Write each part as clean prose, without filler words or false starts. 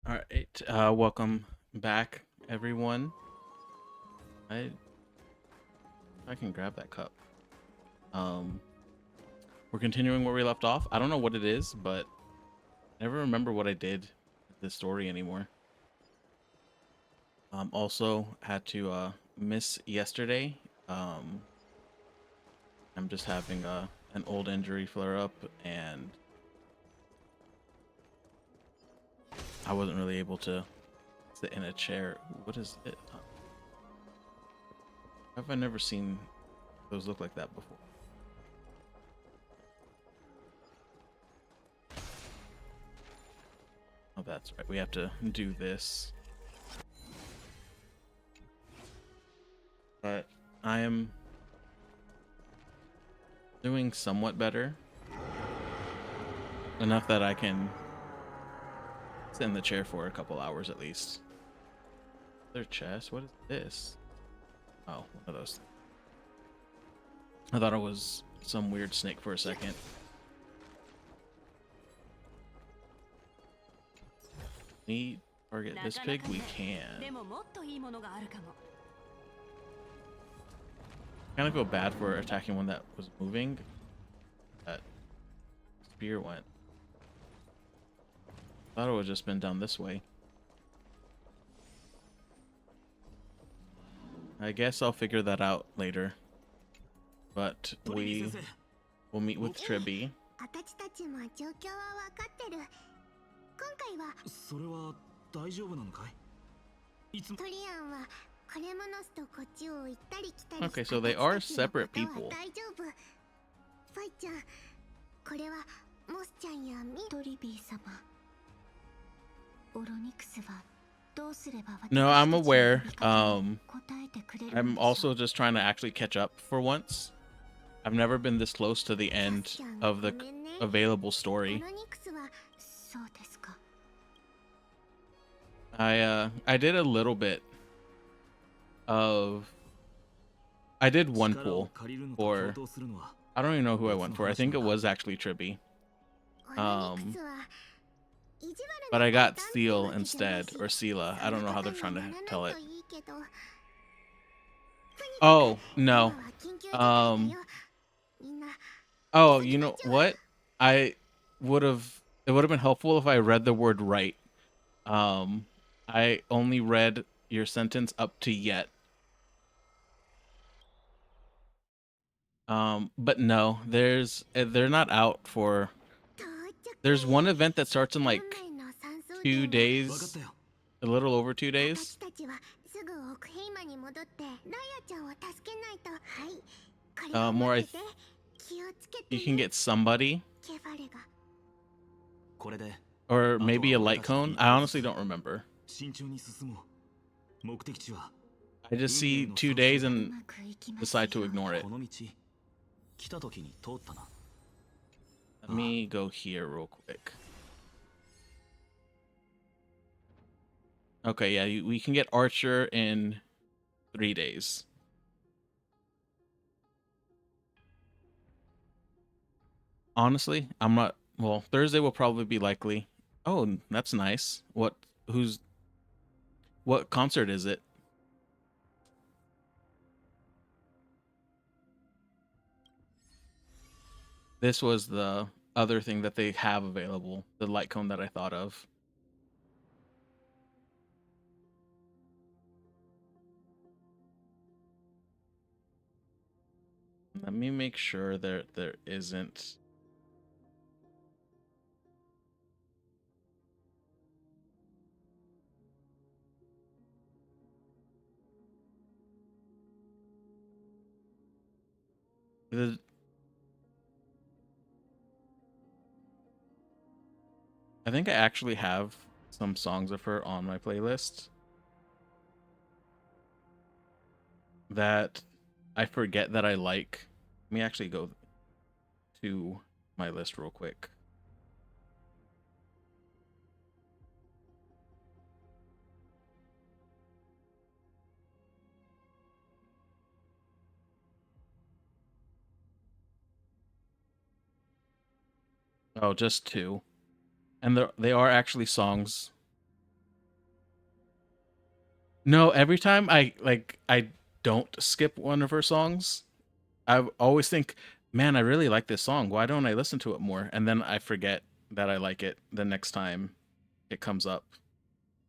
All right, welcome back, everyone. I I can grab that cup. Um, we're continuing where we left off. I don't know what it is, but I never remember what I did with this story anymore. Also had to miss yesterday. Um, I'm just having an old injury flare up, and I wasn't really able to sit in a chair. What is it? Have I never seen those look like that before? Oh, that's right. We have to do this. But I am doing somewhat better. Enough that I can sit in the chair for a couple hours at least. Their chest? What is this? Oh, one of those. I thought it was some weird snake for a second. We target this pig? We can. Kind of feel bad for attacking one that was moving. That spear went. Thought it would have just been down this way. I guess I'll figure that out later. But we will meet with Tribby. それは大丈夫なのかい？いつもトリアンはクレモノスとこっちを行ったり来たり。 Okay, so they are separate people. 大丈夫。ファイちゃん、これはモスちゃんやミトリビー様。オロニクスはどうすれば。 No, I'm aware. I'm also just trying to actually catch up for once. I've never been this close to the end of the available story. I did a little bit of I did one pool for I don't even know who I went for. I think it was actually Tribby. But I got Seal instead, or Sela. I don't know how they're trying to tell it. Oh, no. Oh, you know what? It would have been helpful if I read the word right. I only read your sentence up to yet. But no, they're not out for. There's one event that starts in like 2 days, a little over 2 days. More, you can get somebody, or maybe a light cone. I honestly don't remember. I just see 2 days and decide to ignore it. Let me go here real quick. Okay, yeah, we can get Archer in 3 days. Honestly, I'm not. Well, Thursday will probably be likely. Oh, that's nice. What concert is it? This was the other thing that they have available, the light cone that I thought of. Let me make sure there isn't. I think I actually have some songs of her on my playlist that I forget that I like. Let me actually go to my list real quick. Oh, just two. And they are actually songs No, every time I don't skip one of her songs, I always think, man, I really like this song. Why don't I listen to it more? And then I forget that I like it the next time it comes up.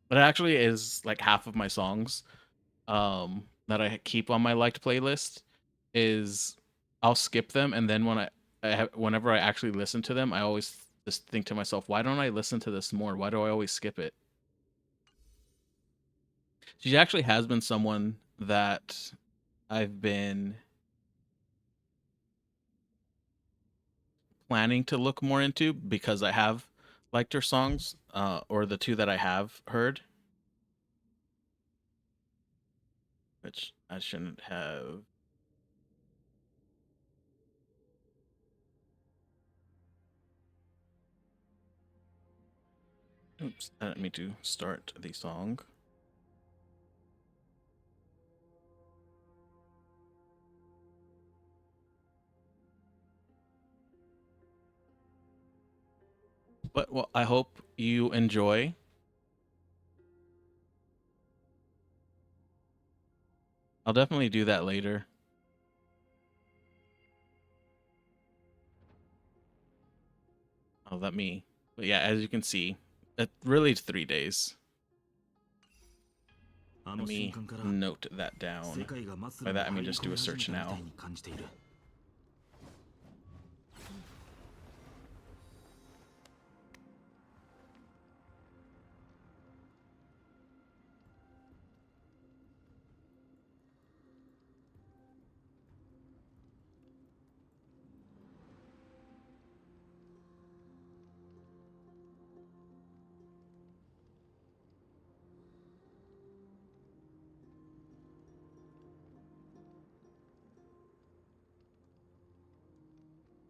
But it actually is like half of my songs that I keep on my liked playlist is I'll skip them, and then whenever I actually listen to them, I always just think to myself, why don't I listen to this more? Why do I always skip it? She actually has been someone that I've been planning to look more into because I have liked her songs, or the two that I have heard, which I shouldn't have. Oops, I didn't mean to start the song. But well, I hope you enjoy. I'll definitely do that later. Oh, let me. But yeah, as you can see, it really is 3 days. Let me note that down. By that I mean just do a search now.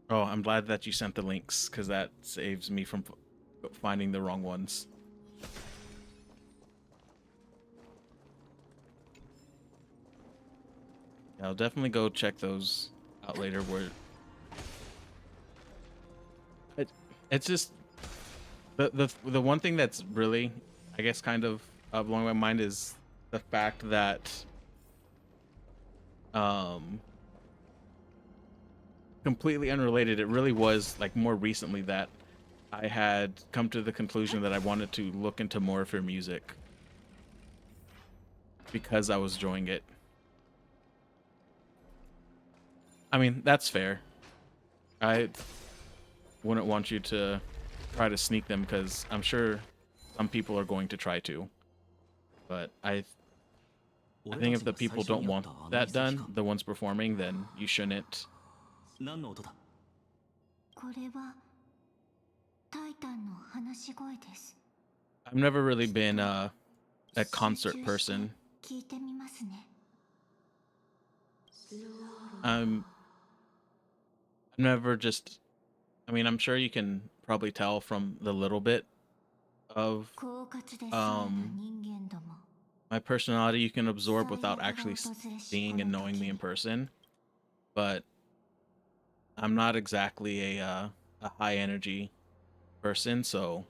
Oh, I'm glad that you sent the links because that saves me from finding the wrong ones. Yeah, I'll definitely go check those out later. Where it, it's just the one thing that's really, I guess, kind of blowing my mind is the fact that um completely unrelated. It really was like more recently that I had come to the conclusion that I wanted to look into more of her music because I was enjoying it. I mean, that's fair. I wouldn't want you to try to sneak them because I'm sure some people are going to try to. But I think if the people don't want that done, the ones performing, then you shouldn't. 何の音だ。これはタイタンの話し声です。 I've never really been a 集 concert 中して person. 聞いてみますね。 I'm I've never just. I mean, I'm sure you can probably tell from the little bit of 狡猾でさえな um 人間ども。 my personality you can absorb 最 without 悪が actually 訪れし seeing こ and の knowing 時 me in に person. But I'm not exactly a high energy person, so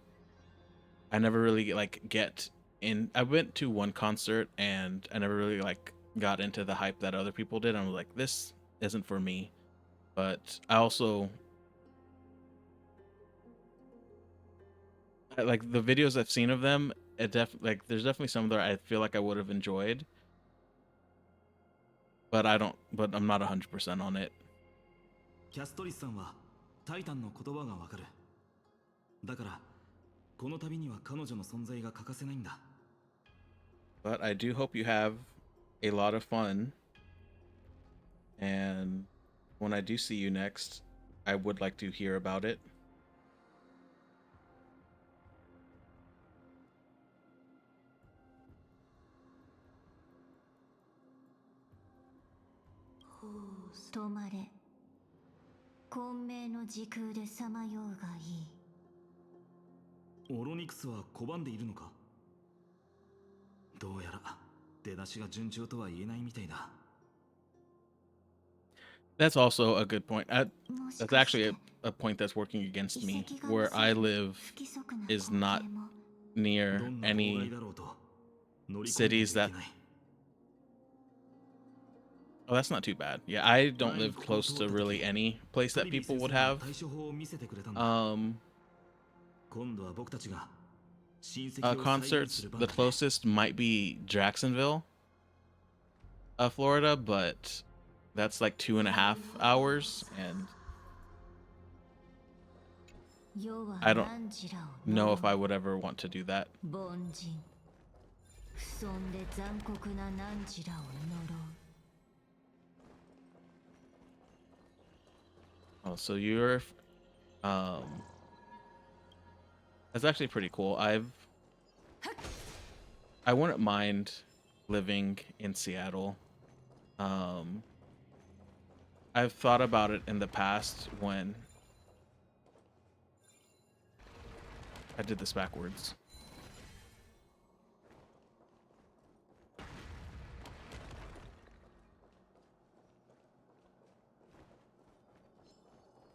I never really like get in. I went to one concert and I never really like got into the hype that other people did. I was like, this isn't for me. But I also like the videos I've seen of them. Like there's definitely some that I feel like I would have enjoyed, but I don't. But I'm not 100% on it. キャストリスさんはタイタンの言葉がわかる。だからこの旅には彼女の存在が欠かせないんだ。But I do hope you have a lot of fun. And when I do see you next, I would like to hear about it. 止まれ。混迷の時空でさまようがいい。オロニクスは拒んでいるのか。どうやら出だしが順調とは言えないみたいだ。That's also a good point. もし That's かし actually て a point that's working against 遺 me. 跡が Where 見せ I る live 不規則な is 光 not 景も near どんな妨害 any だろうと乗り込んで cities はい that けない oh, that's not too bad. Yeah, I don't 前に live ここを close 通っ to た really 時 any place ト that リビー people 先 would 生が have. 対処法を見せてくれたんだ 今度は僕たちが親戚を再現す Concerts, る番 the だね closest might be Jacksonville, Florida, but that's like 2.5 hours, and 世は I don't 何時らを know 呪 if I would ever want to do that. う凡人不遜で残酷な何時らを呪う Oh, so you're, um, that's actually pretty cool. I wouldn't mind living in Seattle. I've thought about it in the past when I did this backwards.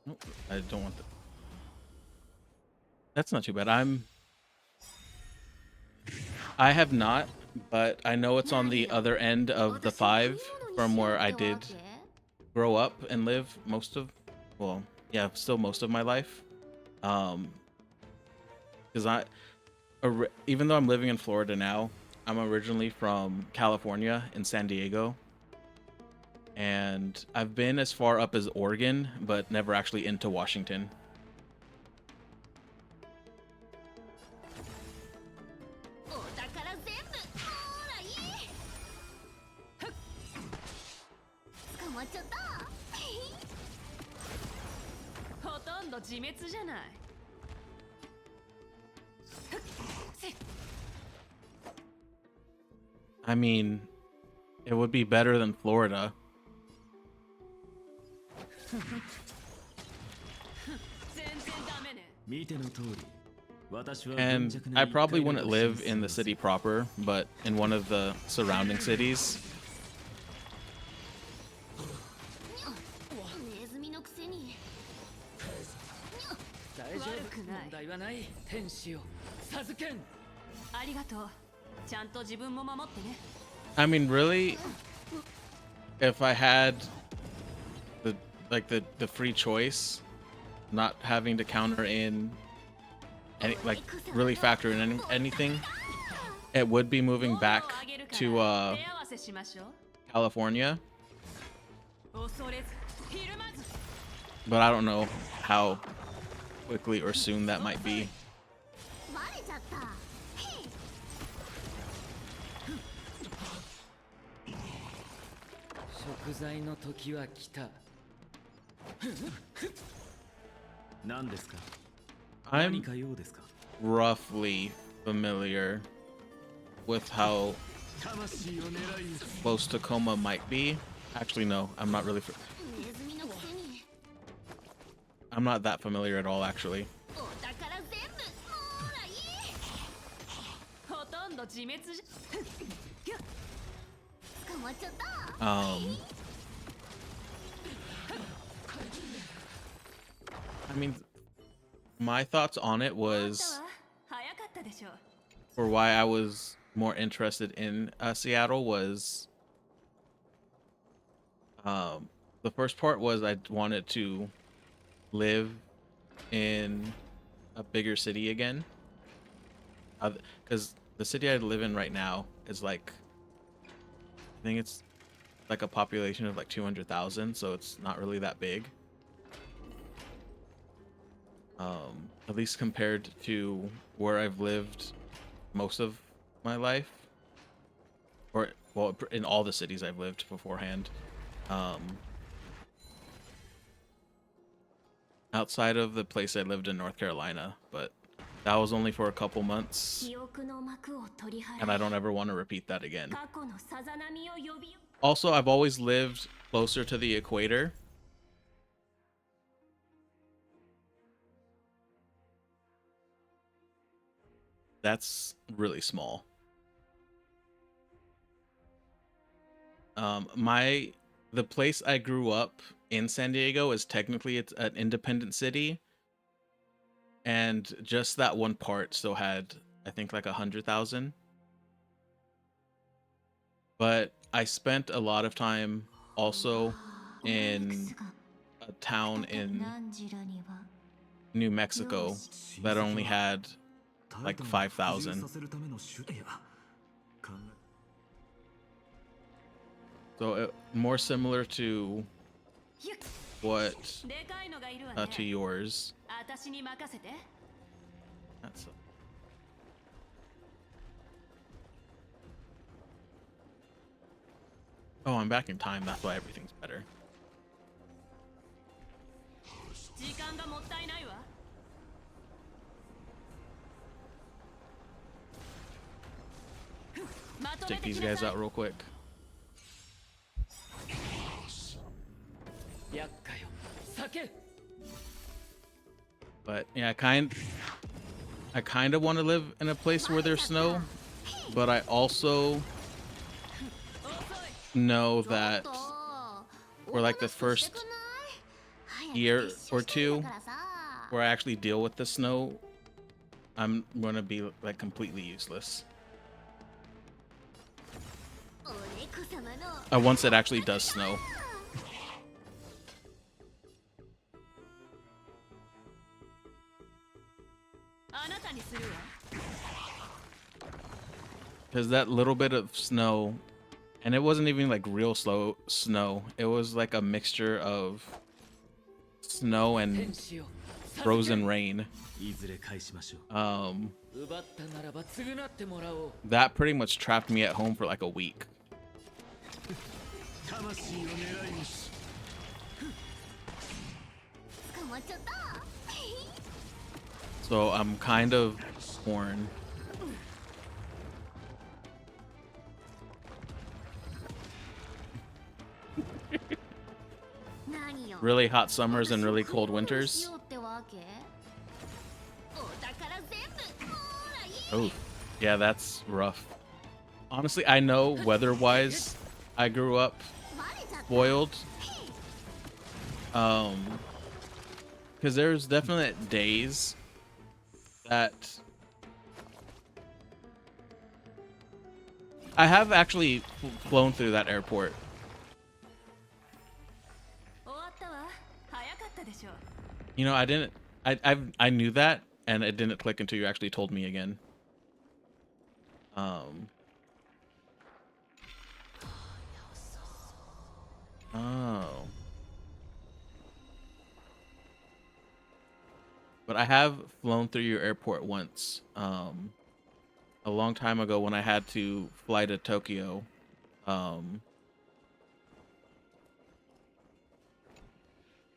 Nope, I don't want that. That's not too bad. I have not, but I know it's on the other end of the 5 from where I did grow up and live most of, well, yeah, still most of my life. Because even though I'm living in Florida now, I'm originally from California in San Diego. And I've been as far up as Oregon, but never actually into Washington. お宝全部ほらいい捕まっちゃったほとんど自滅じゃない。 I mean, it would be better than Florida. 全然ダメね。見ての通り私は And 貧弱な I probably 一回 wouldn't の live 進 in the 出を city proper, but in one of the surrounding cities. ネズミのくせに大丈夫。問題はない。天使よ。授けん。ありがとう。ちゃんと自分も守ってね。 I mean, really, if I had the free choice, not having to counter in any, like really factor in anything, it would be moving back 物をあげるから to 手合わせしましょう。 California, 恐れずひるまず。 but I don't know how quickly or soon that might be. バレちゃったへい食材の時は来た。何ですか I'm 何か用ですか roughly familiar with how 魂を狙い close Tacoma might be. Actually, no, I'm not really. ネズミのくせに I'm not that familiar at all, actually. お宝全部ほらいいほとんど自滅じゃ。捕まっちゃった I mean, my thoughts on it あんた was は早かったでしょう。 for why I was more interested in Seattle was the first part was I wanted to live in a bigger city again, because the city I live in right now is like, I think it's like a population of like 200,000, so it's not really that big. At least compared to where I've lived most of my life, or well, in all the cities I've lived beforehand. Outside of the place I lived in North Carolina, but that was only for a couple months, 記憶の幕を取り払 and I い don't ever want to repeat that again. 過去のさざ波を呼び Also, I've always lived closer to the equator. That's really small. The place I grew up in San Diego is technically it's an independent city, and just that one part still had, I think, like 100,000. but I spent a lot of time also in a town in New Mexico that only had like 5,000. So more similar to what to yours. That's oh, I'm back in time. That's why everything's better. Take these guys out real quick. But yeah, I kind of want to live in a place where there's snow, but I also know that for like the first year or two where I actually deal with the snow, I'm gonna be like completely useless. Once it actually does snow. Because that little bit of snow, and it wasn't even like real slow snow, it was like a mixture of snow and frozen rain. That pretty much trapped me at home for like a week. So I'm kind of torn. Really hot summers and really cold winters. Oh, yeah, that's rough. Honestly, I know weather-wise, I grew up spoiled. Because there's definite days that I have actually flown through that airport. You know, I didn't. I knew that, and it didn't click until you actually told me again. Oh. But I have flown through your airport once. A long time ago when I had to fly to Tokyo.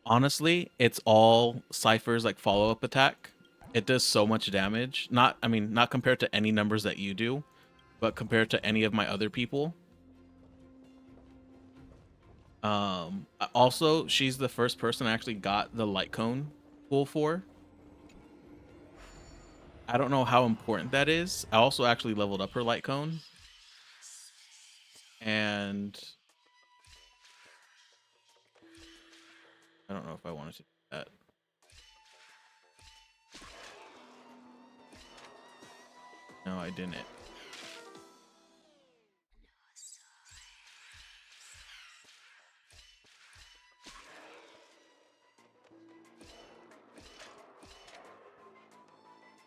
Honestly, it's all Cypher's like follow-up attack. It does so much damage. Not, I mean, not compared to any numbers that you do, but compared to any of my other people. Also, she's the first person I actually got the light cone pull for. I don't know how important that is. I also actually leveled up her light cone. And I don't know if I wanted to do that. No, I didn't.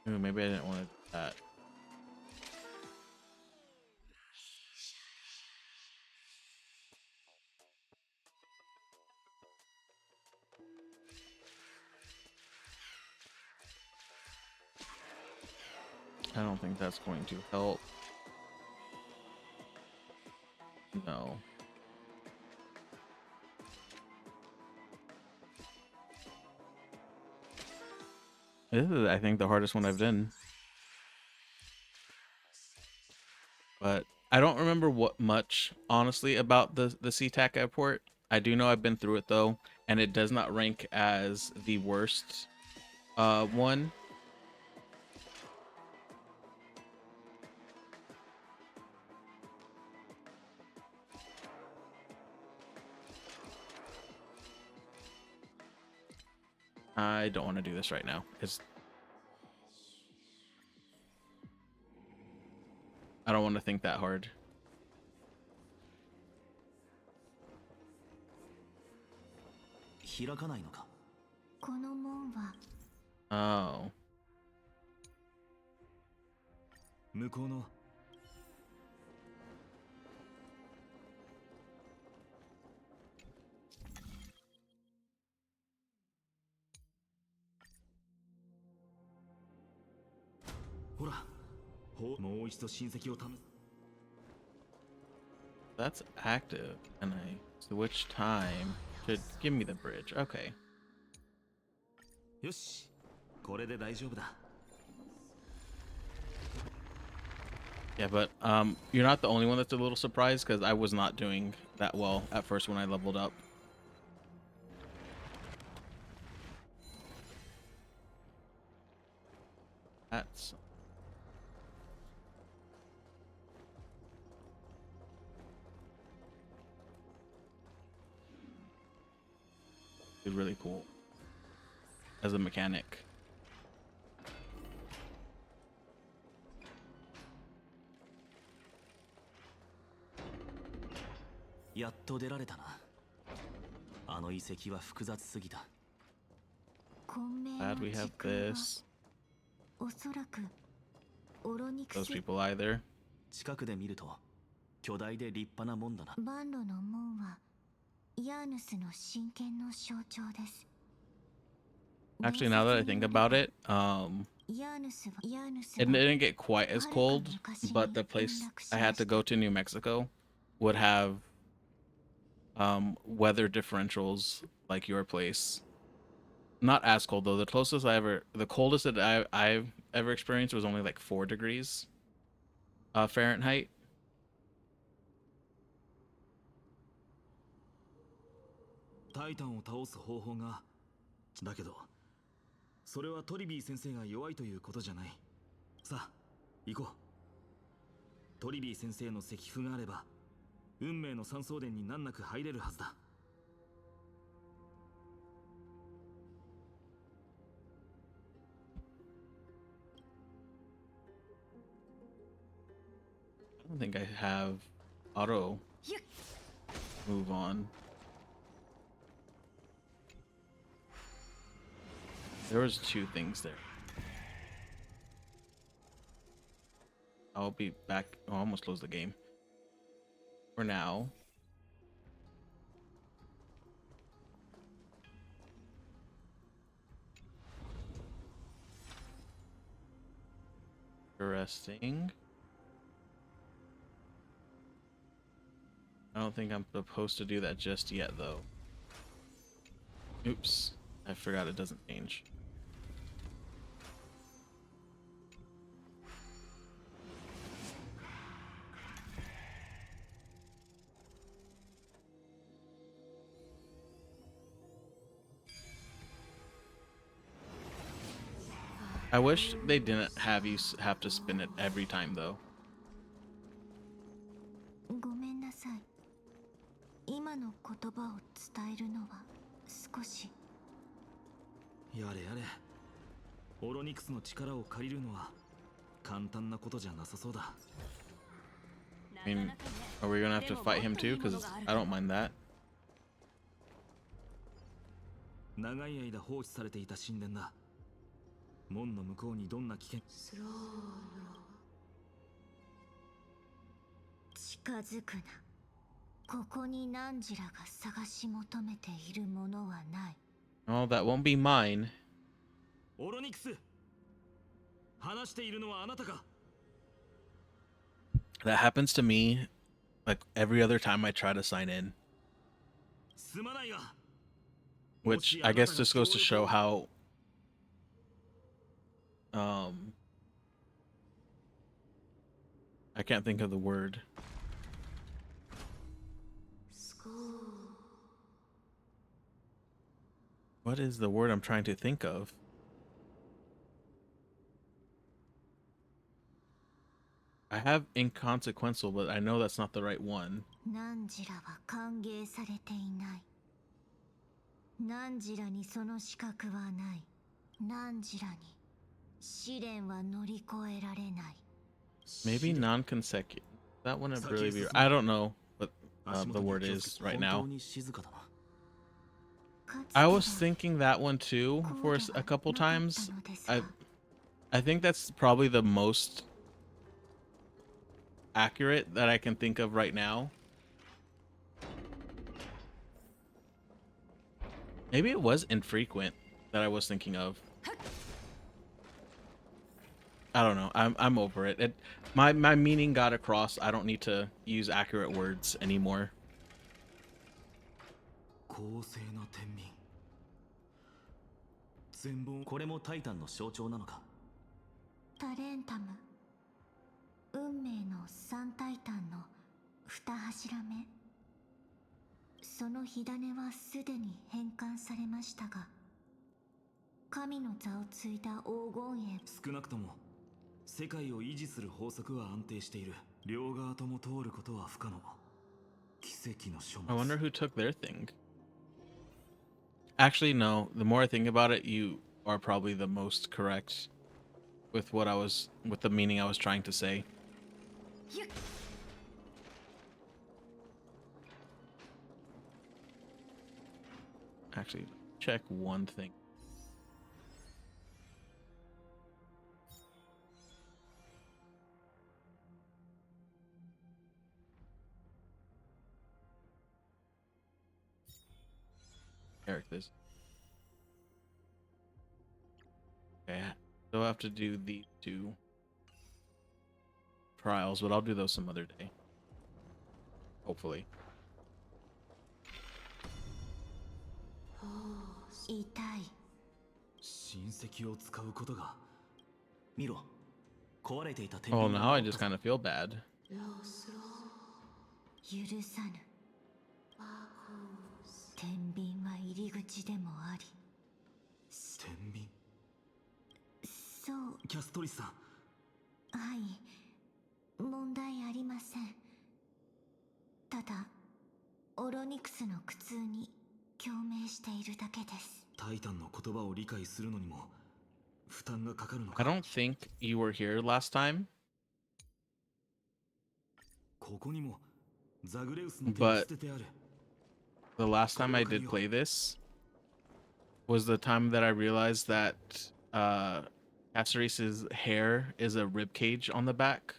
Ooh, maybe I didn't want to do that. I don't think that's going to help. No. This is, I think, the hardest one I've done. But I don't remember what much, honestly, about the SeaTac airport. I do know I've been through it, though, and it does not rank as the worst one. I don't want to do this right now. I don't want to think that hard. 開かないのか。この門は Oh. 向こうのほら、もう一度親戚を試す。 That's active. And I switch time to give me the bridge. Okay. よし、これで大丈夫だ。 Yeah, but you're not the only one that's a little surprised because I was not doing that well at first when I leveled up. That's really cool as a mechanic. やっと出られたな。あの遺跡は複雑すぎた。混迷 Glad の we 時 have 空は this. おそらくオロニク Those ス people either. 近くで見ると巨大で立派な門だな。万路の門はヤーヌスの真剣の象徴です。 Actually, now that I think about it, ヤーヌスは it didn't get quite as cold, but the place I had to go to, New Mexico, would have weather differentials like your place. Not as cold though. The coldest that I've ever experienced was only like 4 degrees Fahrenheit. タイタンを倒す方法が。だけどそれはトリビー先生が弱いということじゃない。さあ行こう。トリビー先生の石符があれば運命の三層殿に難なく入れるはずだ。 I don't think I have auto move on. There was 2 things there. I'll be back. Oh, I almost closed the game. For now. Interesting. I don't think I'm supposed to do that just yet, though. Oops. I forgot it doesn't change. I wish they didn't have you have to spin it every time, though. ごめんなさい。今の言葉を伝えるのは少し。やれやれ。オロニクスの力を借りるのは簡単なことじゃなさそうだ。 I mean, are we gonna have to fight him too? Because I don't mind that. 長い間放置されていた神殿だ。門の向こうにどんな危険。近づくな。ここにナンジラが探し求めているものはない。 Oh, that won't be mine. オロニクス、話しているのはあなたか。 That happens to me like every other time I try to sign in. すまないが。 Which I guess just goes to show how I can't think of the word. What is the word I'm trying to think of? I have inconsequential, but I know that's not the right one. ナンジラは歓迎されていない。ナンジラにその資格はない。ナンジラに試練は乗り越えられない。 Maybe non-consecutive. That wouldn't really be. I don't know what the word is right now. I was thinking that one too for a couple times. I think that's probably the most accurate that I can think of right now. Maybe it was infrequent that I was thinking of. I don't know. I'm over it. My meaning got across. I don't need to use accurate words anymore. 公正な天秤全貌これもタイタンの象徴なのかタレンタム、運命の三タイタンの二柱目。その火種はすでに変換されましたが、神の座を継いだ黄金へ。少なくとも世界を維持する法則は安定している両側とも通ることは不可能奇跡の書物 I wonder who took their thing. Actually, no. The more I think about it, you are probably the most correct with with the meaning I was trying to say. Actually, check one thing. Characters. Okay, so I have to do these two trials, but I'll do those some other day. Hopefully. 痛い。親戚を使うことが見ろ壊れていた天 Oh, 秤 now I just kind of feel bad. 許さぬ。天秤は入り口でもあり。天秤そう。キャストリスさんはい、問題ありません。ただ、オロニクスの苦痛に共鳴しているだけです。タイタンの言葉を理解するのにも負担がかかるの I か don't think you were here last time, ここにもザグレウスの手を捨ててある the last time I did play this was the time that I realized that Caceres' hair is a rib cage on the back.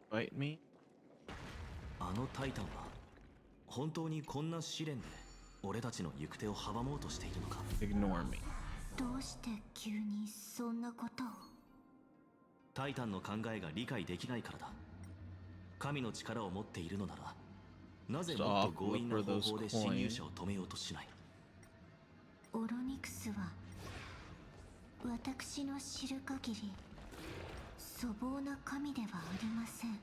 Fight me? あのタイタンは本当にこんな試練で俺たちの行く手を阻もうとしているのか Ignore me. どうして急にそんなことを。タイタンの考えが理解できないからだ神の力を持っているのならなぜもっと強引な方法で侵入者を止めようとしないオロニクスは私の知る限り粗暴な神ではありません。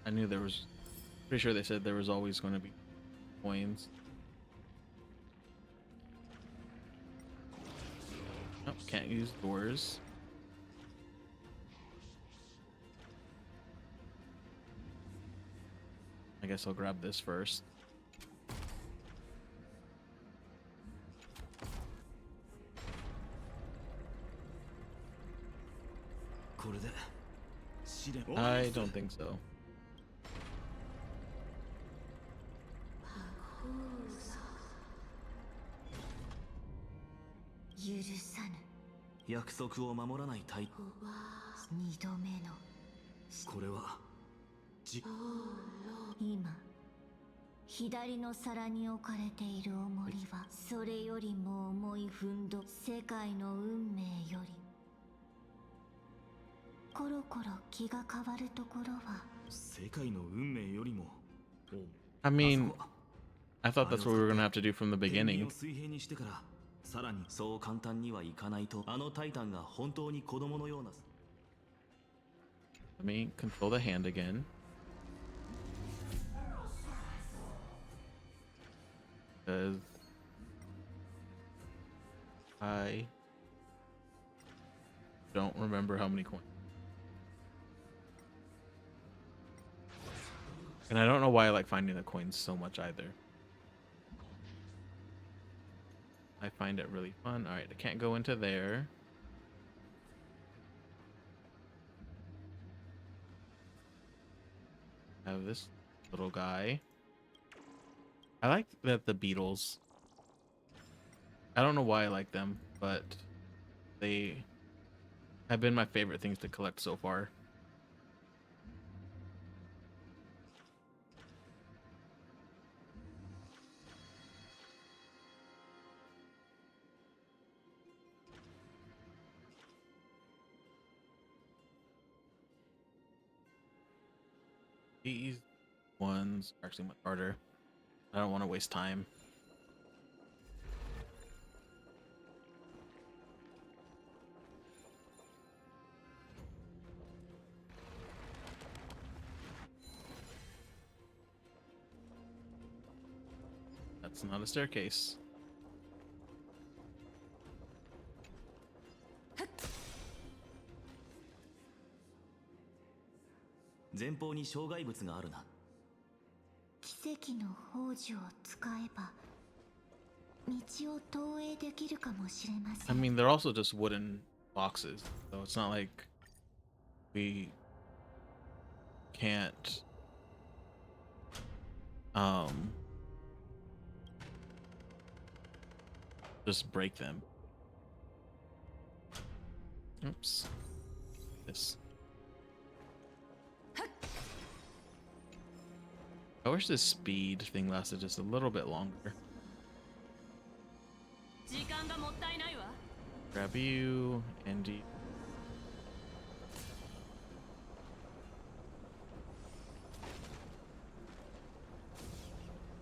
I knew there was... Pretty sure they said there was always going to be coins. Nope, can't use doors. I guess I'll grab this first. これで試練 I don't think so. 許さぬ。約束を守らないタイ二度目の。これは今左の皿に置かれている重りはそれよりも重いふんど世界の運命よりコロコロ気が変わるところは世界の運命よりも I mean, I thought that's what we were going to have to do from the 天秤 beginning. を水平にしてからさらにそう簡単にはいかないとあのタイタンが本当に子供のような Let me control the hand again. Because I don't remember how many coins. And I don't know why I like finding the coins so much either. I find it really fun. All right, I can't go into there. I have this little guy. I like that the beetles. I don't know why I like them, but they have been my favorite things to collect so far. These ones are actually much harder. I don't want to waste time. That's not a staircase. 前方に障害物があるな。奇跡の宝珠を使えば道を投影できるかもしれませ I ん。 mean, they're also just wooden boxes, so it's not like we can't just break them. Oops. This. I wish this speed thing lasted just a little bit longer. 時間がもったいないわ。 Grab you, Andy.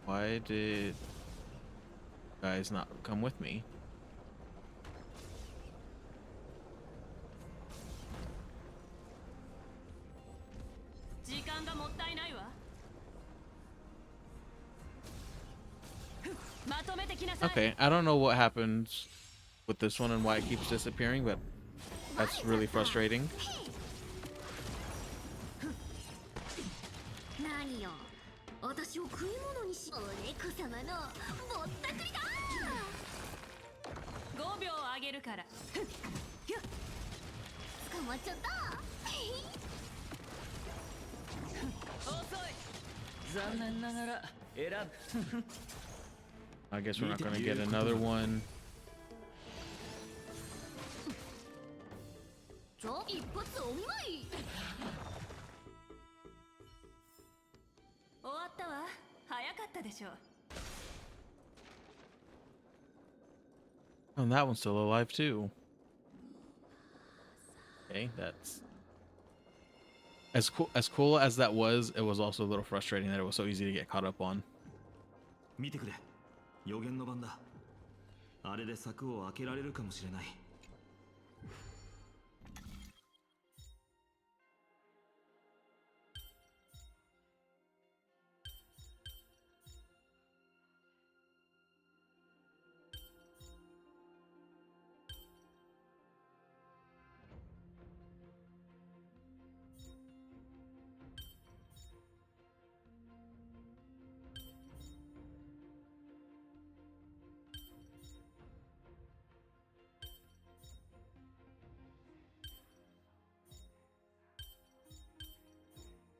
Why did you guys not come with me? 時間がもったいないわ。まとめてきなさい。 Okay, I don't know what happens with this one and why it keeps disappearing, but that's really frustrating. 何よ、私を食い物にし、お猫様のぼったくりだ。5秒あげるから。捕まっちゃった。遅い。残念ながら選ぶ。 I guess we're not gonna get another one. ちょ、一発お見舞い。終わったわ。早かったでしょ。 Oh, and that one's still alive too. Okay, that's as cool as that was, it was also a little frustrating that it was so easy to get caught up on. 見てくれ。予言の番だ。あれで柵を開けられるかもしれない。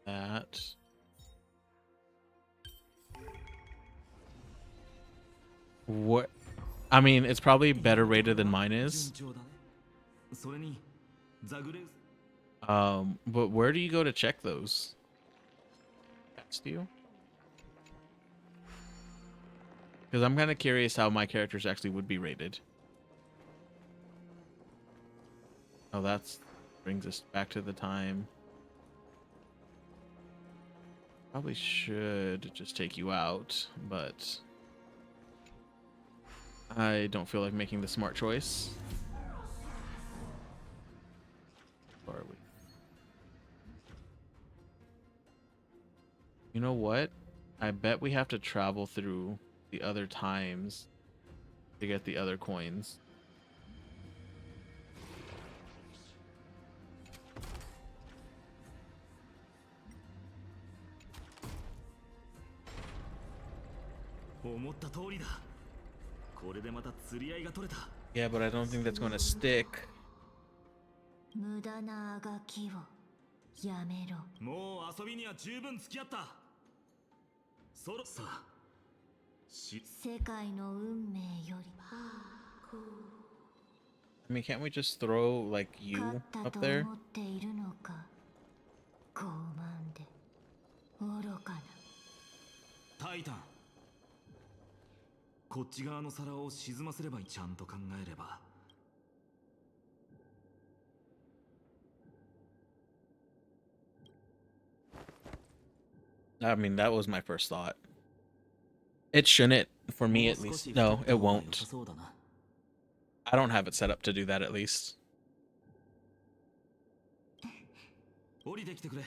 That. What? I mean, it's probably better rated than mine is. 順調だね。それにザグレウス But where do you go to check those? Past you? Because I'm kind of curious how my characters actually would be rated. Oh, that's brings us back to the time. Probably should just take you out, but I don't feel like making the smart choice. Where are we? You know what? I bet we have to travel through the other times to get the other coins. これでまた釣り合いが取れた。 Yeah, but I don't think that's going to stick. 無駄なあがきをやめろ。もう遊びには十分付き合った。そろさあ世界の運命より I mean, can't we just throw, like, 勝 you ったと up there? 思っているのか。傲慢で愚かな。タイタン、こっち側の皿を沈ませればいい。ちゃんと考えれば。 I mean, that was my first thought. It shouldn't, for me at least. No, it won't. I don't have it set up to do that at least. 降りてきてくれ。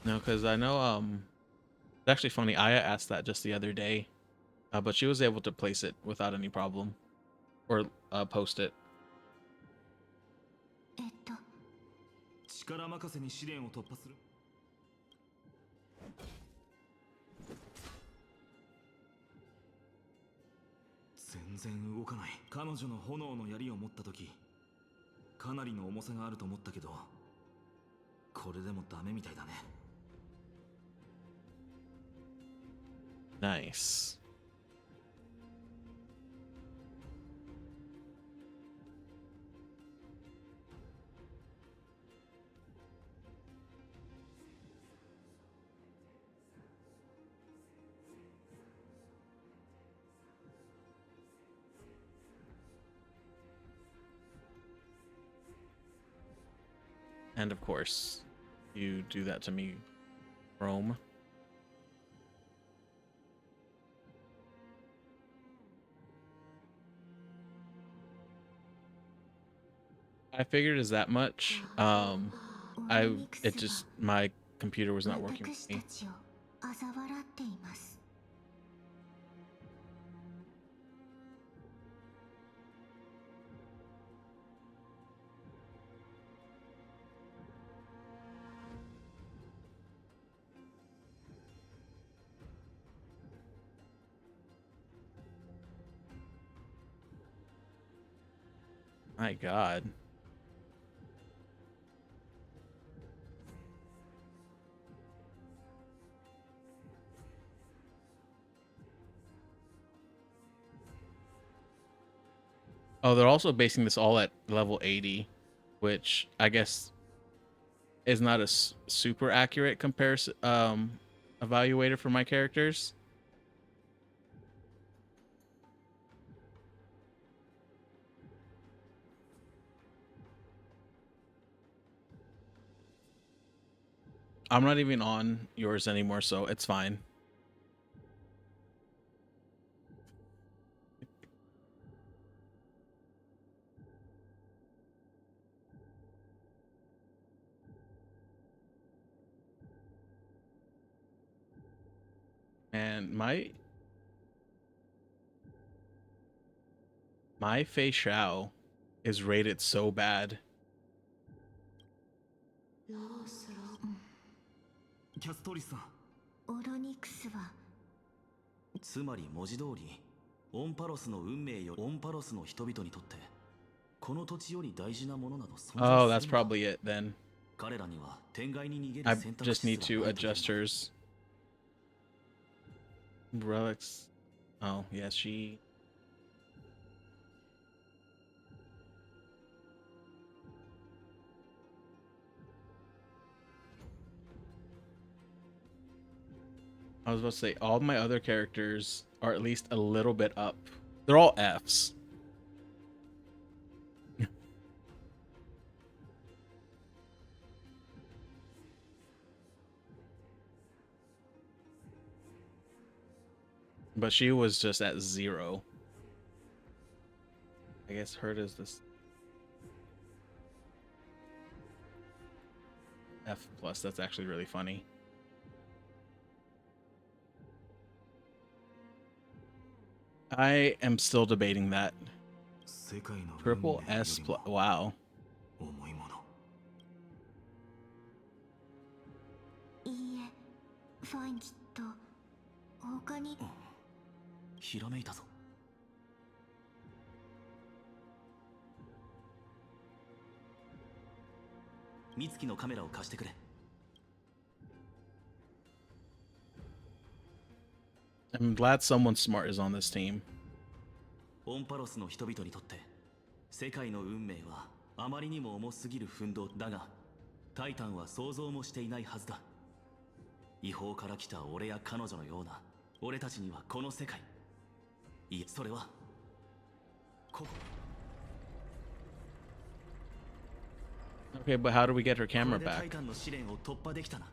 No, because I know, it's actually funny. Aya asked that just the other day, but she was able to place it without any problem, or post it. 力任せに試練を突破する。全然動かない。彼女の炎の槍を持った時、かなりの重さがあると思ったけど、これでもダメみたいだね。 Nice. And of course, you do that to me, Rome. I figured as that much. It just, my computer was not working with me. 私たちを嘲笑っています。 My God. Oh, they're also basing this all at level 80, which I guess is not a super accurate comparison evaluator for my characters. I'm not even on yours anymore, so it's fine. And my Fei Shao is rated so bad. キャストリスさん。オロニクスはつまり文字通り、オンパロスの運命よ、オンパロスの人々にとって、この土地より大事なものなど存在するのか。 Oh, that's probably it then. 彼らには天外に逃げ I る選択 just 肢 need すら to ないという adjust hers. Relics. Oh, yeah, she. I was about to say, all my other characters are at least a little bit up. They're all Fs. But she was just at 0. I guess hurt is this F+. That's actually really funny. I am still debating that. Triple S+. Wow. 重いもの。いいえ、ファインきっと他に。ひらめいたぞ。美月のカメラを貸してくれ。I'm glad someone smart is on this team. オンパロスの人々にとって世界の運命はあまりにも重すぎる奮闘だが、タイタンは想像もしていないはずだ。違法から来た俺や彼女のような俺たちにはこの世界、いえそれはここ。 Okay, but how do we get her こ camera れでタイ back? タンの試練を突破できたな。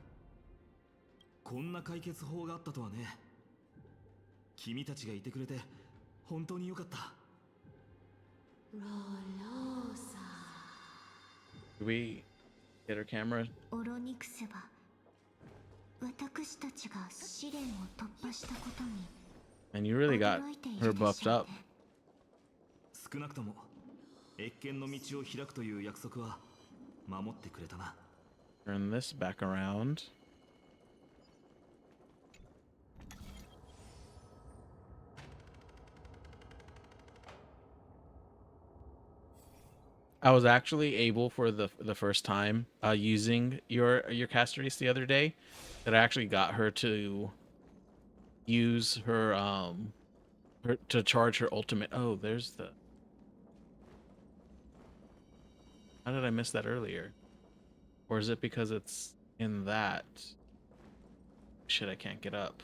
こんな解決法があったとはね。君たちがいてくれて本当によかった。ロロサ Do we get her camera? オロニクスは私たちが試練を突破したことに And you really got 驚いてい her るで buffed しょう up. ね。少なくとも越見の道を開くという約束は守ってくれたな。 Turn this back around. I was actually able for the first time using your caster race the other day, that I actually got her to use her to charge her ultimate. Oh, there's the. How did I miss that earlier? Or is it because it's in that? Shit, I can't get up.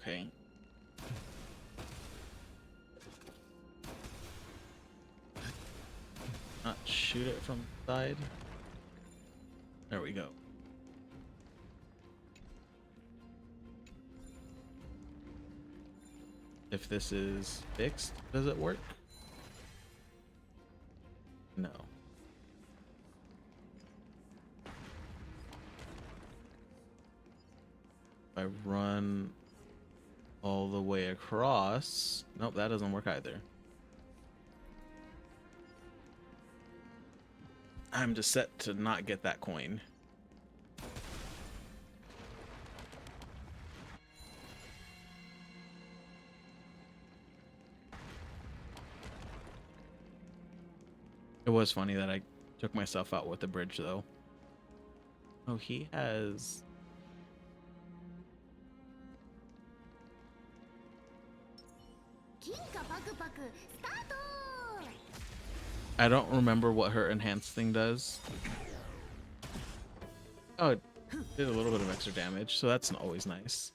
Okay. Not shoot it from the side. There we go. If this is fixed, does it work? No. If I run all the way across, nope, that doesn't work either. I'm just set to not get that coin. It was funny that I took myself out with the bridge, though. Oh, he has... I don't remember what her enhanced thing does. Oh, it did a little bit of extra damage, so that's always nice.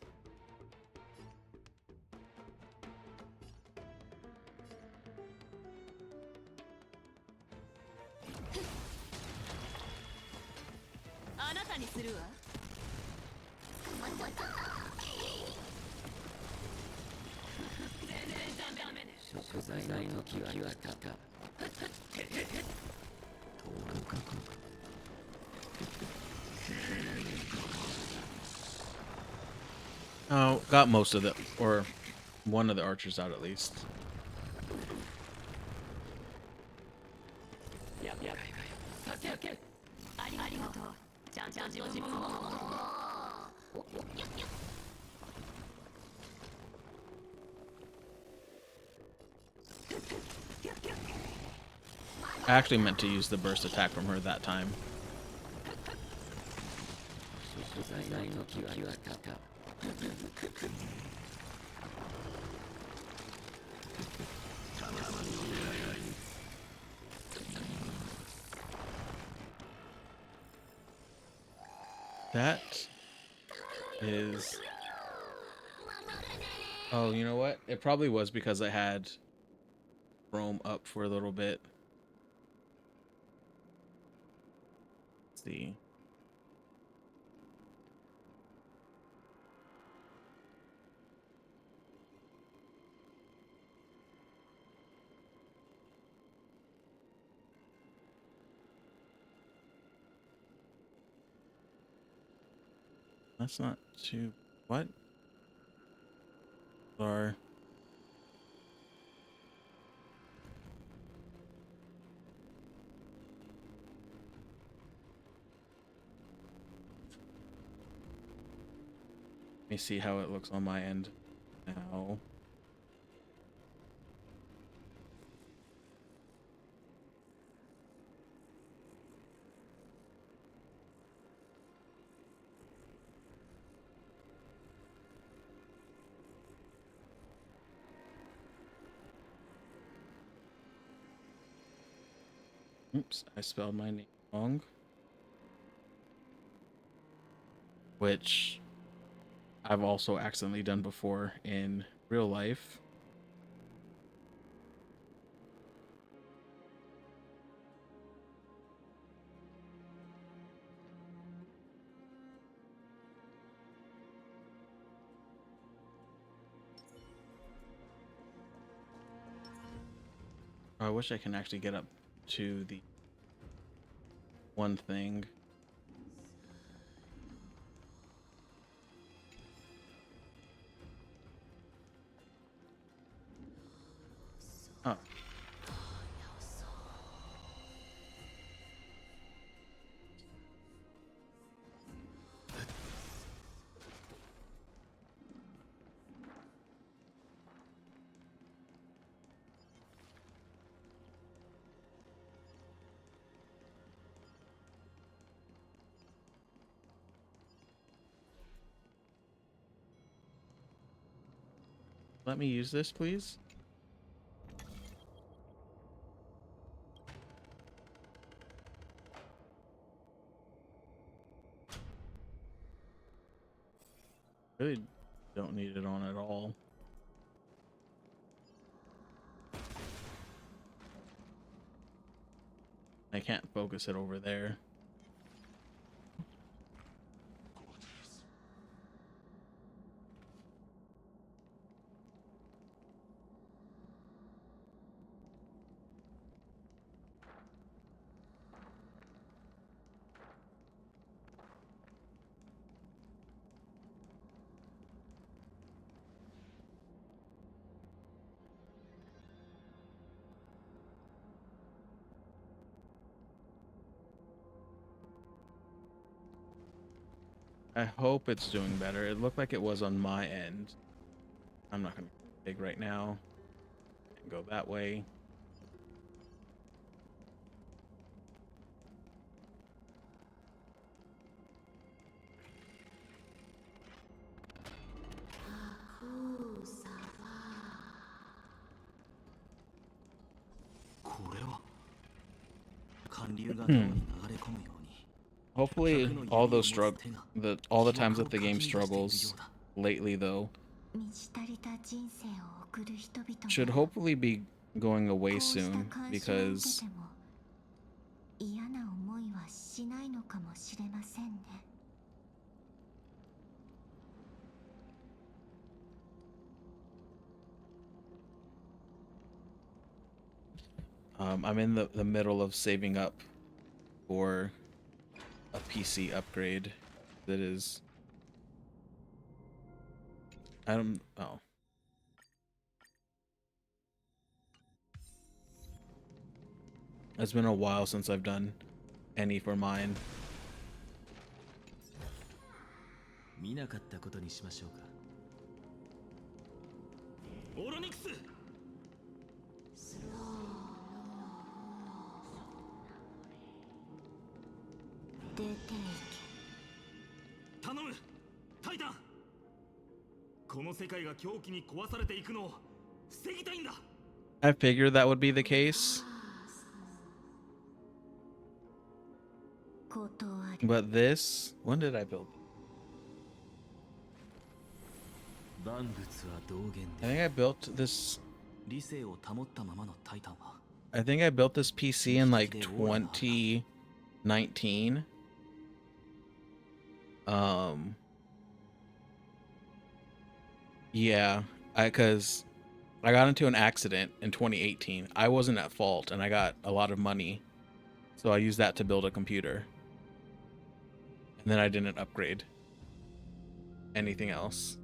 Oh, got most of it, or one of the archers out at least. I actually meant to use the burst attack from her that time. That is... Oh, you know what? It probably was because I had Rome up for a little bit. Let's see. That's not too... What? Sorry. Let me see how it looks on my end now. Oops, I spelled my name wrong. Which I've also accidentally done before in real life. I wish I can actually get up to the one thing. Oh. Let me use this, please. Really don't need it on at all. I can't focus it over there. I hope it's doing better. It looked like it was on my end. I'm not gonna be big right now. Go that way. Hopefully all those all the times that the game struggles lately though should hopefully be going away soon, because I'm in the middle of saving up for a PC upgrade that is... Oh. It's been a while since I've done any for mine. I figured that would be the case. But this, when did I build it? I think I built this PC in like 2019. Yeah, because I got into an accident in 2018. I wasn't at fault and I got a lot of money, so I used that to build a computer. And then I didn't upgrade. anything else.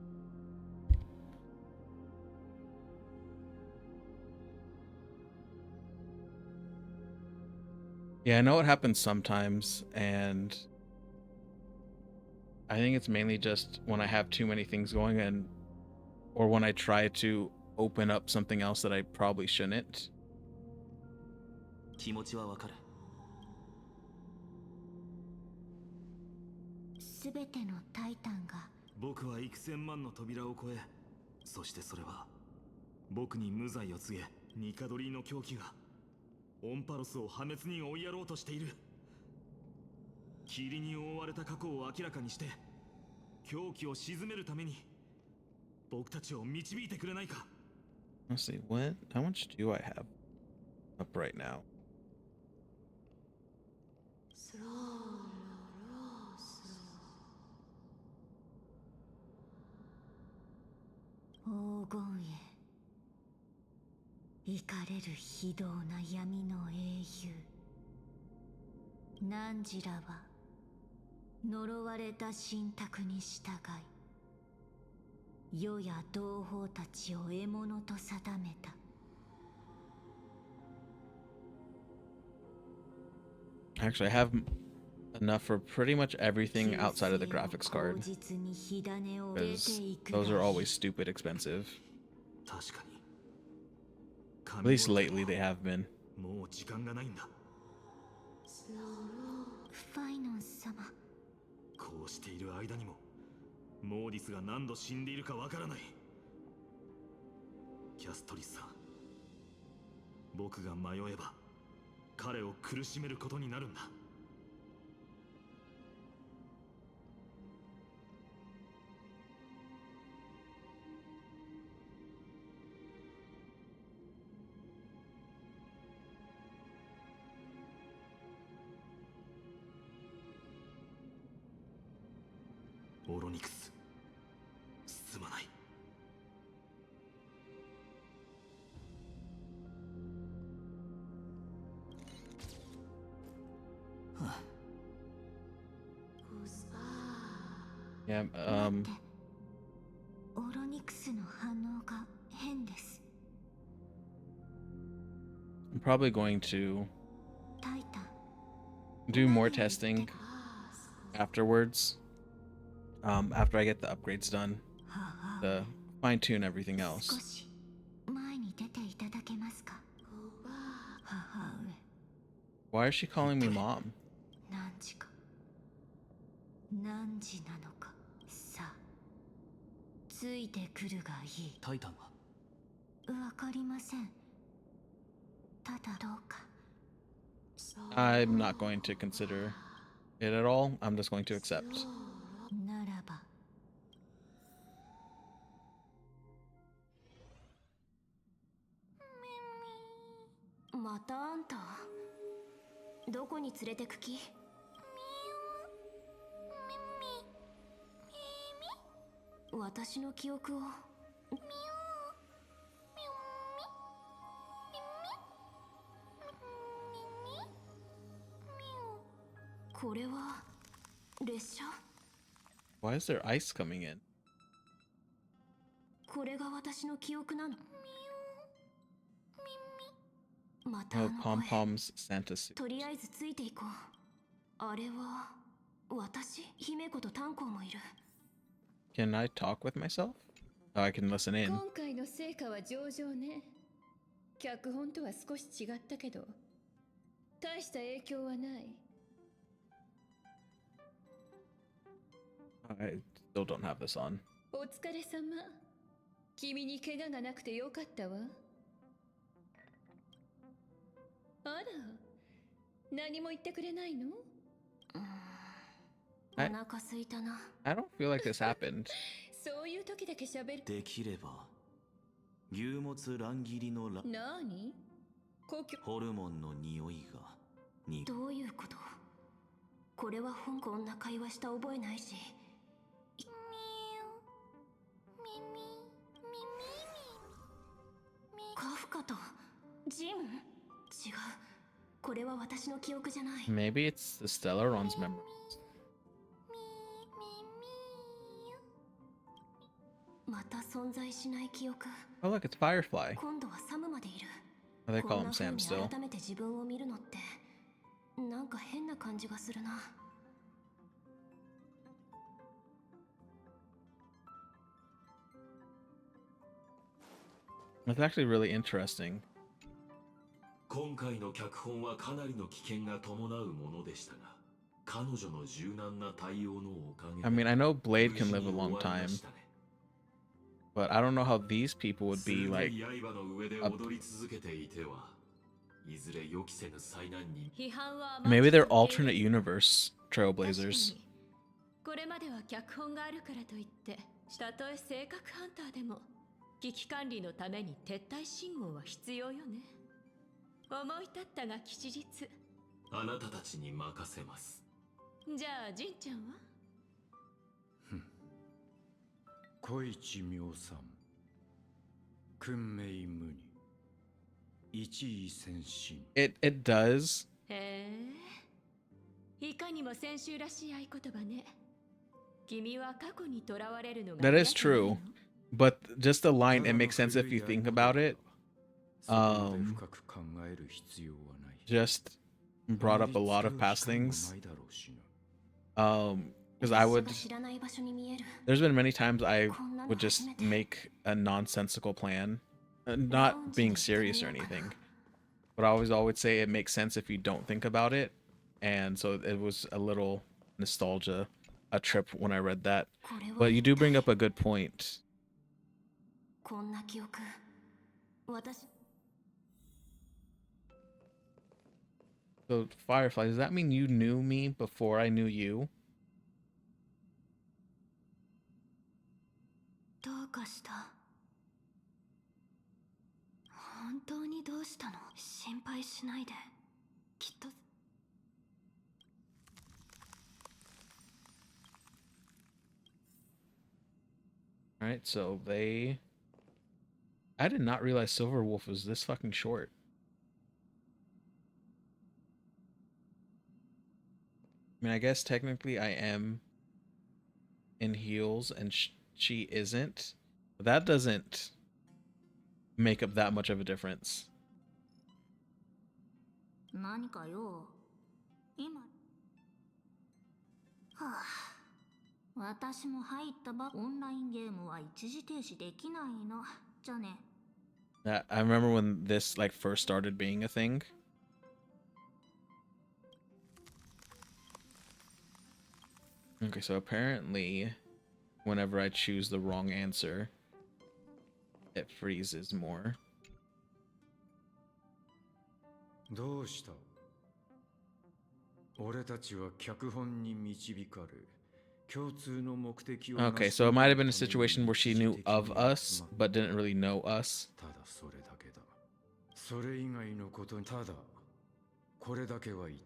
Yeah, I know it happens sometimes, and I think it's mainly just when I have too many things going and or when I try to open up something else that I probably shouldn't. 気持ちはわかる。すべてのタイタンが僕は幾千万の扉を越え、そしてそれは僕に無罪を告げ、ニカドリーの狂気がオンパロスを破滅に追いやろうとしている。霧に覆われた過去を明らかにして狂気を鎮めるために僕たちを導いてくれないか。 Let's see, how much do I have up right now? 黄金へ行かれる非道な闇の英雄。汝らは呪われた神託に従い、世や同胞たちを獲物と定めた。 Actually, I have enough for pretty much everything outside of the graphics card, because those are always stupid expensive. 確かに。 At least lately they have been. もう時間がないんだ。ファイノン様、こうしている間にもモーディスが何度死んでいるかわからない。キャストリスさん、僕が迷えば彼を苦しめることになるんだ。オロニクス、すまない。Yeah, オロニクスの反応が変です。 I'm probably going to タイタン、 do more testing afterwards. After I get the upgrades done, 母 to fine tune everything 少 else. し前に出ていただけますか。母上、 Why is she calling me mom? 何時か何時なのか。さあ、ついてくるがいい。タイタンはわかりません。ただどうか。 I'm not going to consider it at all. I'm just going to accept. ならばまたあんたどこに連れてく気。私の記憶をこれは列車。 Why is there ice coming in? これが私の記憶なの。またあ Oh, の Pom 声。 Pom's Santa suit. とりあえずついていこう。あれは私、姫子と炭鉱もいる。 Can I talk with myself? Oh, I can listen in. 今回の成果は上々ね。脚本とは少し違ったけど大した影響はない。 I still don't have this on. お疲れ様。君に怪我がなくてよかったわ。あら、何も言ってくれないの？お腹すいたな。 I don't feel like this happened. そういう時だけ喋る。できれば牛もつ乱切りの何？故郷。ホルモンの匂いがにどういうこと？これはこんな会話した覚えないし。カフカとジン？違う。これは私の記憶じゃない。 Maybe it's the Stellaron's memories. また存在しない記憶。 Oh, look, it's Firefly. 今度はサムまでいる。 Oh, they こ call ん him な風 Sam に still. 改めて自分を見るのってなんか変な感じがするな。 It's actually really interesting. 今回の脚本はかなりの危険が伴うものでしたが、彼女の柔軟な対応のおかげで I mean, I know Blade 無 can 事 live に a 終 long わりま time, したね。 but I don't know how these people would be 鋭 like. い刃の上で踊り続けていては、いずれ予期せぬ災難に。批判は Maybe they're 甘く受け alternate 入れる。 universe 確か trailblazers. にこれまでは脚本があるからといってたとえ性格ハンターでも危機管理のために撤退信号は必要よね。思い立ったが吉日。あなたたちに任せます。じゃあジンちゃんは小一妙さん、訓命無二、一位先進。 It does. へえ、いかにも先週らしい合言葉ね。君は過去にとらわれるのが That is 嫌じゃない true. の？ But just the line, it makes sense if you think about it. そこまで深く考える必要はない。 Just brought up a lot of past things. ないだろうしな。 Because I would. 知らない場所に見える。 There's been many times I would just make a nonsensical plan, not being serious or anything. But I always say it makes sense if you don't think about it, and so it was a little nostalgia, a trip when I read that. これは But you do bring up a good point. こんな記憶。私 So Firefly, does that mean you knew me before I knew you? どうかした？本当にどうしたの？心配しないで。きっと All right, so they. I did not realize Silverwolf was this fucking short. I mean, I guess technically I am in heels and she isn't. But that doesn't make up that much of a difference. 何かよ。今。はあ。私も入ったばオンラインゲームは一時停止できないの。じゃね。I remember when this like first started being a thing. Okay, so apparently whenever I choose the wrong answer, it freezes more. どうした？俺たちは脚本に導かれ、共通の目的を Okay, so it might have been a situation where she knew of us, but didn't really know us. ただそれだけだ。それ以外のことにただこれだけは言っ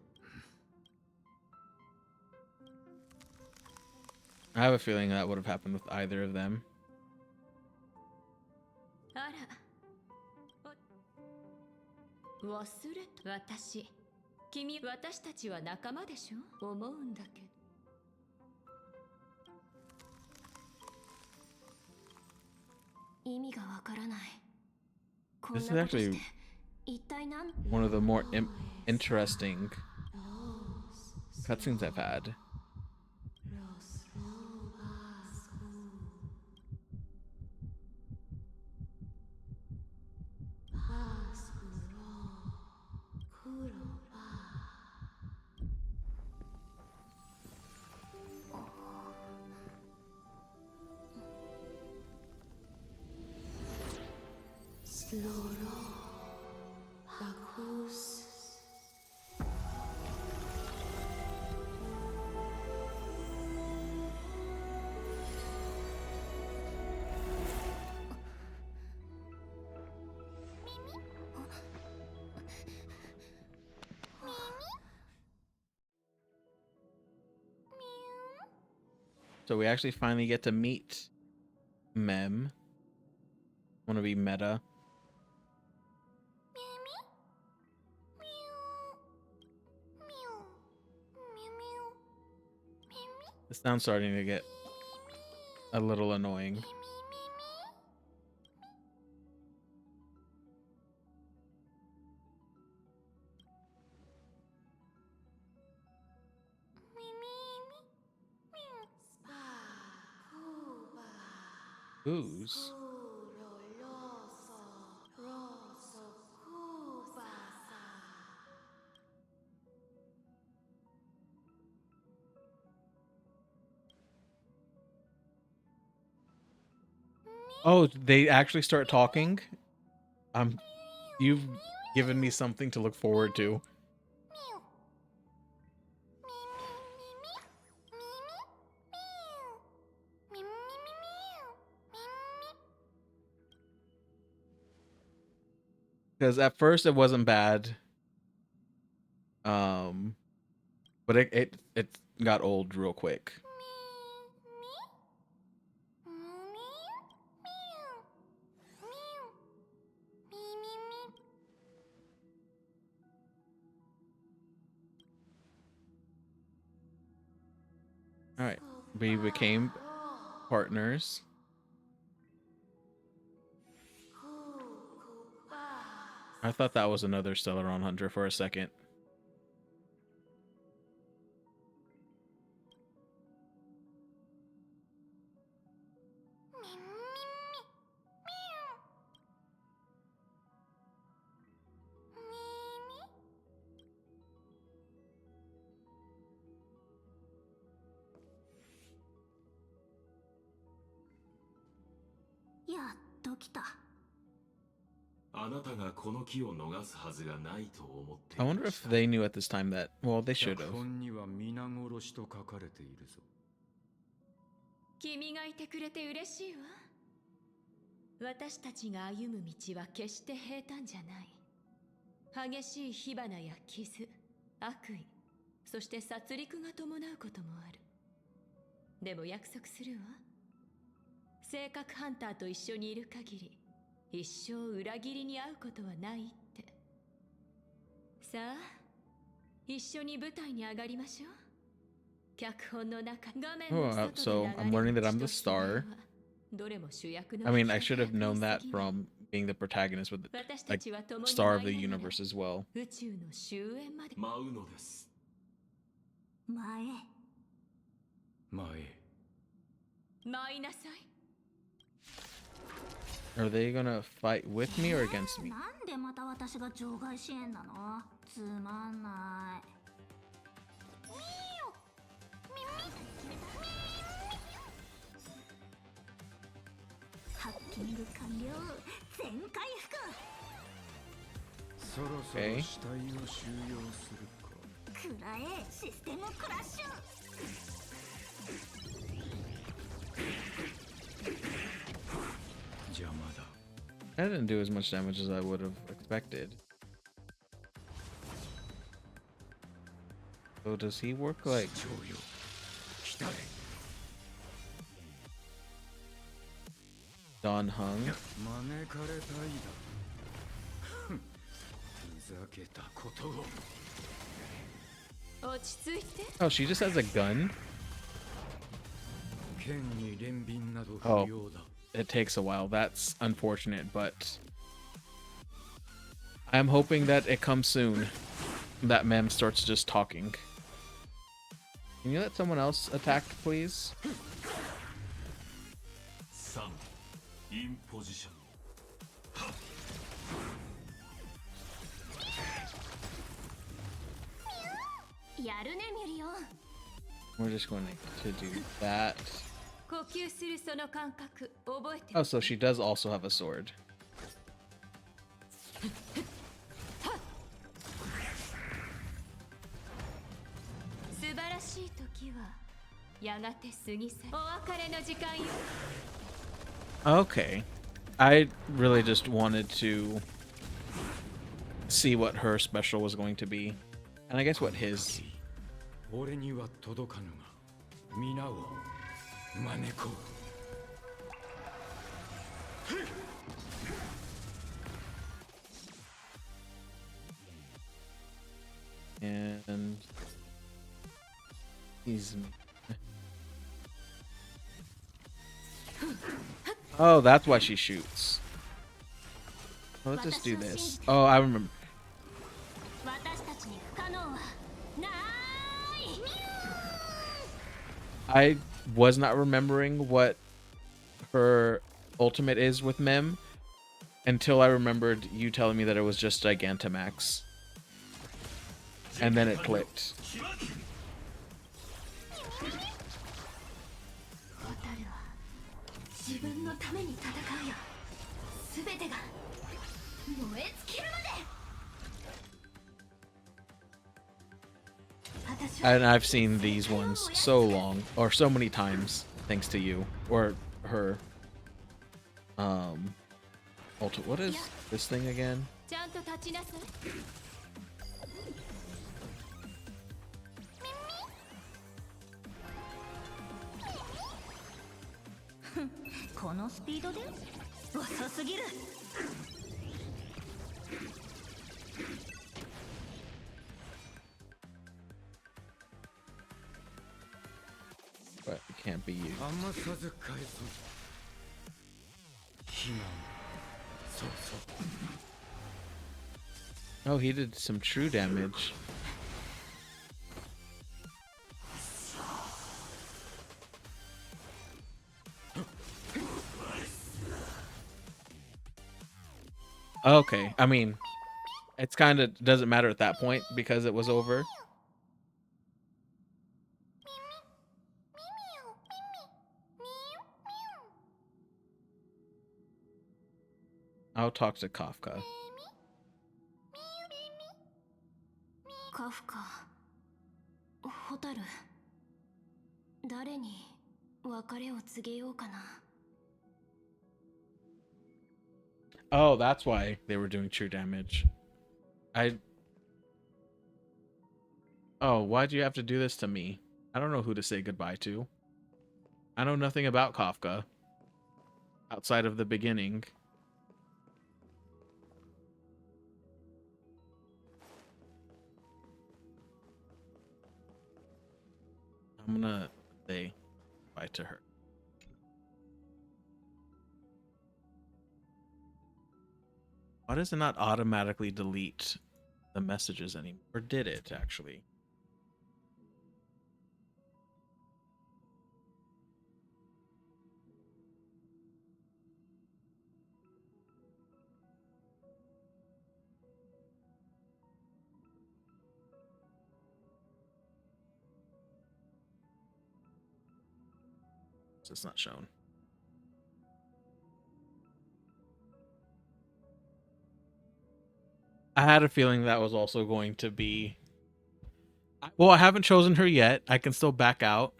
I have a feeling that would have happened with either of them. あら。忘れた。私たちは仲間でしょ？思うんだけど。意味がわからない。こん This is なことし actually て一体何？ one of the more interesting cutscenes I've had. So we actually finally get to meet Mem. Want to be meta. This sound's starting to get a little annoying. Ooze. Oh, they actually start talking? You've given me something to look forward to. Because at first it wasn't bad. But it got old real quick. All right, we became partners. I thought that was another Stellaron Hunter for a second. I wonder if they knew at this time that, well, they should have. には皆殺しと書かれているぞ。君がいてくれて嬉しいわ。私たちが歩む道は決して平坦じゃない。激しい火花や傷、悪意、そして殺戮が伴うこともある。でも約束するわ。性格ハンターと一緒にいる限り、一生裏切りに遭うことはないって。さあ、一緒に舞台に上がりましょう。脚本の中、画面の外で So I'm learning that I'm the star. I mean, I should have known that from being the protagonist with the, like, star of the universe as well. 宇宙の終焉まで。舞うのです。前前。舞いなさい。Are they gonna fight with me or against me? なんでまた私が場外支援なの？つまんない。ハッキング完了。全回復。そろそろ死体を収容するか。くらえ、システムクラッシュ。邪魔だ。 That didn't do as much damage as I would have expected. So does he work like... Don Hung? 招かれたいだ。ふざけたことを。落ち着いて。 Oh, she just has a gun? 剣に憐憫など不要だ。It takes a while. That's unfortunate, but I'm hoping that it comes soon. That Mem starts just talking. Can you let someone else attack, please? 3. インポジション。やるね、ミリオン。 We're just going to do that. 呼吸するその感覚覚えて。 Oh, so she does also have a sword. 素晴らしい時はやがて過ぎ去る。お別れの時間よ。 Okay. I really just wanted to see what her special was going to be. And I guess what his. 俺には届かぬが、皆を招こう。 And he's. Oh, that's why she shoots. Let's just do this. Oh, I remember. 私たちに不可能はない。 I was not remembering what her ultimate is with Mem until I remembered you telling me that it was just Gigantamax. And then it clicked. 蛍は自分のために戦うよ。すべてが燃え尽きるまで。私は And I've seen these ones so long, or so many times, thanks to you or her. What is this thing again? ちゃんと立ちなさい。このスピードで遅すぎる。But it can't be you. 余さず返そう。非難。そうそう。 Oh, he did some true damage. Okay, I mean, it's kind of doesn't matter at that point because it was over. I'll talk to Kafka. カフカ、蛍、誰に別れを告げようかな。Oh, that's why they were doing true damage. Oh, why'd you have to do this to me? I don't know who to say goodbye to. I know nothing about Kafka outside of the beginning. I'm gonna say bye to her. Why does it not automatically delete the messages anymore? Or did it actually? So it's not shown. I had a feeling that was also going to be... Well, I haven't chosen her yet. I can still back out.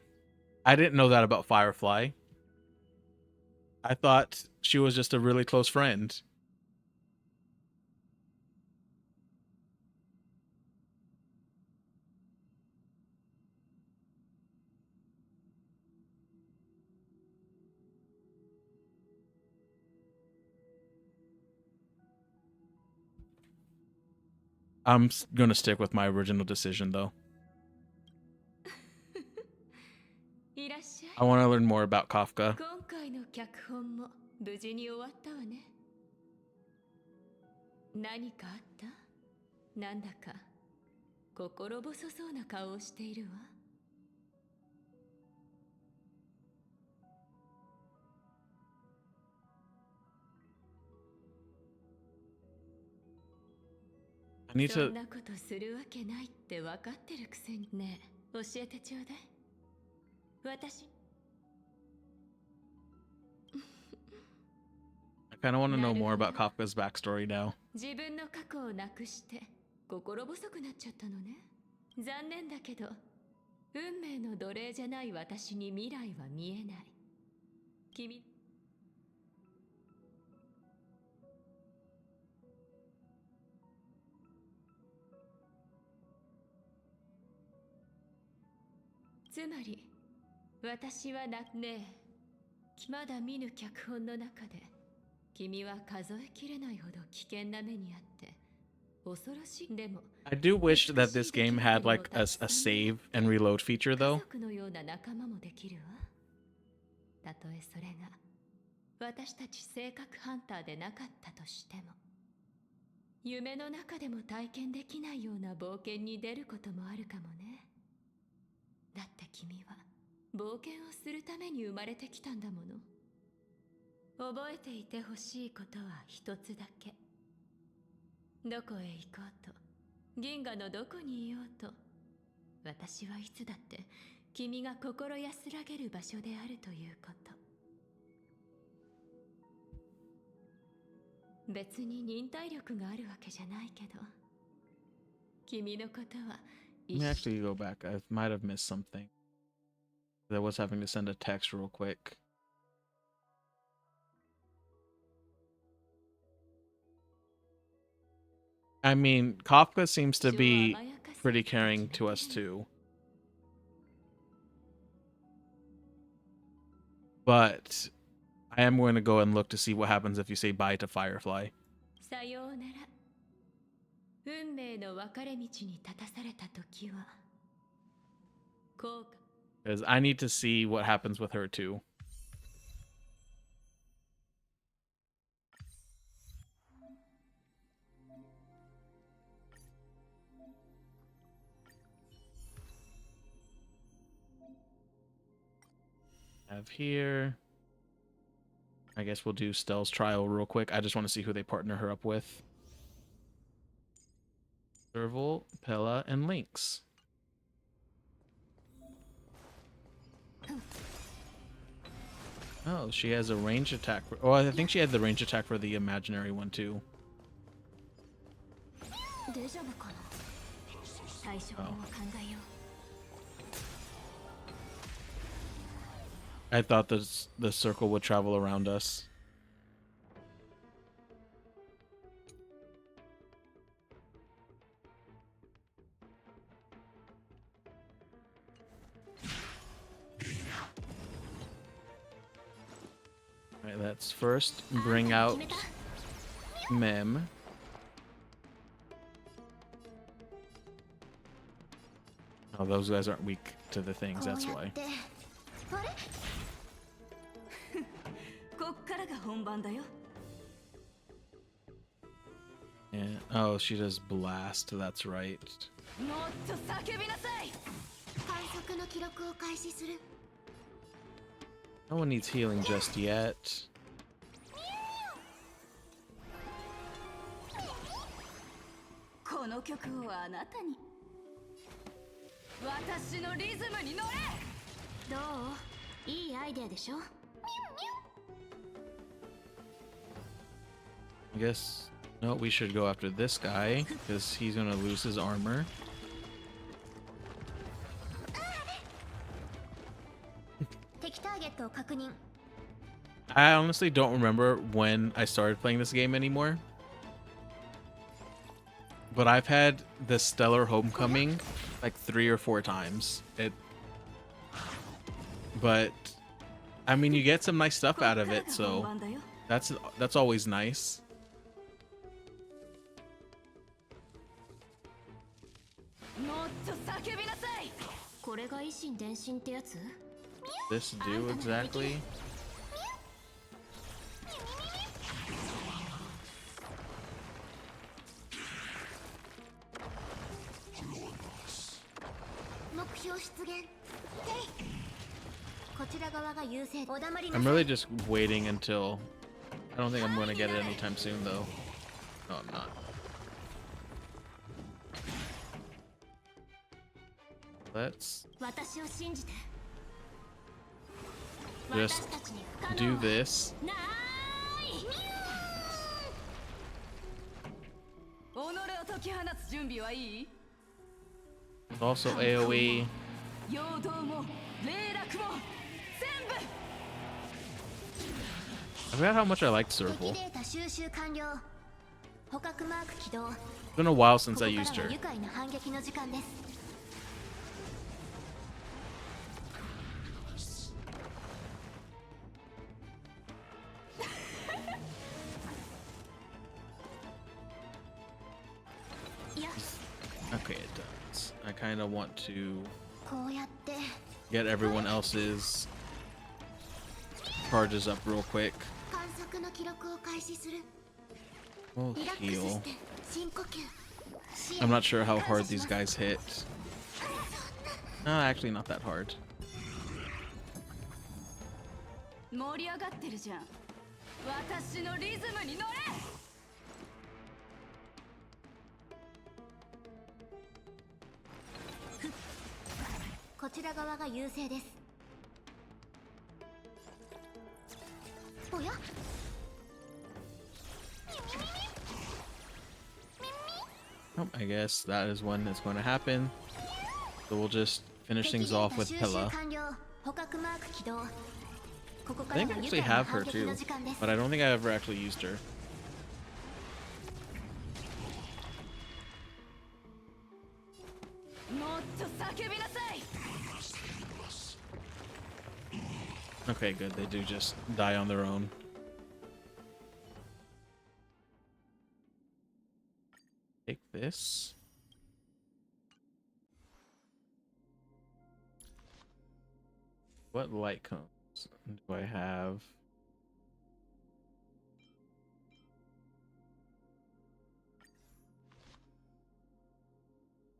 I didn't know that about Firefly. I thought she was just a really close friend. I'm gonna stick with my original decision, though. いらっしゃい。 I want to learn more about Kafka. 今回の脚本も無事に終わったわね。何かあった？なんだか心細そうな顔をしているわ。I need そ to... んなことするわけないって分かってるくせにね。教えてちょうだい。私 I kind of want to know more about Kafka's backstory now. 自分の過去をなくして心細くなっちゃったのね。残念だけど運命の奴隷じゃない私に未来は見えない。君つまり私はねえ、まだ見ぬ脚本の中で君は数えきれないほど危険な目にあって恐ろしい。でも I do wish that this game had like a save and reload feature, 家 though. 族のような仲間もできるわ。たとえそれが私たち性格ハンターでなかったとしても、夢の中でも体験できないような冒険に出ることもあるかもね。だって君は冒険をするために生まれてきたんだもの。覚えていてほしいことは一つだけ。どこへ行こうと、銀河のどこにいようと、私はいつだって君が心安らげる場所であるということ。別に忍耐力があるわけじゃないけど、君のことは Let me actually go back. I might have missed something. I was having to send a text real quick. I mean, Kafka seems to be pretty caring to us too. But I am going to go and look to see what happens if you say bye to Firefly. さようなら。運命の分かれ道に立たされた時は、後悔。Because I need to see what happens with her too. Have here. I guess we'll do Stell's trial real quick. I just want to see who they partner her up with. Serval, Pella, and Lynx. Oh, she has a range attack. Oh, I think she had the range attack for the imaginary one too. Oh. I thought the circle would travel around us. Alright, let's first bring out Mem. Oh, those guys aren't weak to the things, that's why. Yeah. Oh, she does blast, that's right. No one needs healing just yet. I guess, no, we should go after this guy, because he's gonna lose his armor. I honestly don't remember when I started playing this game anymore. But I've had the Stellar Homecoming like 3 or 4 times. But I mean, you get some nice stuff out of it, so that's always nice. This do exactly? I'm really just waiting until... I don't think I'm going to get it anytime soon, though. No, I'm not. Let's just do this. Also AoE. I forgot how much I liked Serval. It's been a while since I used her. Okay, it does. I kind of want to get everyone else's charges up real quick. We'll heal. I'm not sure how hard these guys hit. No, actually not that hard. 私のリズムに乗れ。こちら側が優勢です。おや、 Oh, I guess that is when it's going to happen. So we'll just finish things off with Pilla. 捕獲マーク起動。ここか I ら think が I 愉 actually 快な have 反 her 撃 too, の時間です。 but I don't think I ever actually used her. もっと叫びなさい。 Okay, good. They do just die on their own. Take this. What light cones do I have?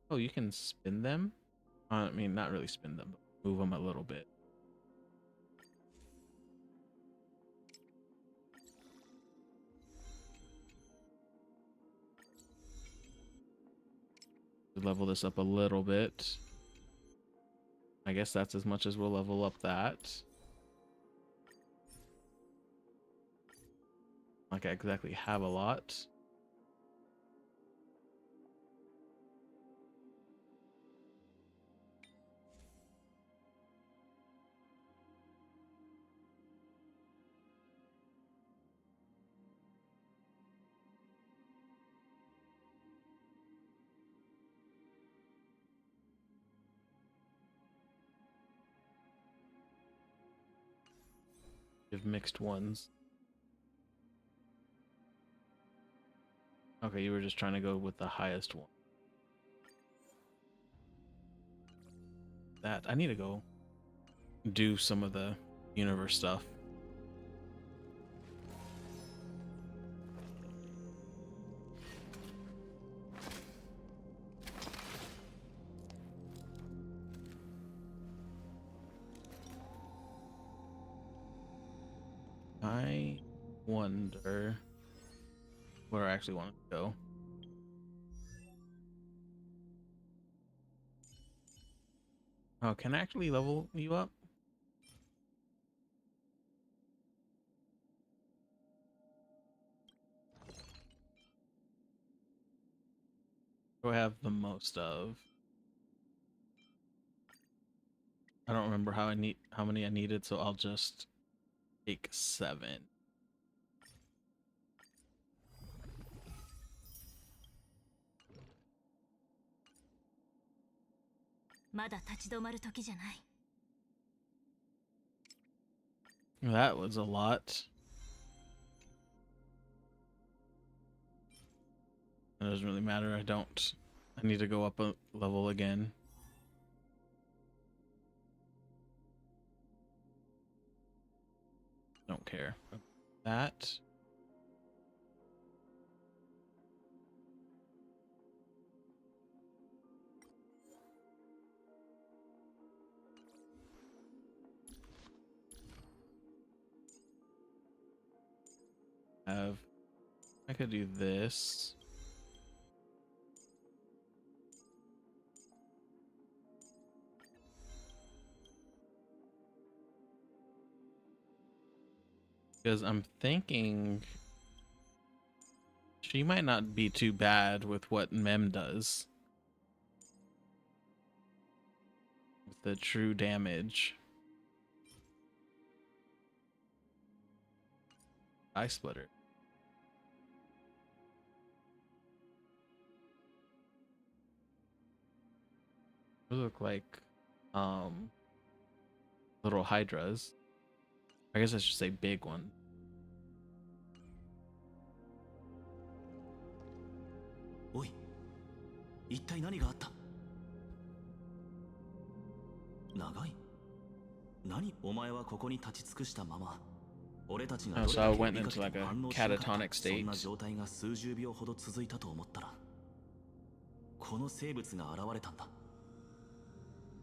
Oh, you can spin them? I mean, not really spin them, but move them a little bit. Level this up a little bit. I guess that's as much as we'll level up that. Like I exactly have a lot. Give mixed ones. Okay, you were just trying to go with the highest one. That I need to go do some of the universe stuff. I wonder where I actually want to go. Oh, can I actually level you up? What do I have the most of? I don't remember how many I needed, so I'll just take 7. まだ立ち止まる時じゃない。 That was a lot. It doesn't really matter. I need to go up a level again. Don't care about that. I could do this. Because I'm thinking she might not be too bad with what Mem does. With the true damage. Eye splitter. Those look like little hydras. I guess I should say big one. おい、一体何があった？長い？何？お前はここに立ち尽くしたまま。俺たちがどれだけ呼びかけても反応しなかった。そんな状態が数十秒ほど続いたと思ったら、この生物が現れたんだ。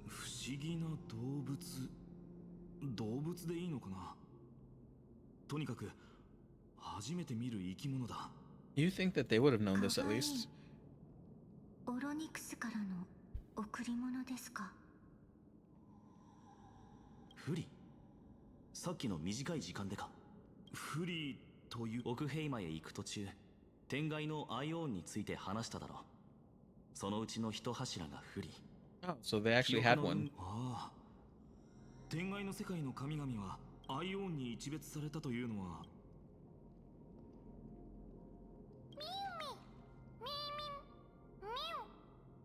不思議な動物。動物でいいのかな。とにかく初めて見る生き物だ。 You think that they would have known this at least? オロニクスからの贈り物ですか？フリ、さっきの短い時間でか。フリという奥ヘイマへ行く途中、天外のアイオーンについて話しただろう。そのうちの一柱がフリ。 Oh, so they actually had one. ああ、天外の世界の神々はアイオーンに一別されたというのは。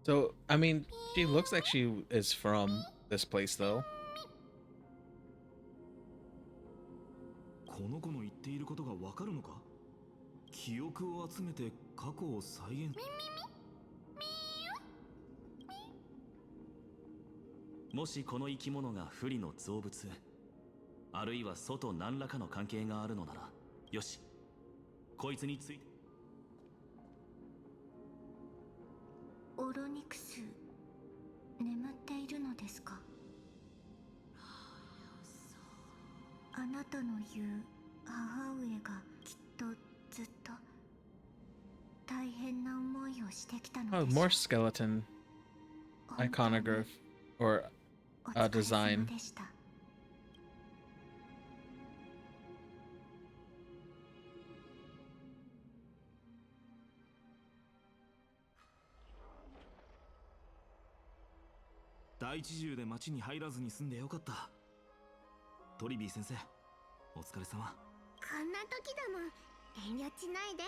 So, I mean, she looks like she is from this place, though. この子の言っていることがわかるのか？記憶を集めて過去を再現。もしこの生き物が不利の造物、あるいは外何らかの関係があるのなら、よし、こいつについて。オロニクス、眠っているのですか？あなたの言う母上がきっとずっと大変な思いをしてきたの Oh, でしょ more う。 skeleton 本当に iconograph or お疲れ design. 様でした。大地獣で町に入らずに済んでよかった。トリビー先生、お疲れ様。こんな時だもん、遠慮しないで。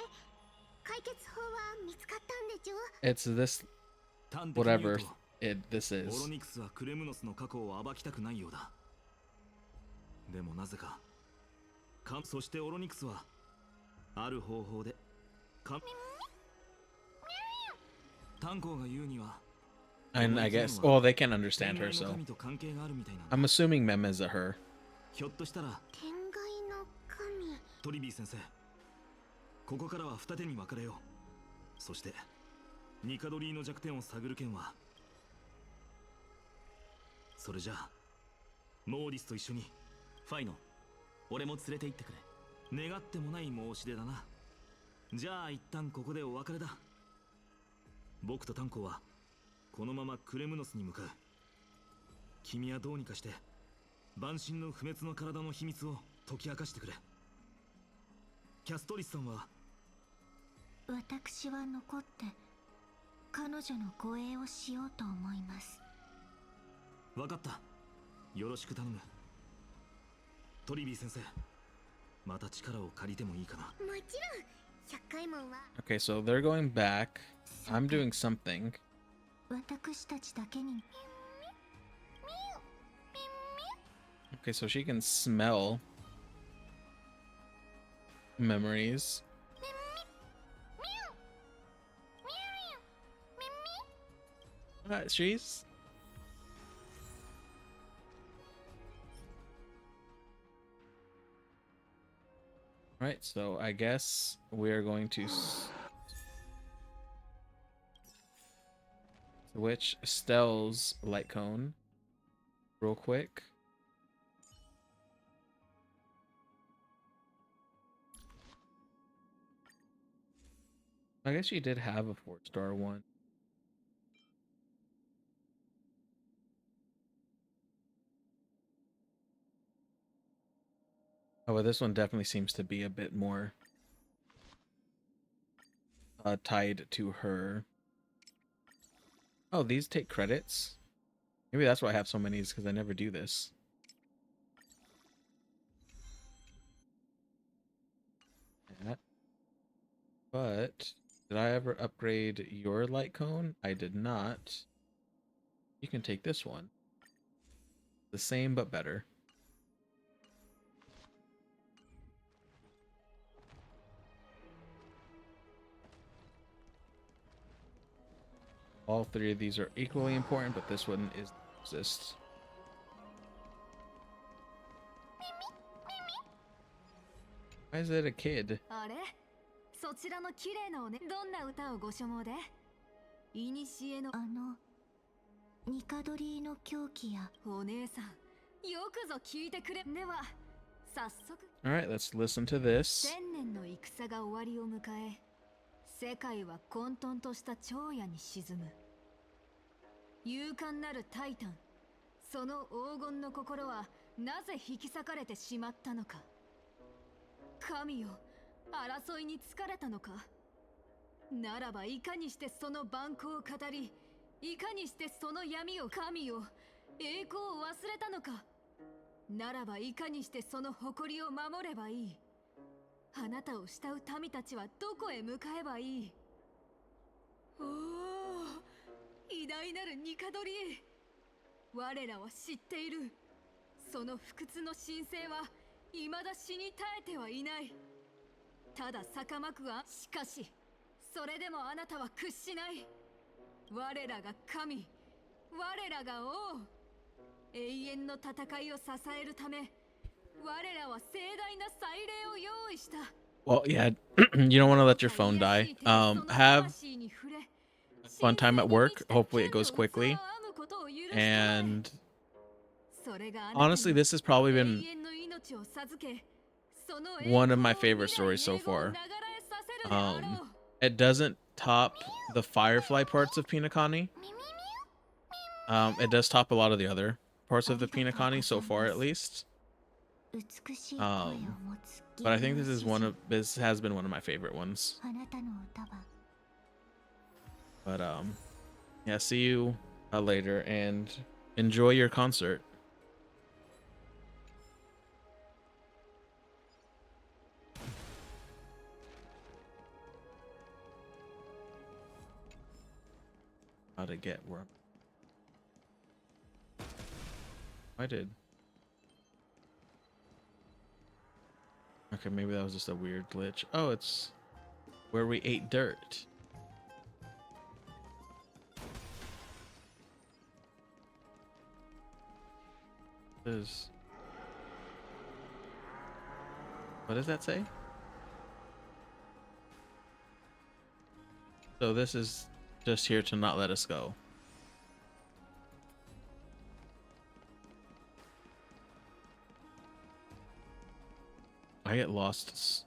解決法は見つかったんでちょ。 It's this, 端的に言う whatever と、 this オロ is. ニクスはクレムノスの過去を暴きたくないようだ。でもなぜか、そしてオロニクスはある方法で炭鉱が言うには、 And I guess, well, they can't understand 天 her, 外の so 神と関係があるみたいなんだ。 I'm assuming Mem is a her. ひょっとしたら天外の神。トリビー先生、ここからは二手に分かれよう。そしてニカドリーの弱点を探る件は、それじゃあモーリスと一緒に。ファイノ、俺も連れて行ってくれ。願ってもない申し出だな。じゃあ一旦ここでお別れだ。僕とタンコはこのままクレムノスに向かう。君はどうにかして万神の不滅の体の秘密を解き明かしてくれ。キャストリスさんは。私は残って彼女の護衛をしようと思います。分かった、よろしく頼む。トリビー先生、また力を借りてもいいかな。もちろん、百回門は Okay, so they're going back. I'm doing something. 私たちだけに Okay, so she can smell memories. She's right. So I guess we're going to switch Stell's light cone real quick. I guess she did have a 4-star one. Oh, but this one definitely seems to be a bit more tied to her. Oh, these take credits? Maybe that's why I have so many, is because I never do this. That. But did I ever upgrade your light cone? I did not. You can take this one. The same but better. All three of these are equally important, but this one is exists. Why is it a kid? あれ、そちらの綺麗なおね、どんな歌をご所望で？いにしえのニカドリーの狂気やお姉さん、よくぞ聞いてくれ。では早速。 All right, let's listen to this. 千年年の戦が終わりを迎え、世界は混沌とした長夜に沈む。勇敢なるタイタン、その黄金の心はなぜ引き裂かれてしまったのか。神よ、争いに疲れたのか。ならばいかにしてその蛮行を語り、いかにしてその闇を、神を、栄光を忘れたのか。ならばいかにしてその誇りを守ればいい。あなたを慕う民たちはどこへ向かえばいい。おお、偉大なるニカドリ、我らは知っている。その不屈の神聖は未だ死に絶えてはいない。ただ逆まくが、しかしそれでもあなたは屈しない。我らが神、我らが王。永遠の戦いを支えるため、我らは盛大な祭礼を用意した。 Well, yeah, you don't want to let your phone die. Have fun time at work. Hopefully it goes quickly. And honestly, this has probably been one of my favorite stories so far. It doesn't top the Firefly parts of Pinakani. It does top a lot of the other parts of the Pinakani so far, at least. But I think this has been one of my favorite ones. But yeah, see you later and enjoy your concert. How to get where I did. Okay, maybe that was just a weird glitch. Oh, it's where we ate dirt. What does that say? So this is just here to not let us go. I get lost.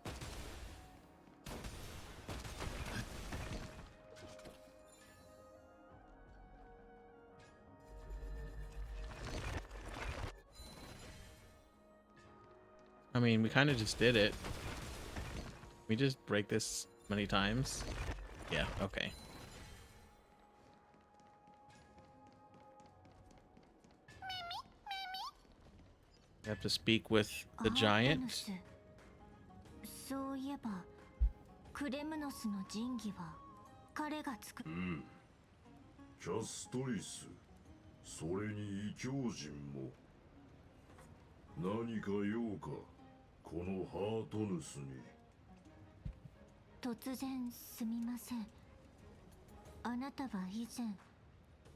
I mean, we kind of just did it. We just break this many times. Yeah, okay. You have to speak with the giant. そういえばクレムノスの神器は彼が作っキャストリス、それに異教人も何か用か、このハートヌスに。突然すみません。あなたは以前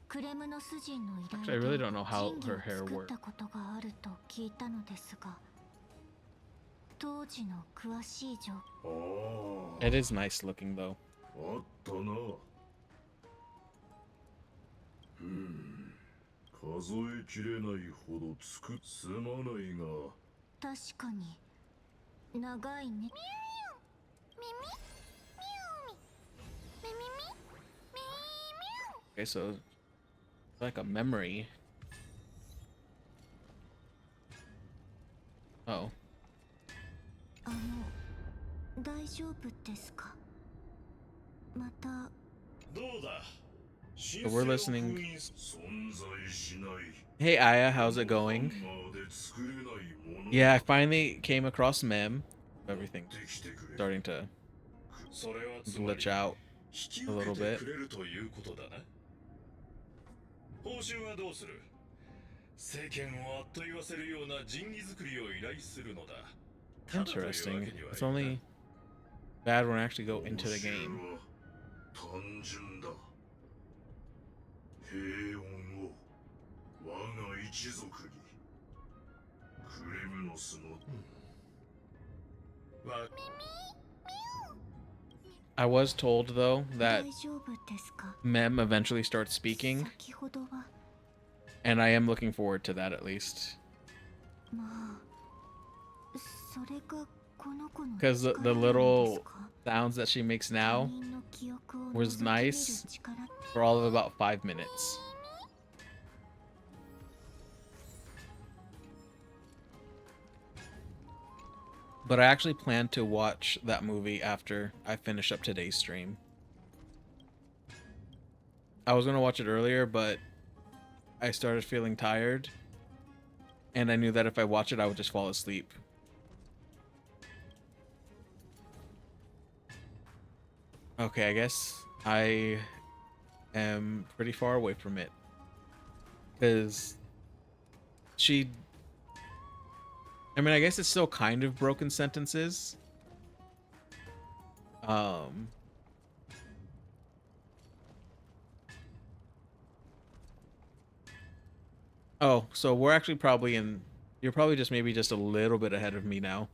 クレムノス人の依頼 Actually, I really don't know で how 神器 her を hair 作っ worked. たことがあると聞いたのですが、当時の詳しい情報。It is nice looking though. あったな。数えきれないほどすまないが。確かに長いね。Okay, so like a memory. Oh. 大丈夫ですか。また。どうだ。 So we're listening. 存在しない。 Hey Aya, how's it going? Yeah, I finally came across Mem. Everything's starting to glitch out a little bit. 報酬はどうする？世間をあっと言わせるような神器作りを依頼するのだ。 Interesting. It's only bad when I actually go into the game. 単純だ。平穏を我が一族に。クレムノスの。I was told though that 大丈夫ですか。 Mem eventually starts speaking, 先ほどは and I am looking forward to that at least. まあそれが because the little sounds that she makes now was nice for all of about 5 minutes. But I actually plan to watch that movie after I finish up today's stream. I was gonna watch it earlier, but I started feeling tired, and I knew that if I watch it, I would just fall asleep. Okay, I guess I am pretty far away from it, because I mean, I guess it's still kind of broken sentences. Oh, so we're actually probably in... You're probably just maybe just a little bit ahead of me now.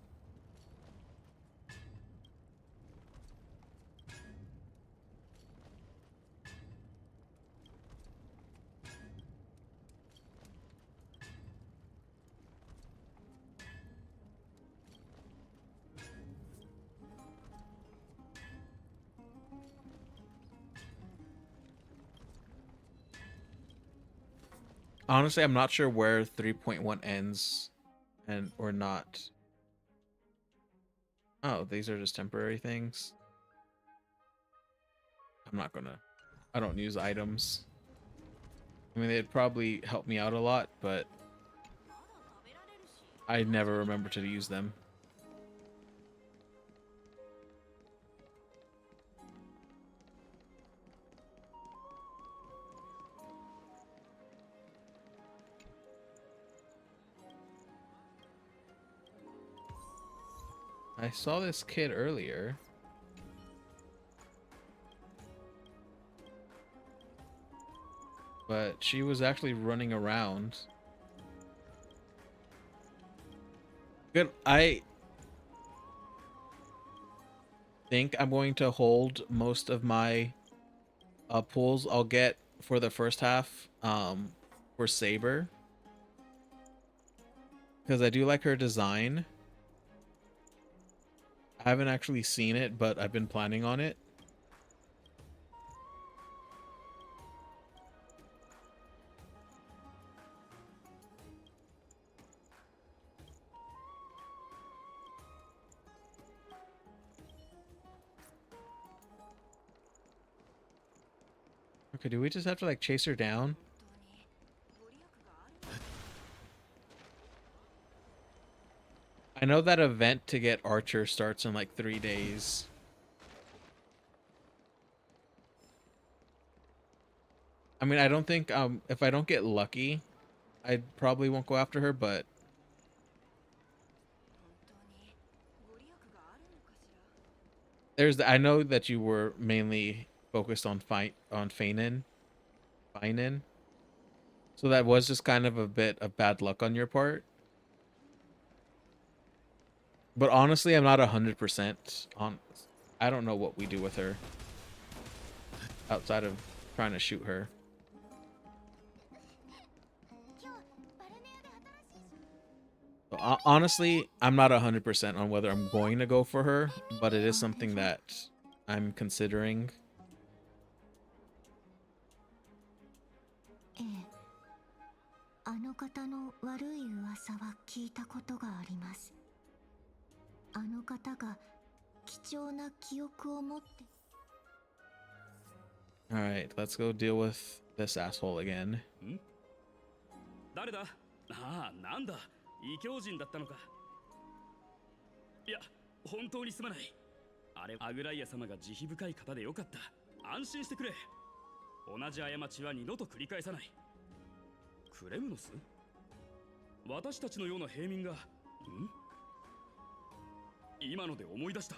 Honestly, I'm not sure where 3.1 ends and or not. Oh, these are just temporary things. I don't use items. I mean, they'd probably help me out a lot, but I never remember to use them. I saw this kid earlier. But she was actually running around. Good. I think I'm going to hold most of my pulls I'll get for the first half for Saber. Because I do like her design. I haven't actually seen it, but I've been planning on it. Okay, do we just have to like chase her down? I know that event to get Archer starts in like 3 days. I mean, I don't think if I don't get lucky, I probably won't go after her, but I know that you were mainly focused on Feinen. So that was just kind of a bit of bad luck on your part. But honestly, I'm not 100% on. I don't know what we do with her outside of trying to shoot her. So, honestly, I'm not 100% on whether I'm going to go for her, but it is something that I'm considering. ええ、あの方の悪い噂は聞いたことがあります。あの方が貴重な記憶を持って。All right, let's go deal with this asshole again. 誰だ？ああ、なんだ。異教人だったのか。いや、本当にすまない。あれ、アグライア様が慈悲深い方でよかった。安心してくれ。同じ過ちは二度と繰り返さない。クレムノス？私たちのような平民が、今ので思い出した。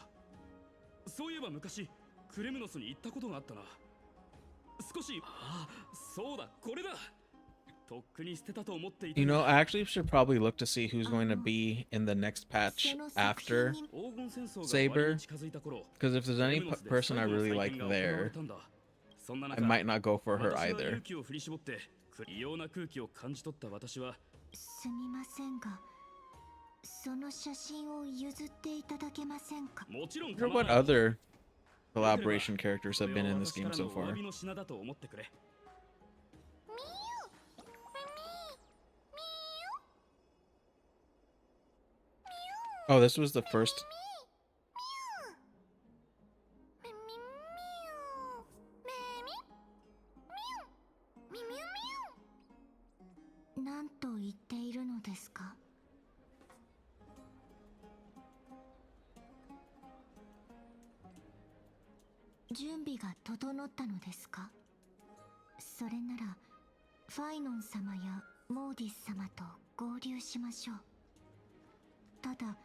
そういえば昔、クレムノスに行ったことがあったな。少し、ああ、そうだ、これだ。You know, I actually should probably look to see who's going to be in the next patch after Saber. Because if there's any person I really like there, I might not go for her either. すみませんが、その写真を譲っていただけませんか？もちろん I wonder 構わ what ない。 other collaboration characters have been in this これ game は so 私からのお詫 far. びの品だと思ってくれ。 Oh, this was the first. 何と言っているのですか？準備が整ったのですか？それならファイノン様やモーディス様と合流しましょう。ただ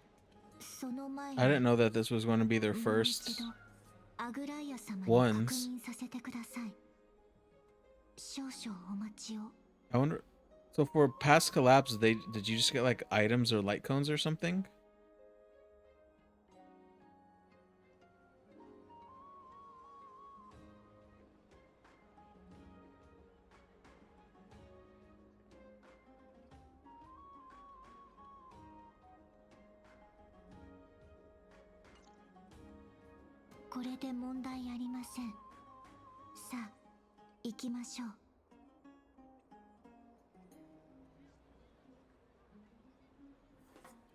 その前に I didn't know that this was going to be their もう first 一度アグライア様に ones. 確認させてください。少々お待ちを。 I wonder. So for past collabs, did you just get like items or light cones or something? これで問題ありません。さあ、行きましょう。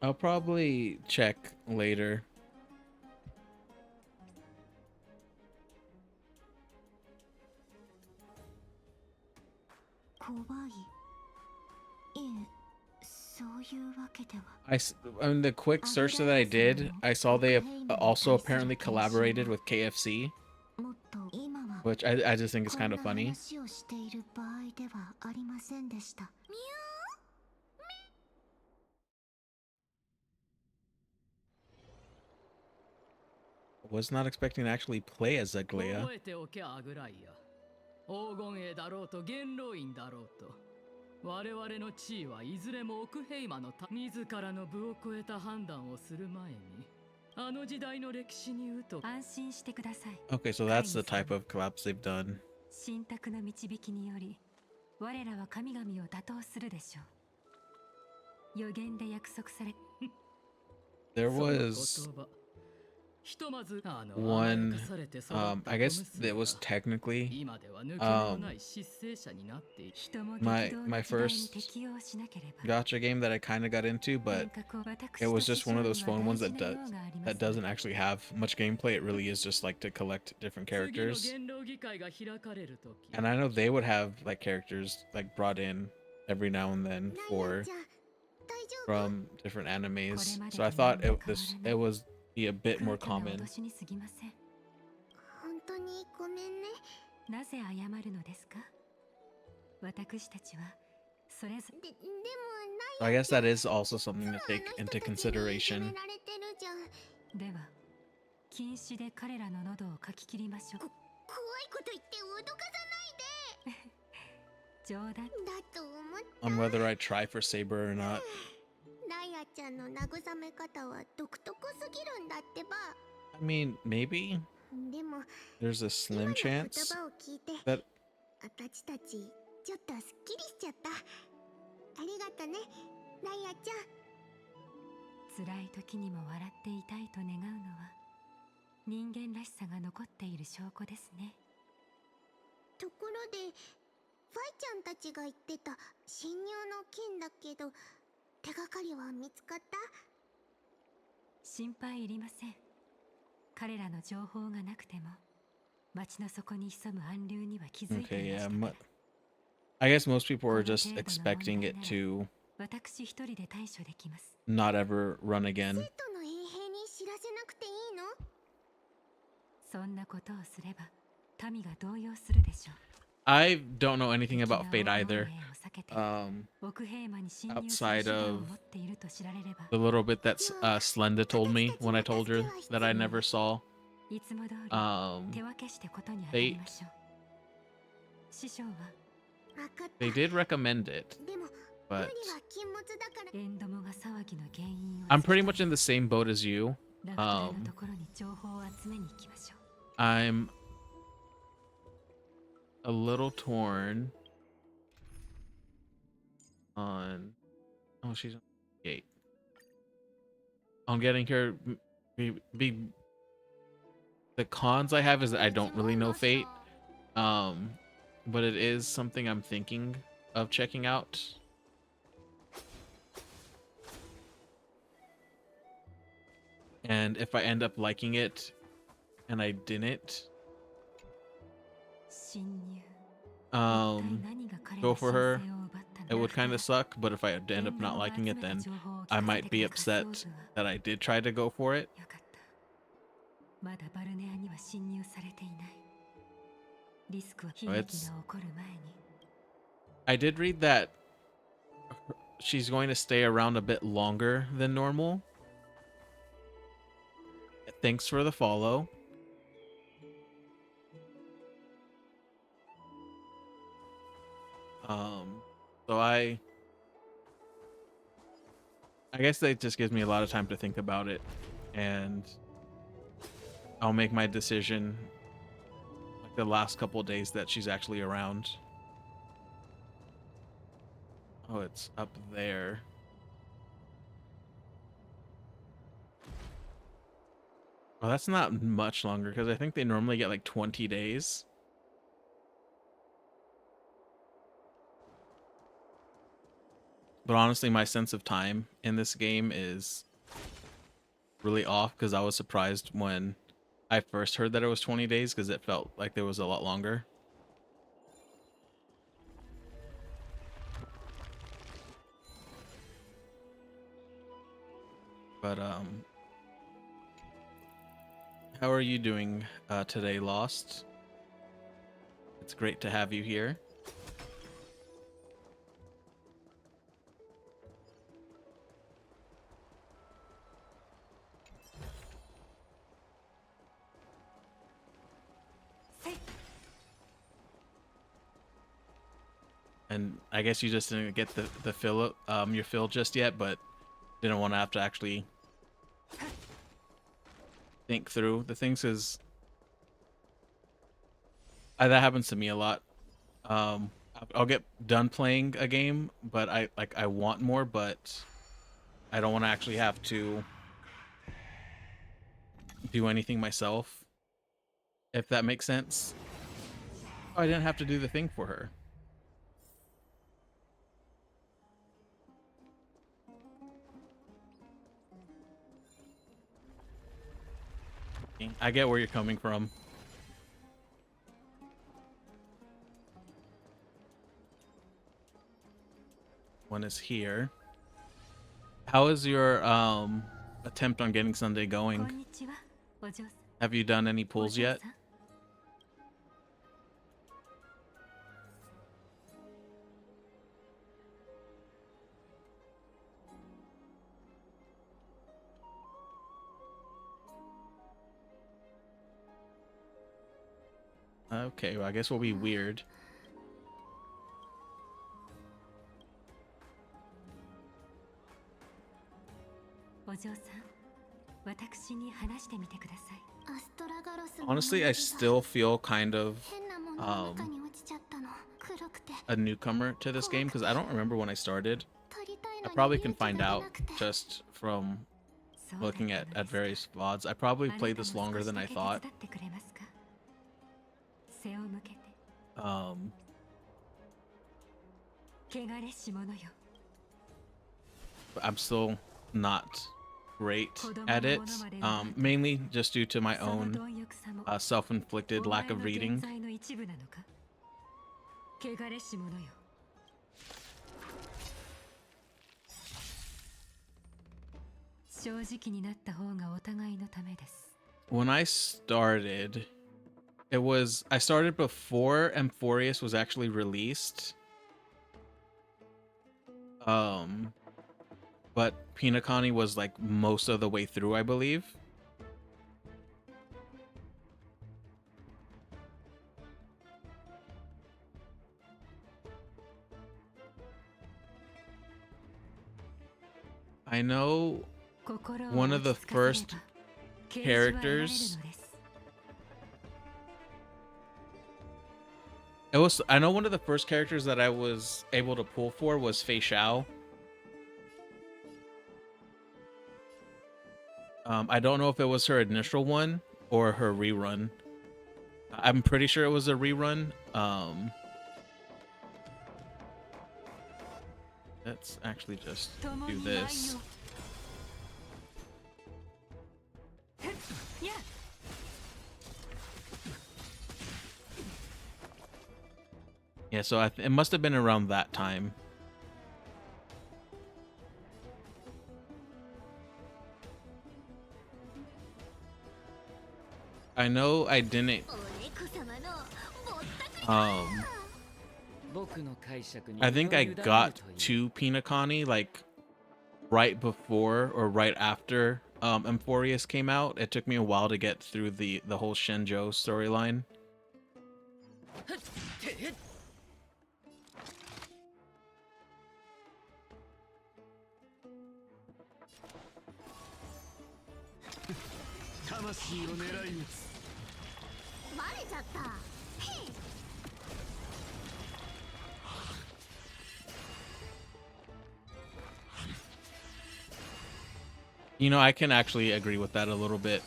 I'll probably check later. 怖い。いえ、そういうわけでは。I mean, the quick search that I did, I saw they also apparently collaborated with KFC, もっと今は which I just think is こん kind な of funny. 話をしている場合ではありませんでした。 Was not expecting to actually play as Zagleia. 覚えておけアグライア。黄金衛だろうと元老院だろうと、我々の地位はいずれも奥平魔の自らの部を超えた判断をする前に、あの時代の歴史に疎く。安心してください。 Okay, so that's the type of collabs they've done. 神託の導きにより我らは神々を打倒するでしょう。予言で約束され There その was 言葉。ひとまず one, 甘やかされて育った I guess 小娘 it was が technically 今では抜け目のない失勢者になっている。人も my 激動の my 時代に first 適応しなければ gotcha game that I kind of got into, but 変革を私 it was と just one of 師 those 匠に phone は ones 大 that 事な does 用がありま that す doesn't actually have much gameplay. It really is just like to collect different 次の characters. 元老議会が開かれる時 And I know they would have like characters like brought in every now and then ライア for ンちゃん、大丈夫？ from different animes. So I thought it was be a bit more 空気の common. 脅しに過ぎません。本当にごめんね。なぜ謝るのですか？私たちはそれぞれでも So I guess that is also something to あ take の into 人たちにいじめ consideration. られてるじゃん。では禁止で彼らの喉をかき切りましょう。怖いこと言って脅かさないで。冗談。だと思った。 On whether I try for Saber or not. ライアちゃんの慰め方は独特すぎるんだってば。 I mean, maybe でも there's a 今 slim の言 chance 葉を聞いて that 私たちちょっとすっきりしちゃった。ありがとね、ライアちゃん。辛い時にも笑っていたいと願うのは人間らしさが残っている証拠ですね。ところでファイちゃんたちが言ってた侵入の件だけど、手がかりは見つかった？心配いりません。彼らの情報がなくても街の底に潜む暗流には気づいて okay, いま yeah. したから。 I guess most people are just expecting it to 私一人で対処できます。 not ever run again. 生徒の衛兵に知らせなくていいの？そんなことをすれば民が動揺するでしょう。 I don't know anything about Fate either. 奥平魔に侵入 outside する手段を of 持っていると知られれば The little bit that Slenda told me when I told her that I never saw. いつも通り Um, 手分けしてことに当たりましょう。師匠はわかった。 they did recommend it, でも無 but 理は禁物だから。エンドモが騒ぎの原因を I'm pretty much in the same boat as you. ラクトラのところに情報を集めに行きましょう。 I'm a little torn on. Oh, she's on the gate. on getting here. Be the cons I have is that I don't really know Fate. But it is something I'm thinking of checking out. And if I end up liking it and I didn't go for her, it would kind of suck. But if I end up not liking it, then I might be upset that I did try to go for it. I did read that she's going to stay around a bit longer than normal. Thanks for the follow. So I guess that just gives me a lot of time to think about it, and I'll make my decision like the last couple of days that she's actually around. Oh, it's up there. Well, that's not much longer because I think they normally get like 20 days. But honestly, my sense of time in this game is really off because I was surprised when I first heard that it was 20 days because it felt like there was a lot longer. But how are you doing today, Lost? It's great to have you here. And I guess you just didn't get the fill your fill just yet, but didn't want to have to actually think through the things, because that happens to me a lot. I'll get done playing a game, but I want more, but I don't want to actually have to do anything myself, if that makes sense. Oh, I didn't have to do the thing for her. I get where you're coming from. One is here. How is your attempt on getting Sunday going? Have you done any pulls yet? Okay, well, I guess we'll be weird. Honestly, I still feel kind of a newcomer to this game because I don't remember when I started. I probably can find out just from looking at various VODs. I probably played this longer than I thought. But I'm still not great at it, mainly just due to my own self-inflicted lack of reading. When I started, I started before Amphorius was actually released. But Pinakani was like most of the way through, I believe. I know one of the first characters. I know one of the first characters that I was able to pull for was Fei Xiao. I don't know if it was her initial one or her rerun. I'm pretty sure it was a rerun. Let's actually just do this. Yeah, so it must have been around that time. I know I didn't I think I got to Pinakani like right before or right after Emphorius came out. It took me a while to get through the whole Shenjo storyline. You know, I can actually agree with that a little bit.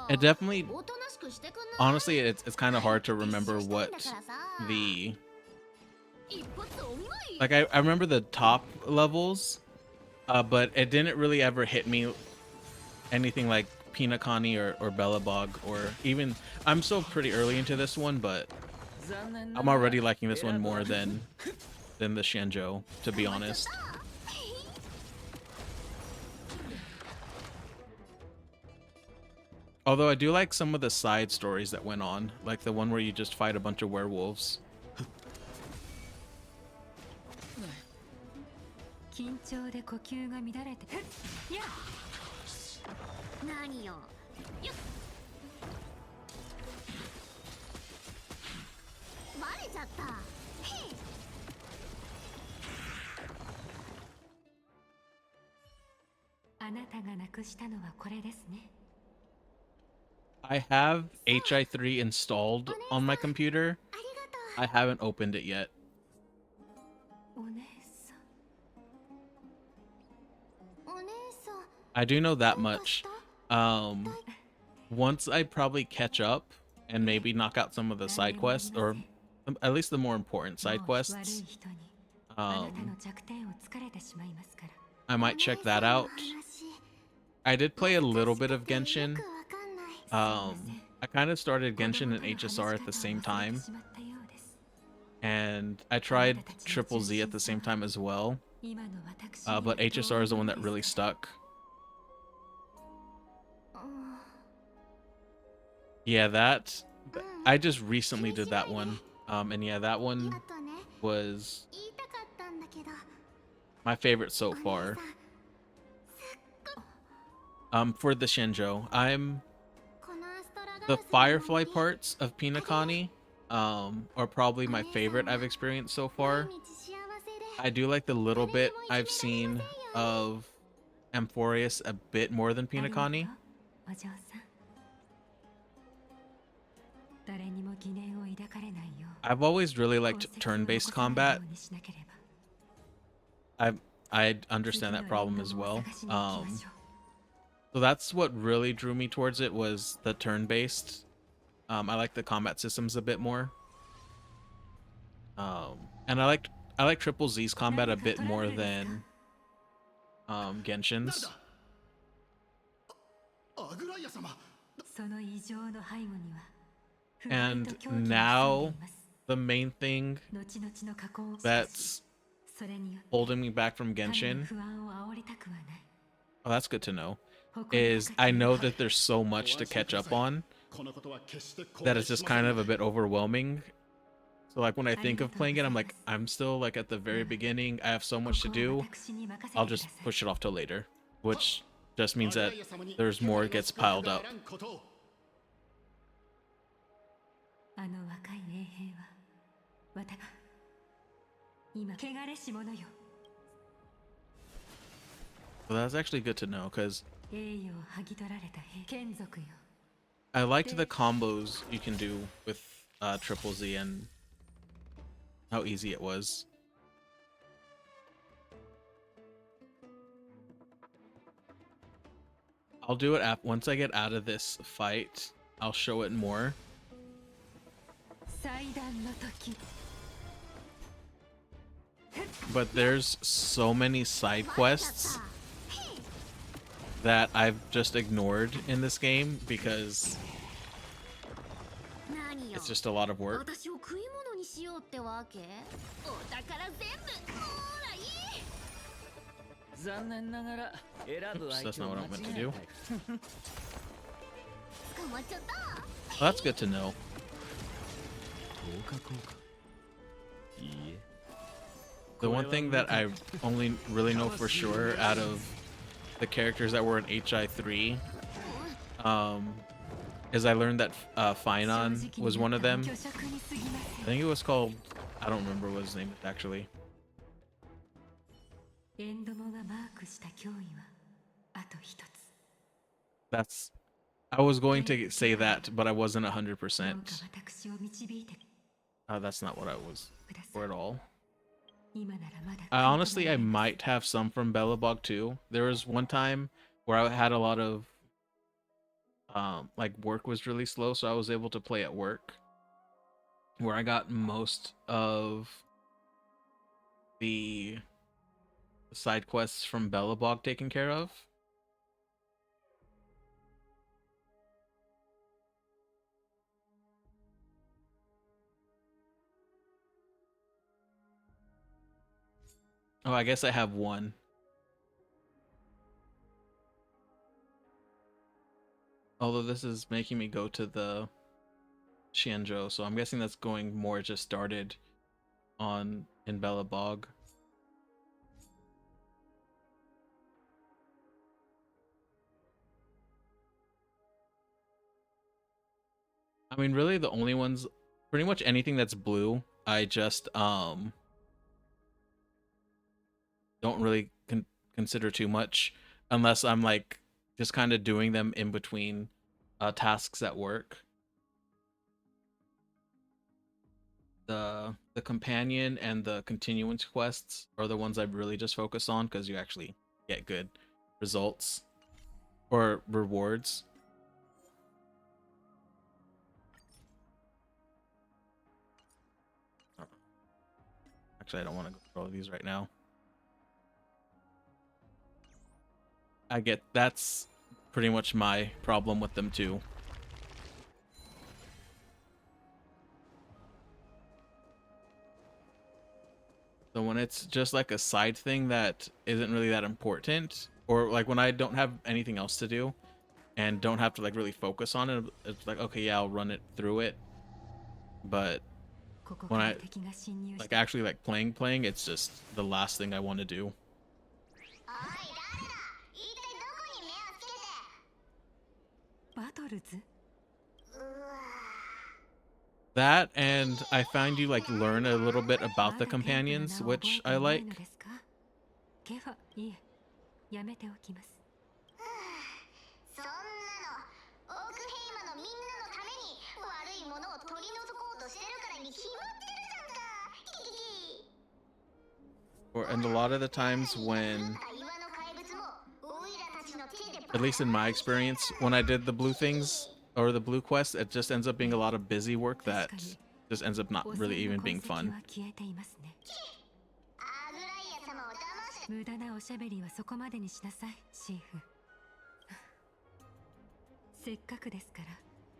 It definitely, honestly, it's kind of hard to remember what the, like, I remember the top levels, but it didn't really ever hit me anything like Pinakani or Bellabog, or even, I'm still pretty early into this one, but I'm already liking this one more than the Shenjo, to be honest. Although I do like some of the side stories that went on, like the one where you just fight a bunch of werewolves. I have HI3 installed on my computer. I haven't opened it yet. I do know that much. Once I probably catch up and maybe knock out some of the side quests, or at least the more important side quests, I might check that out. I did play a little bit of Genshin. I kind of started Genshin and HSR at the same time, and I tried Triple Z at the same time as well, but HSR is the one that really stuck. Yeah, that I just recently did that one, and yeah, that one was my favorite so far. For the Shenjo, the Firefly parts of Pinakani are probably my favorite I've experienced so far. I do like the little bit I've seen of Emphorius a bit more than Pinakani. I've always really liked turn-based combat. I understand that problem as well. So that's what really drew me towards it, was the turn-based. I like the combat systems a bit more. And I like Triple Z's combat a bit more than Genshin's. And now the main thing that's holding me back from Genshin, oh, that's good to know, is I know that there's so much to catch up on that it's just kind of a bit overwhelming. So like when I think of playing it, I'm like, I'm still like at the very beginning. I have so much to do. I'll just push it off till later, which just means that there's more gets piled up. Well, that's actually good to know, because I liked the combos you can do with Triple Z, and how easy it was. I'll do it once I get out of this fight. I'll show it more. But there's so many side quests that I've just ignored in this game because it's just a lot of work. Oops, that's not what I meant to do. Well, that's good to know. The one thing that I only really know for sure out of the characters that were in HI3 is I learned that Finon was one of them. I think it was called, I don't remember what his name is actually. That's, I was going to say that, but I wasn't 100%. That's not what I was for at all. Honestly, I might have some from Belobog too. There was one time where I had a lot of like work was really slow, so I was able to play at work, where I got most of the side quests from Belobog taken care of. Oh, I guess I have one. Although this is making me go to the Xianzhou, so I'm guessing that's going more just started on in Belobog. I mean, really the only ones, pretty much anything that's blue, I just don't really consider too much, unless I'm like just kind of doing them in between tasks at work. The companion and the continuance quests are the ones I really just focus on because you actually get good results or rewards. Actually, I don't want to go through all of these right now. I get that's pretty much my problem with them too. So when it's just like a side thing that isn't really that important, or like when I don't have anything else to do and don't have to like really focus on it, it's like, okay, yeah, I'll run it through it. But when I like actually like playing, it's just the last thing I want to do. That, and I find you like learn a little bit about the companions, which I like. And a lot of the times when, at least in my experience, when I did the blue things or the blue quest, it just ends up being a lot of busy work that just ends up not really even being fun.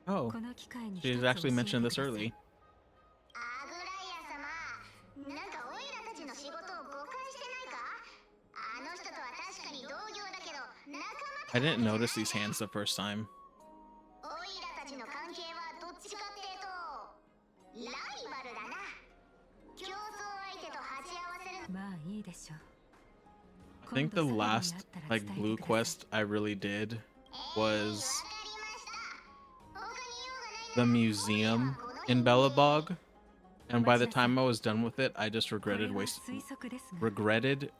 Oh, she's actually mentioned this early. I didn't notice these hands the first time. I think the last like blue quest I really did was the museum in Belobog, and by the time I was done with it, I just regretted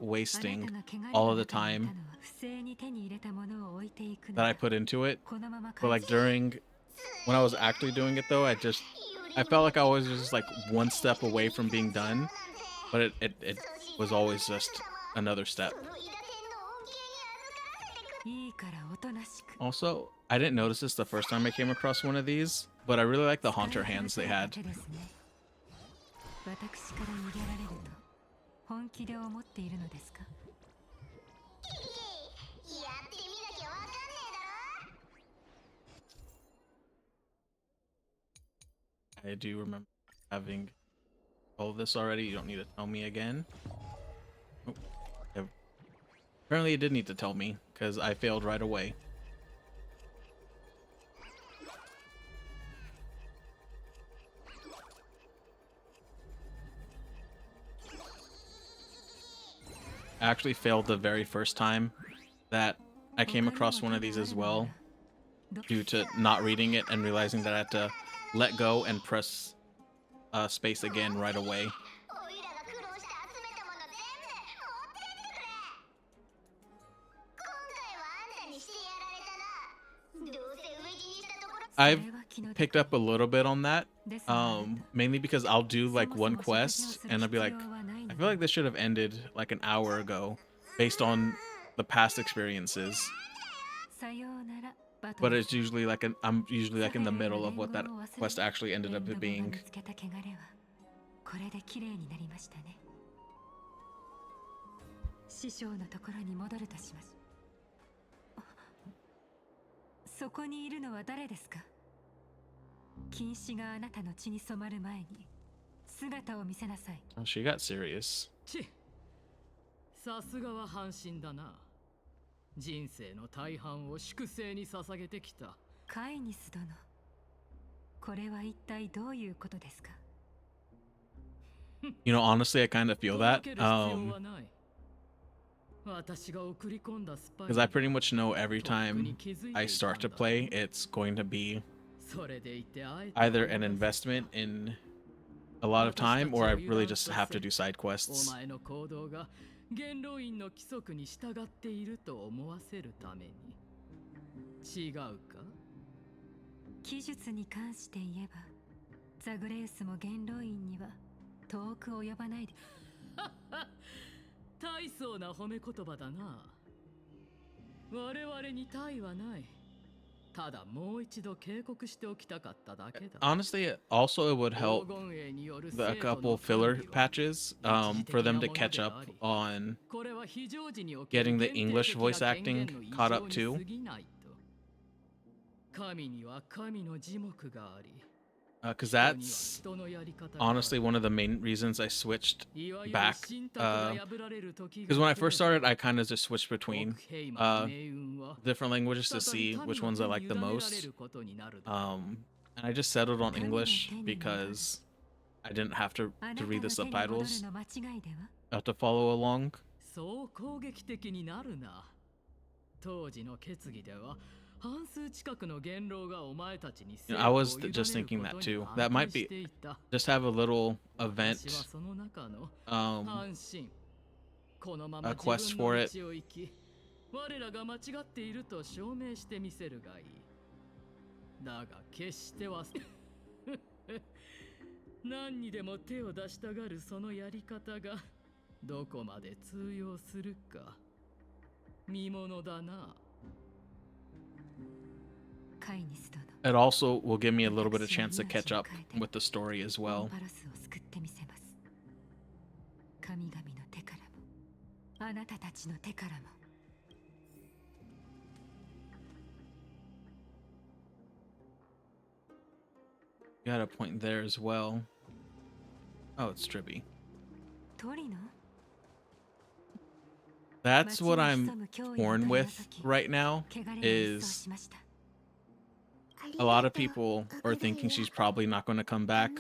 wasting all of the time that I put into it. But like when I was actually doing it though, I I felt like I was just like one step away from being done, but it was always just another step. Also, I didn't notice this the first time I came across one of these, but I really like the haunter hands they had. 私から逃げられると本気で思っているのですか？ I do remember having all this already. You don't need to tell me again. Oh, yeah. Apparently it did need to tell me, because I failed right away. I actually failed the very first time that I came across one of these as well, due to not reading it and realizing that I had to let go and press space again right away. I've picked up a little bit on that, mainly because I'll do like one quest and I'll be like, I feel like this should have ended like an hour ago based on the past experiences. But it's usually like I'm usually like in the middle of what that quest actually ended up being. これで綺麗になりましたね。師匠のところに戻るとします。そこにいるのは誰ですか？禁止があなたの血に染まる前に姿を見せなさい。Oh, she got serious. さすがは半身だな。人生の大半を粛清に捧げてきた。カイニス殿、これは一体どういうことですか？ You know, honestly, I kind of feel that. Because I pretty much know every time I start to play, it's going to be either an investment in a lot of time, or I really just have to do side quests. 元老院の規則に従っていると思わせるために違うか？記述に関して言えばザグレウスも元老院には遠く及ばないで。大層な褒め言葉だな。我々に大はない。ただもう一度警告しておきたかっただけだ。 Honestly, also it would help a couple filler patches for them to catch up on getting the English voice acting caught up too. 神には神の耳目があり。 Because that's honestly one of the main reasons I switched back. Because when I first started, I kind of just switched between different languages to see which ones I like the most. And I just settled on English because I didn't have to read the subtitles. I have to follow along. そう攻撃的になるな。当時の決議では You know, I was just thinking that too. That might be just have a little event, a quest for it. 我らが間違っていると証明してみせるがいい。だが決して忘れ何にでも手を出したがるそのやり方がどこまで通用するか見ものだな。 It also will give me a little bit of chance to catch up with the story as well. Got a point there as well. Oh, it's Tribby. That's what I'm torn with right now, is a lot of people are thinking she's probably not going to come back.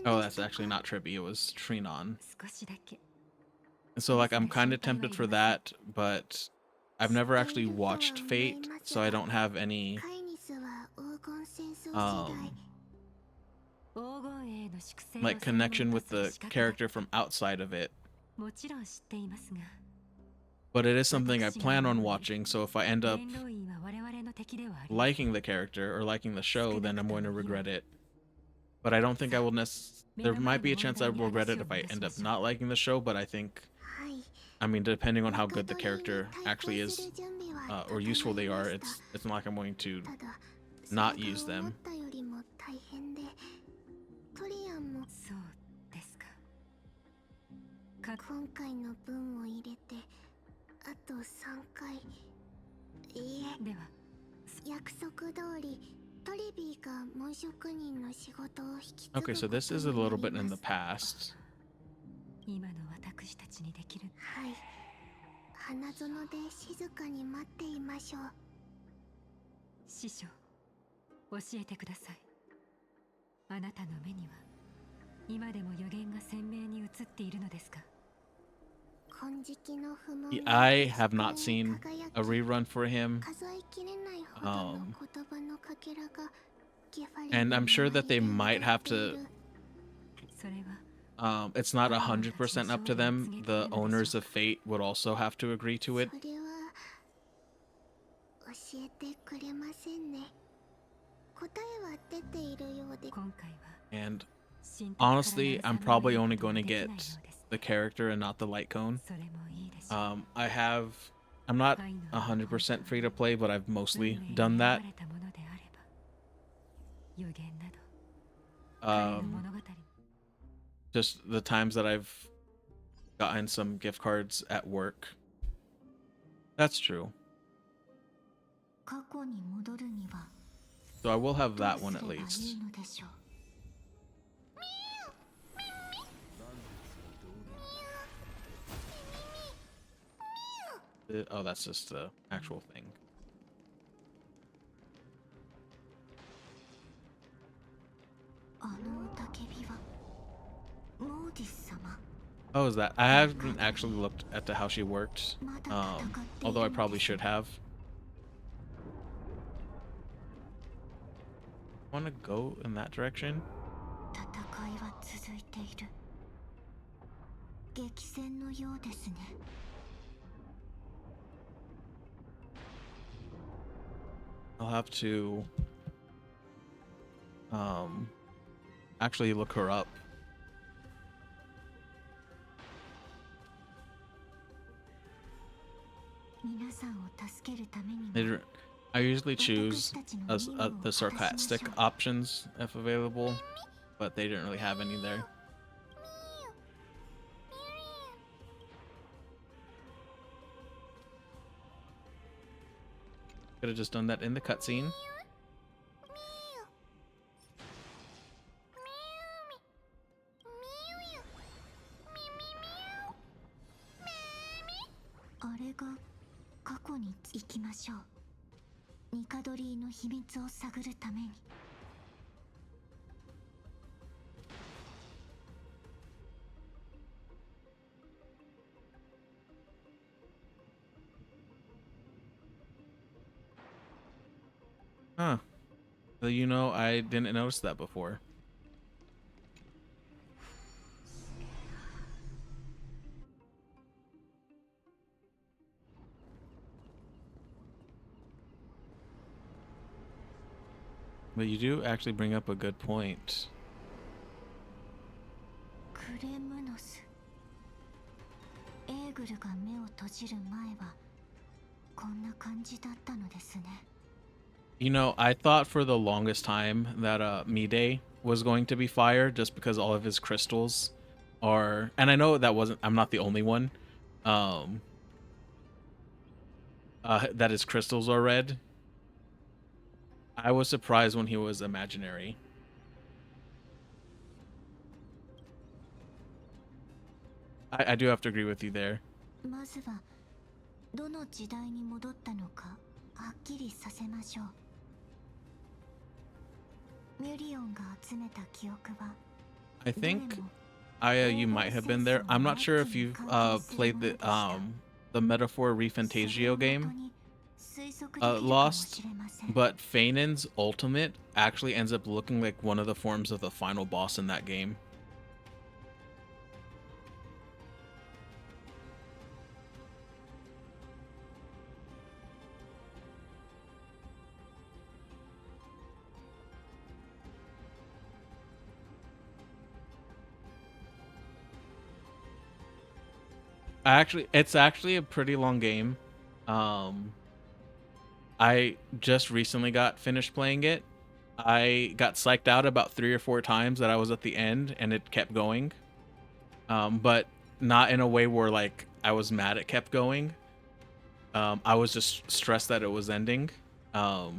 Oh, that's actually not Tribby, it was Trinon. And so, like, I'm kind of tempted for that, but I've never actually watched Fate, so I don't have any like connection with the character from outside of it. but it is something I plan on watching. So if I end up 元老院は我々の敵ではありません。 liking the character or liking the show, then I'm going to regret it. But I don't think I will there might be a chance I will regret it if I end up not liking the show, but I think, はい I mean, depending on how good the character actually is, or useful they are, it's not like I'm going to ただ not use それが them. 思ったよりも大変でトリアンもそうですか。か今回の分を入れてあと3回いいえでは約束通りトリビーが紋職人の仕事を引き継ぐ Okay, so this is a little bit in the past. 今の私たちにできる。はい花園で静かに待っていましょう師匠、教えてください。あなたの目には今でも予言が鮮明に映っているのですか？ 金色の不問 I have not seen a rerun for him, 数えきれないほどの言葉のかけらがゲファリ and I'm sure that they might have to. それは It's not 100% up to them. The owners of Fate would also have to agree to it. それは教えてくれませんね答えは出ているようで今回は And 神的からの honestly, I'm 収め probably る only ことが going to できない get ようです。 the character and not the light cone. それもいいでしょう。 I'm not 100% free to play, but I've mostly done that. 運命に選ばれたものであれば予言など彼の Um, 物語 just the times that I've gotten some gift cards at work. That's true. 過去に戻るには So I will have どう that す one れ at ばいい least. のでしょう Oh, that's just the actual thing. あの雄たけびはモーディス様 Oh, is that? I haven't actually looked at how she worked, まだ戦ってい although る I の probably です should have. Want to go in that direction? 戦いは続いている激戦のようですね I'll have to actually look her up. 皆さんを助けるためにも I usually choose the sarcastic options if available, but they didn't really have any there. Could have just done that in the cutscene. あれが過去に行きましょうニカドリーの秘密を探るために Huh. So, you know, I didn't notice that before. But you do actually bring up a good point. クレムノスエーグルが目を閉じる前はこんな感じだったのですね You know, I thought for the longest time that Mide was going to be fire just because all of his crystals are, and I know that I'm not the only one, that his crystals are red. I was surprised when he was imaginary. I do have to agree with you there. まずはどの時代に戻ったのかはっきりさせましょうミュリオンが集めた記憶は I think Aya, you might have been there. I'm not sure if you've played the Metaphor Refantasio game, Lost, but Fainen's ultimate actually ends up looking like one of the forms of the final boss in that game. It's actually a pretty long game. Um, I just recently got finished playing it. I got psyched out about 3 or 4 times that I was at the end, and it kept going. But not in a way where like I was mad it kept going. I was just stressed that it was ending. Because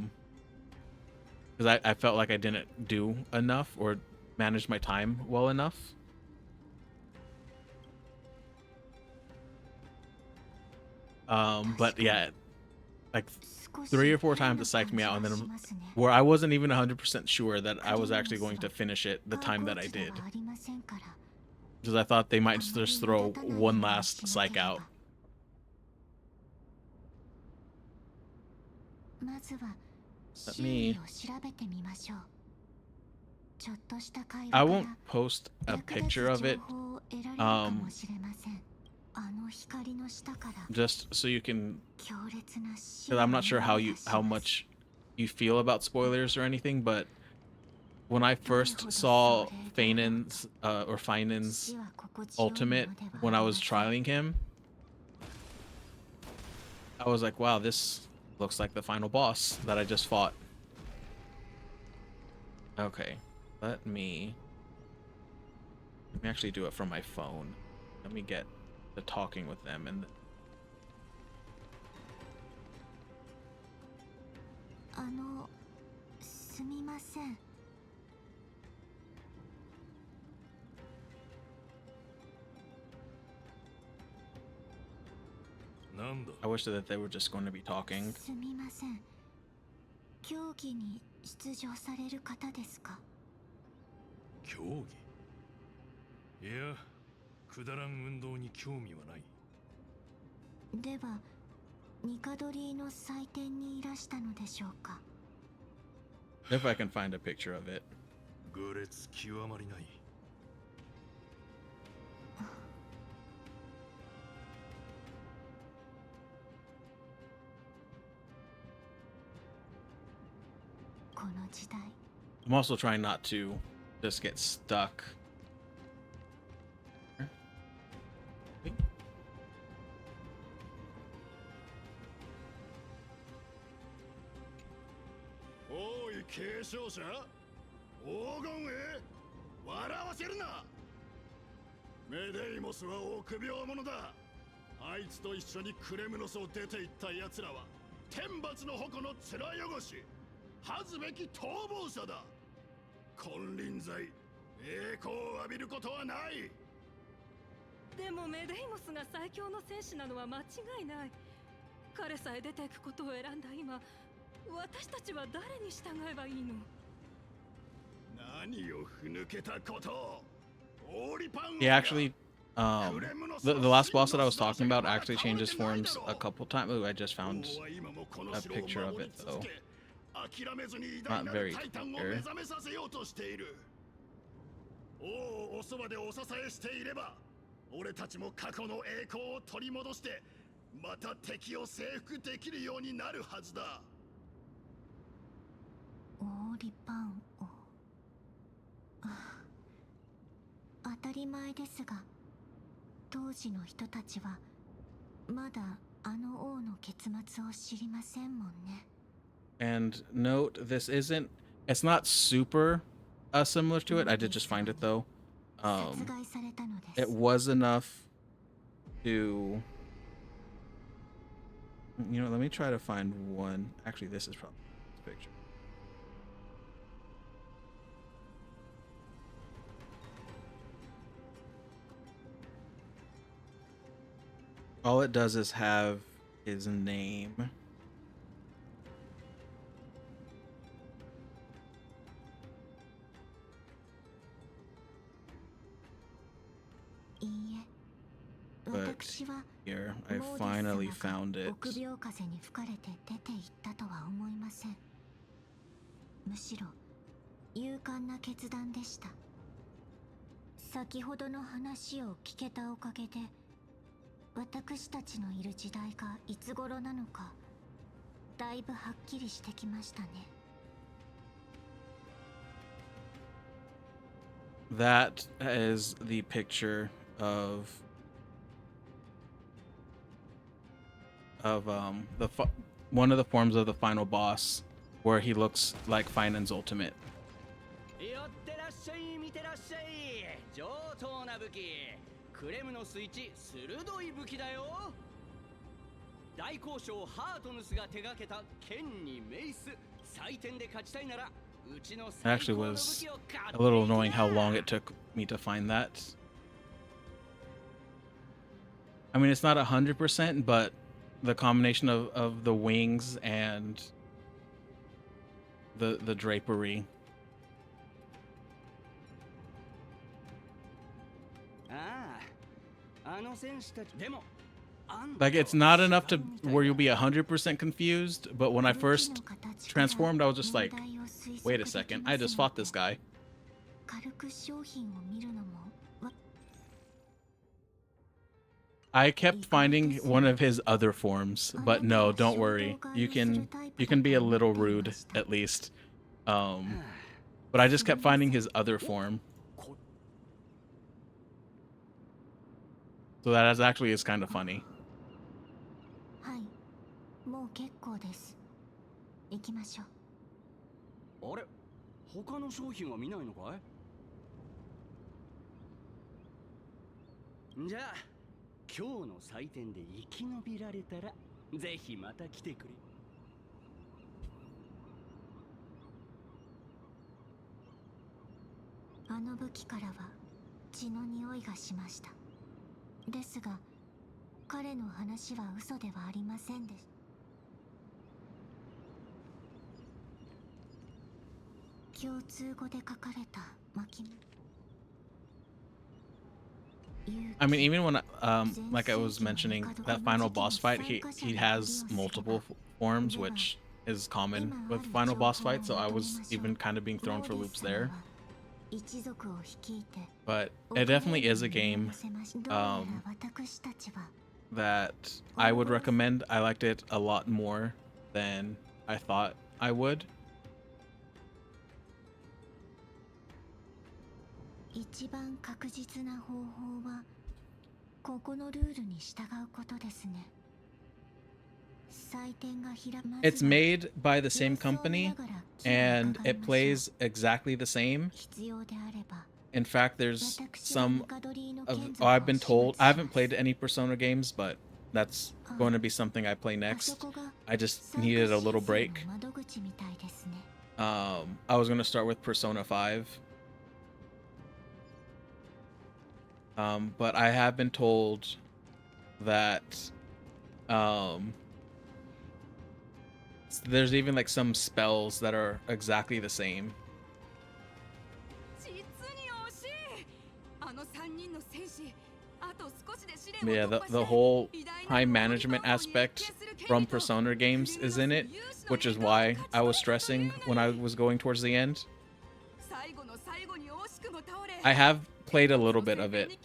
I felt like I didn't do enough or manage my time well enough. But yeah, like 3 or 4 times it psyched me out, and then where I wasn't even 100% sure that I was actually going to finish it the time that I did, because I thought they might just throw one last psych out. Let me. I won't post a picture of it. Just so you can, because I'm not sure how much you feel about spoilers or anything, but when I first saw Feinen's ultimate when I was trialing him, I was like, wow, this looks like the final boss that I just fought. Okay, let me actually do it from my phone. Let me get to talking with them and. I wish that they were just going to be talking. 競技に出場される方ですか？競技？いや、くだらん運動に興味はない。では、ニカドリーの祭典にいらしたのでしょうか？ If I can find a picture of it. 愚劣極まりない。I'm also trying not to just get stuck. Oi, 継承者、黄金へ笑わせるな。メデイモスは臆病者だ。あいつと一緒にクレムノスを出て行った奴らは天罰の矛の面汚し。恥ずべき逃亡者だ。金輪際、栄光を浴びることはない。でもメデイモスが最強の戦士なのは間違いない。彼さえ出ていくことを選んだ今、私たちは誰に従えばいいの？何をふぬけたこと。He actually, the last boss that I was talking about actually changes forms a couple times. Ooh, I just found a picture of it though. Not very clear. おそばでお支えしていれば、俺たちも過去の栄光を取り戻して、また敵を征服できるようになるはずだ。オーリパン王。当たり前ですが、当時の人たちはまだあの王の結末を知りませんもんね。And note, it's not super similar to it. I did just find it though. It was enough to, let me try to find one. Actually, this is probably this picture. All it does is have his name. But here, I finally found it. 臆病風に吹かれて出て行ったとは思いません。むしろ勇敢な決断でした。先ほどの話を聞けたおかげで、私たちのいる時代がいつ頃なのか、だいぶはっきりしてきましたね。That is the picture of of one of the forms of the final boss, where he looks like Finen's ultimate. 寄ってらっしゃい見てらっしゃい上等な武器クレムノス1鋭い武器だよ大交渉ハートヌスが手掛けた剣にメイス採点で勝ちたいならうちの It 最 actually 高の武 was 器を買って a little いき annoying how な long it took me to find that. I mean, it's not 100%, but the combination of the wings and the drapery. あああの選手たちでも Like, it's not enough to where you'll be 100% confused, but when I first transformed, I was just like, wait a second, I just fought this guy. 軽く商品を見るのも I kept finding one of his other forms, but no, don't worry. You can be a little rude at least. But I just kept finding his other form. So that actually is kind of funny. はいもう結構です行きましょうあれ他の商品は見ないのかいじゃあ今日の採点で生き延びられたらぜひまた来てくれあの武器からは血の匂いがしましたですが彼の話は嘘ではありませんでした共通語で書かれた巻物 I mean, even when like I was mentioning that final boss fight, he has multiple forms, which is common with final boss fights. So I was even kind of being thrown for loops there. But it definitely is a game that I would recommend. I liked it a lot more than I thought I would. 一番確実な方法はここのルールに従うことですね。採点が開く It's made by the same company and it plays exactly the same. 必要であれば In fact, there's some of I've been told I haven't played any Persona games, but that's going to be something I play next. I just needed a little break. 窓口みたいですね。I was going to start with Persona 5. But I have been told that there's even like some spells that are exactly the same. Yeah, the whole time management aspect from Persona games is in it, which is why I was stressing when I was going towards the end. I have played a little bit of it.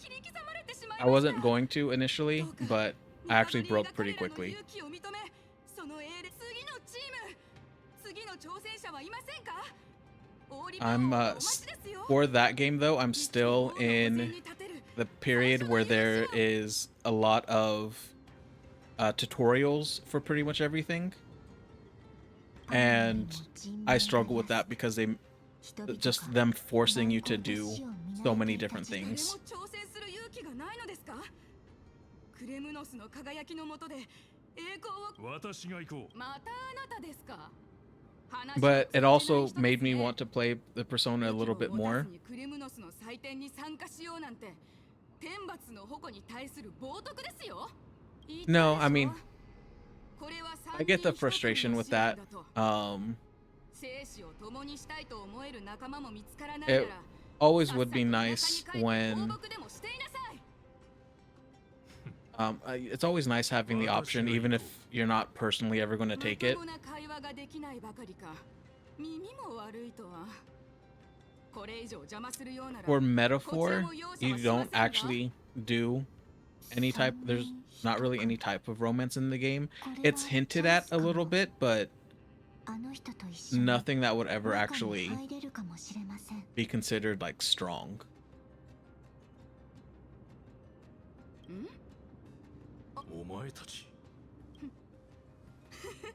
I wasn't going to initially, but I actually broke pretty quickly. I'm for that game though, I'm still in the period where there is a lot of tutorials for pretty much everything, and I struggle with that because they just them forcing you to do so many different things. But it also made me want to play the Persona a little bit more. No, I mean, I get the frustration with that. It always would be nice when it's always nice having the option, even if you're not personally ever going to take it. For metaphor, you don't actually do any type, there's not really any type of romance in the game. It's hinted at a little bit, but nothing that would ever actually be considered like strong.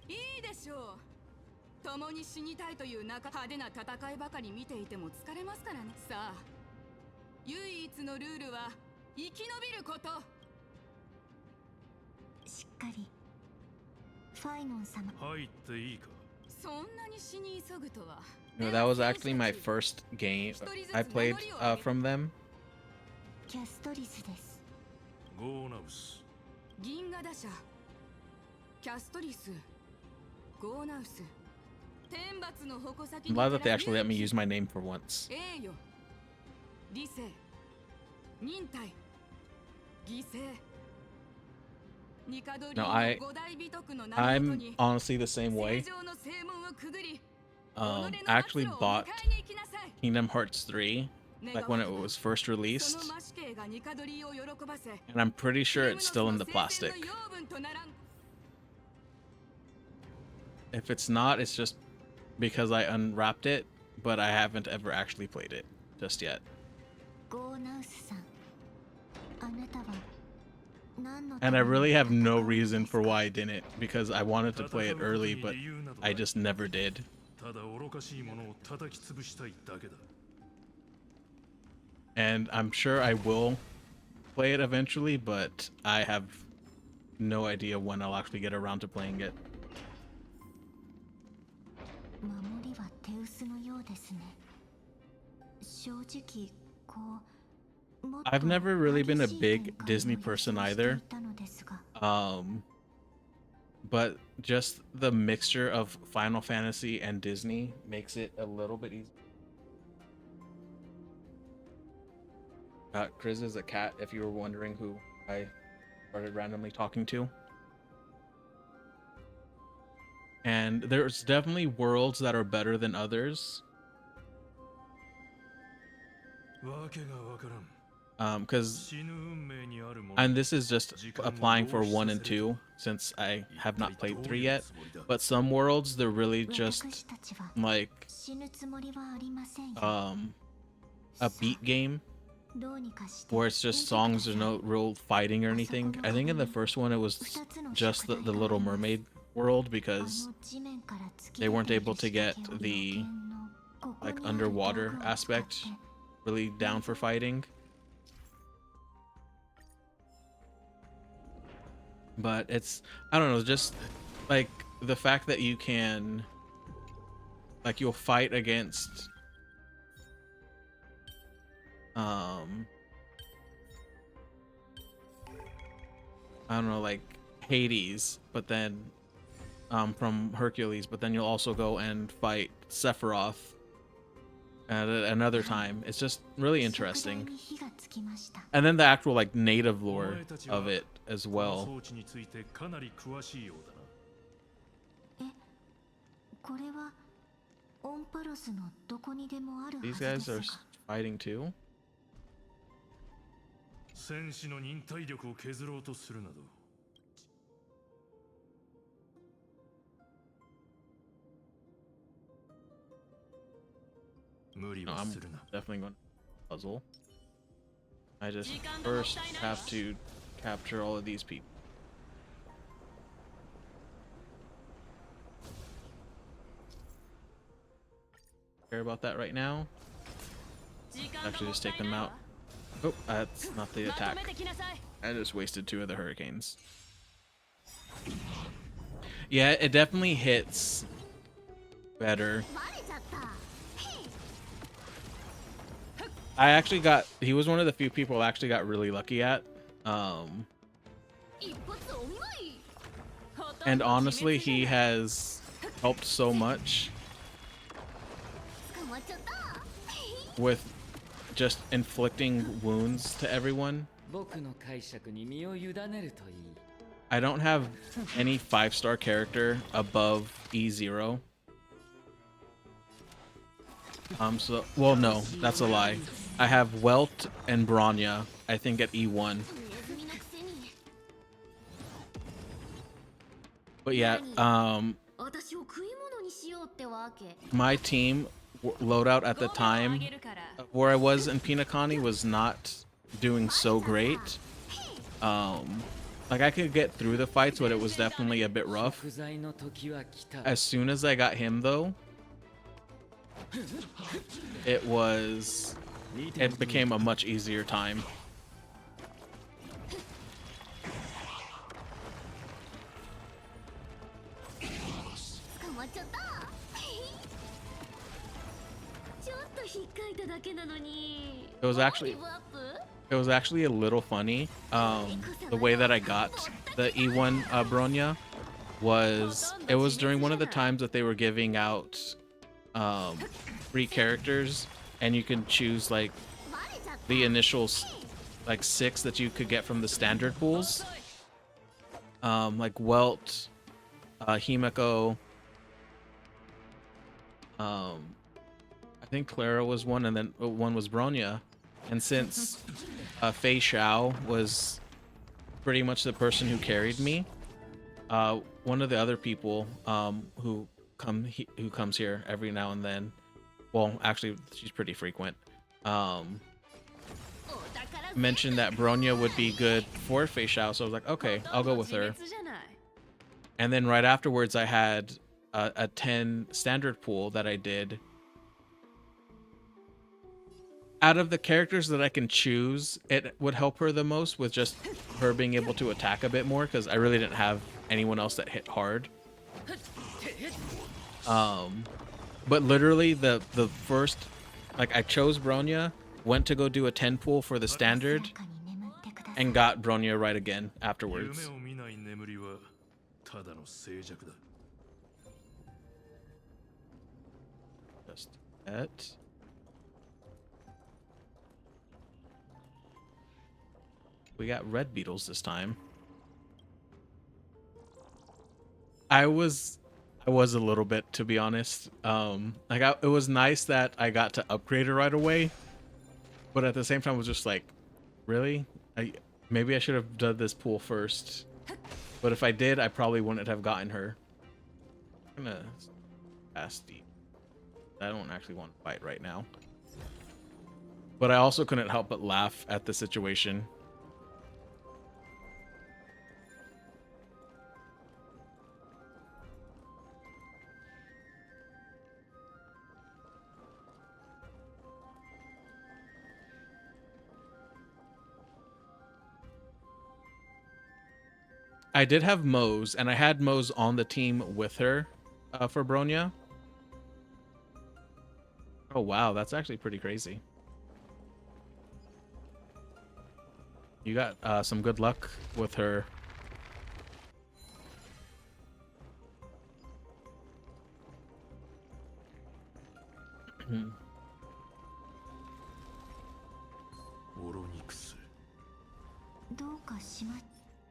いいでしょう。共に死にたいという派手な戦いばかり見ていても疲れますからね。さあ、唯一のルールは生き延びること。しっかりファイノン様。入っていいか。そんなに死に急ぐとは。No, that was actually my first game I played from them. キャストリスです。ゴーナウス。銀河打者、キャストリス、ゴーナウス、天罰の矛先 I'm glad that they actually let me use my name for once. 栄誉、理性、忍耐、犠牲。 No, I'm honestly the same way. I actually bought Kingdom Hearts 3 like when it was first released, and I'm pretty sure it's still in the plastic. If it's not, it's just because I unwrapped it, but I haven't ever actually played it just yet. And I really have no reason for why I didn't, because I wanted to play it early, but I just never did. And I'm sure I will play it eventually, but I have no idea when I'll actually get around to playing it. I've never really been a big Disney person either. But just the mixture of Final Fantasy and Disney makes it a little bit easier. Chris is a cat, if you were wondering who I started randomly talking to. And there's definitely worlds that are better than others. Because and this is just applying for 1 and 2 since I have not played 3 yet, but some worlds they're really just like a beat game where it's just songs, there's no real fighting or anything. I think in the first one it was just the Little Mermaid world because they weren't able to get the like underwater aspect really down for fighting. But it's, I don't know, just like the fact that you can, like you'll fight against, I don't know, like Hades, but then, from Hercules, but then you'll also go and fight Sephiroth at another time. It's just really interesting. And then the actual like native lore of it as well. These guys are fighting too? No, I'm definitely going to puzzle. I just first have to capture all of these people. Care about that right now? Actually, just take them out. Oh, that's not the attack. I just wasted 2 of the hurricanes. Yeah, it definitely hits better. I actually got, he was one of the few people I actually got really lucky at. And honestly, he has helped so much with just inflicting wounds to everyone. I don't have any 5-star character above E0. So, well, no, that's a lie. I have Welt and Bronya, I think, at E1. But yeah, my team loadout at the time where I was in Pinakani was not doing so great. like I could get through the fights, but it was definitely a bit rough. As soon as I got him though, it became a much easier time. 捕まっちゃったちょっと引っかいただけなのに It was actually ギブアップ It was actually a little funny. The way that I got the E1 Bronya was it was during one of the times that they were giving out free characters, and you can choose like the initial like 6 that you could get from the standard pools, like Welt, Himeko. I think Clara was one, and then one was Bronya. And since Fei Xiao was pretty much the person who carried me, one of the other people who comes here every now and then, well, actually she's pretty frequent, mentioned that Bronya would be good for Fei Xiao, so I was like, okay, I'll go with her. And then right afterwards I had a 10 standard pool that I did. Out of the characters that I can choose, it would help her the most with just her being able to attack a bit more, because I really didn't have anyone else that hit hard. But literally the first, like, I chose Bronya, went to go do a 10 pool for the standard, and got Bronya right again afterwards. Just that. We got red beetles this time. I was a little bit, to be honest. It was nice that I got to upgrade her right away, but at the same time, I was just like, really? Maybe I should have done this pool first. But if I did, I probably wouldn't have gotten her. I'm gonna pass deep. I don't actually want to fight right now. But I also couldn't help but laugh at the situation. I did have Mose, and I had Mose on the team with her for Bronya. Oh wow, that's actually pretty crazy. You got some good luck with her.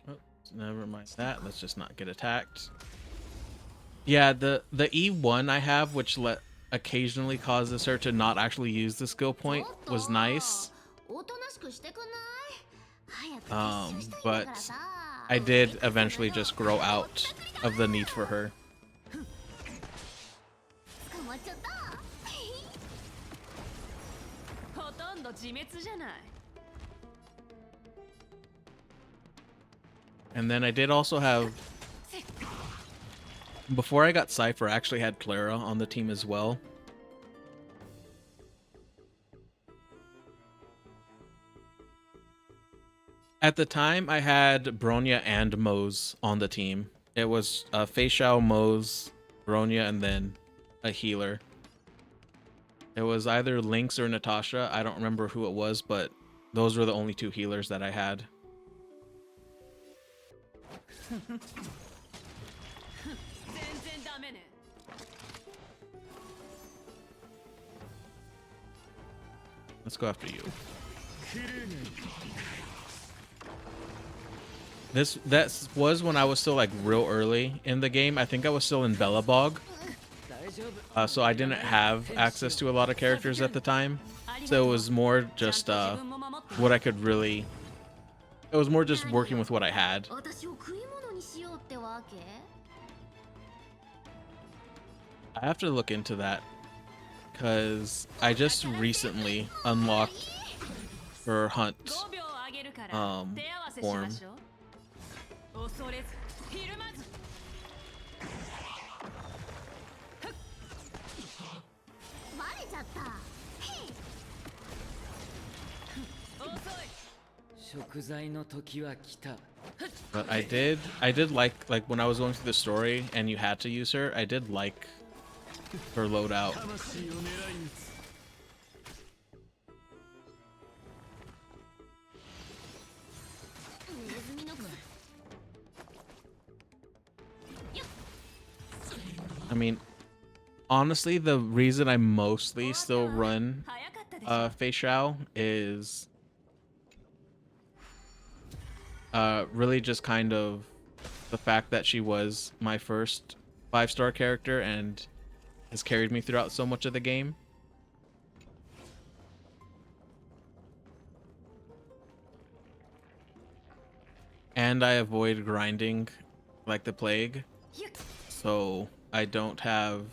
Oh, never mind that. Let's just not get attacked. Yeah, the E1 I have, which occasionally causes her to not actually use the skill point, was nice. But I did eventually just grow out of the need for her. And then I did also have, before I got Cypher, I actually had Clara on the team as well. At the time, I had Bronya and Mose on the team. It was Fei Xiao, Mose, Bronya, and then a healer. It was either Lynx or Natasha. I don't remember who it was, but those were the only 2 healers that I had. Let's go after you. That was when I was still like real early in the game. I think I was still in Bellabog. So I didn't have access to a lot of characters at the time. So it was more just what I could really... It was more just working with what I had. I have to look into that, because I just recently unlocked her hunt form. 恐れずひるまず。バレちゃった。遅い。食材の時は来た。 But I did like when I was going through the story and you had to use her, I did like her loadout. 魂を狙い撃つ。ネズミの子。 I mean, honestly, the reason I mostly still run 早かったでしょ。 Fei Xiao is really just kind of the fact that she was my first 5-star character and has carried me throughout so much of the game. And I avoid grinding like the plague, so I don't have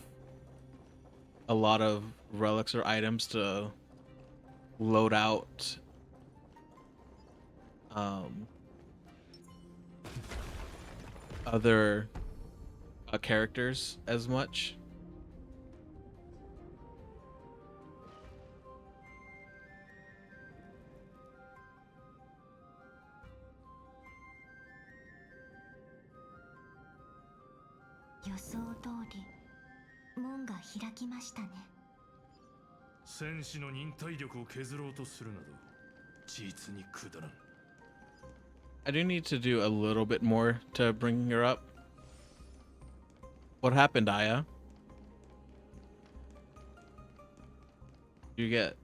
a lot of relics or items to load out other characters as much. "戦士の忍耐力を削ろうとするなど実にくだらん。 I do need to do a little bit more to bring her up. What happened, Aya? You get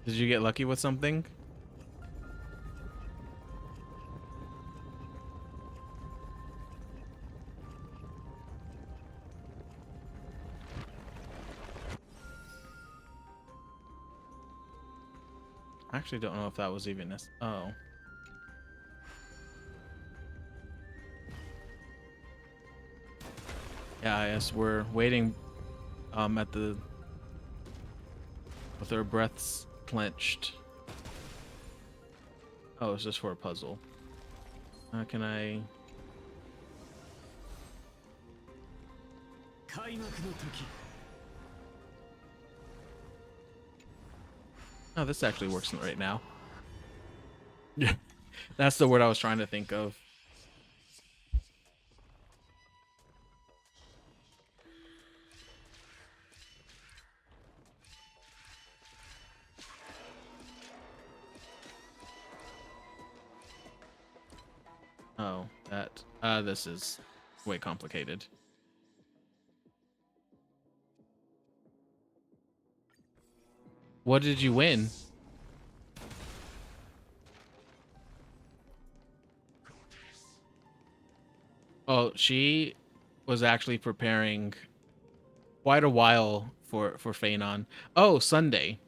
Did you get lucky with something? I actually don't know if that was even this. Oh. Yeah, yes, we're waiting at the with our breaths clenched. Oh, it's just for a puzzle. Can I? 開幕の時。 Oh, this actually works right now. Yeah, that's the word I was trying to think of. Oh, that. This is way complicated. What did you win? Oh, she was actually preparing quite a while for Feinon. Oh, Sunday.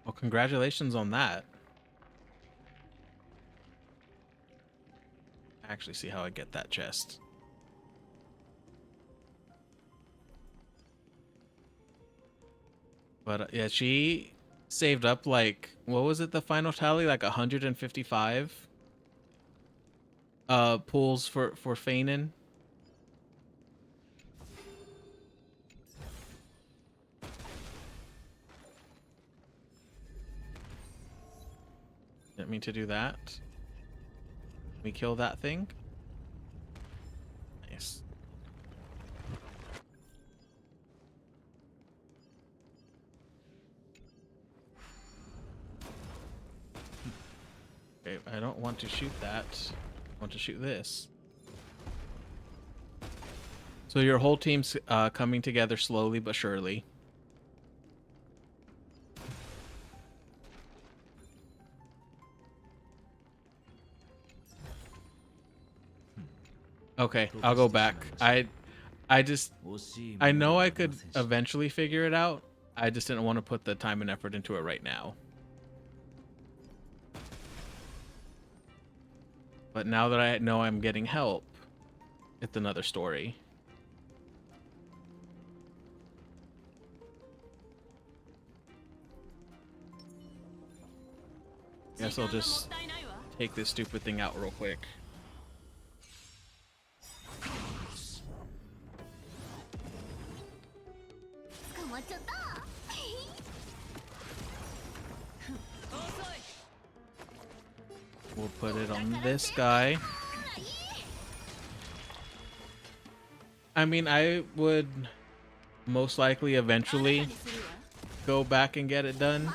Well, congratulations on that. I actually see how I get that chest. But yeah, she saved up like, what was it, the final tally? Like 155 pulls for Feinon. Didn't mean to do that. Can we kill that thing? Nice. Okay, I don't want to shoot that. I want to shoot this. So your whole team's coming together slowly but surely. Okay, I'll go back. I know I could eventually figure it out. I just didn't want to put the time and effort into it right now. But now that I know I'm getting help, it's another story. Guess I'll just take this stupid thing out real quick. We'll put it on this guy. I mean, I would most likely eventually go back and get it done.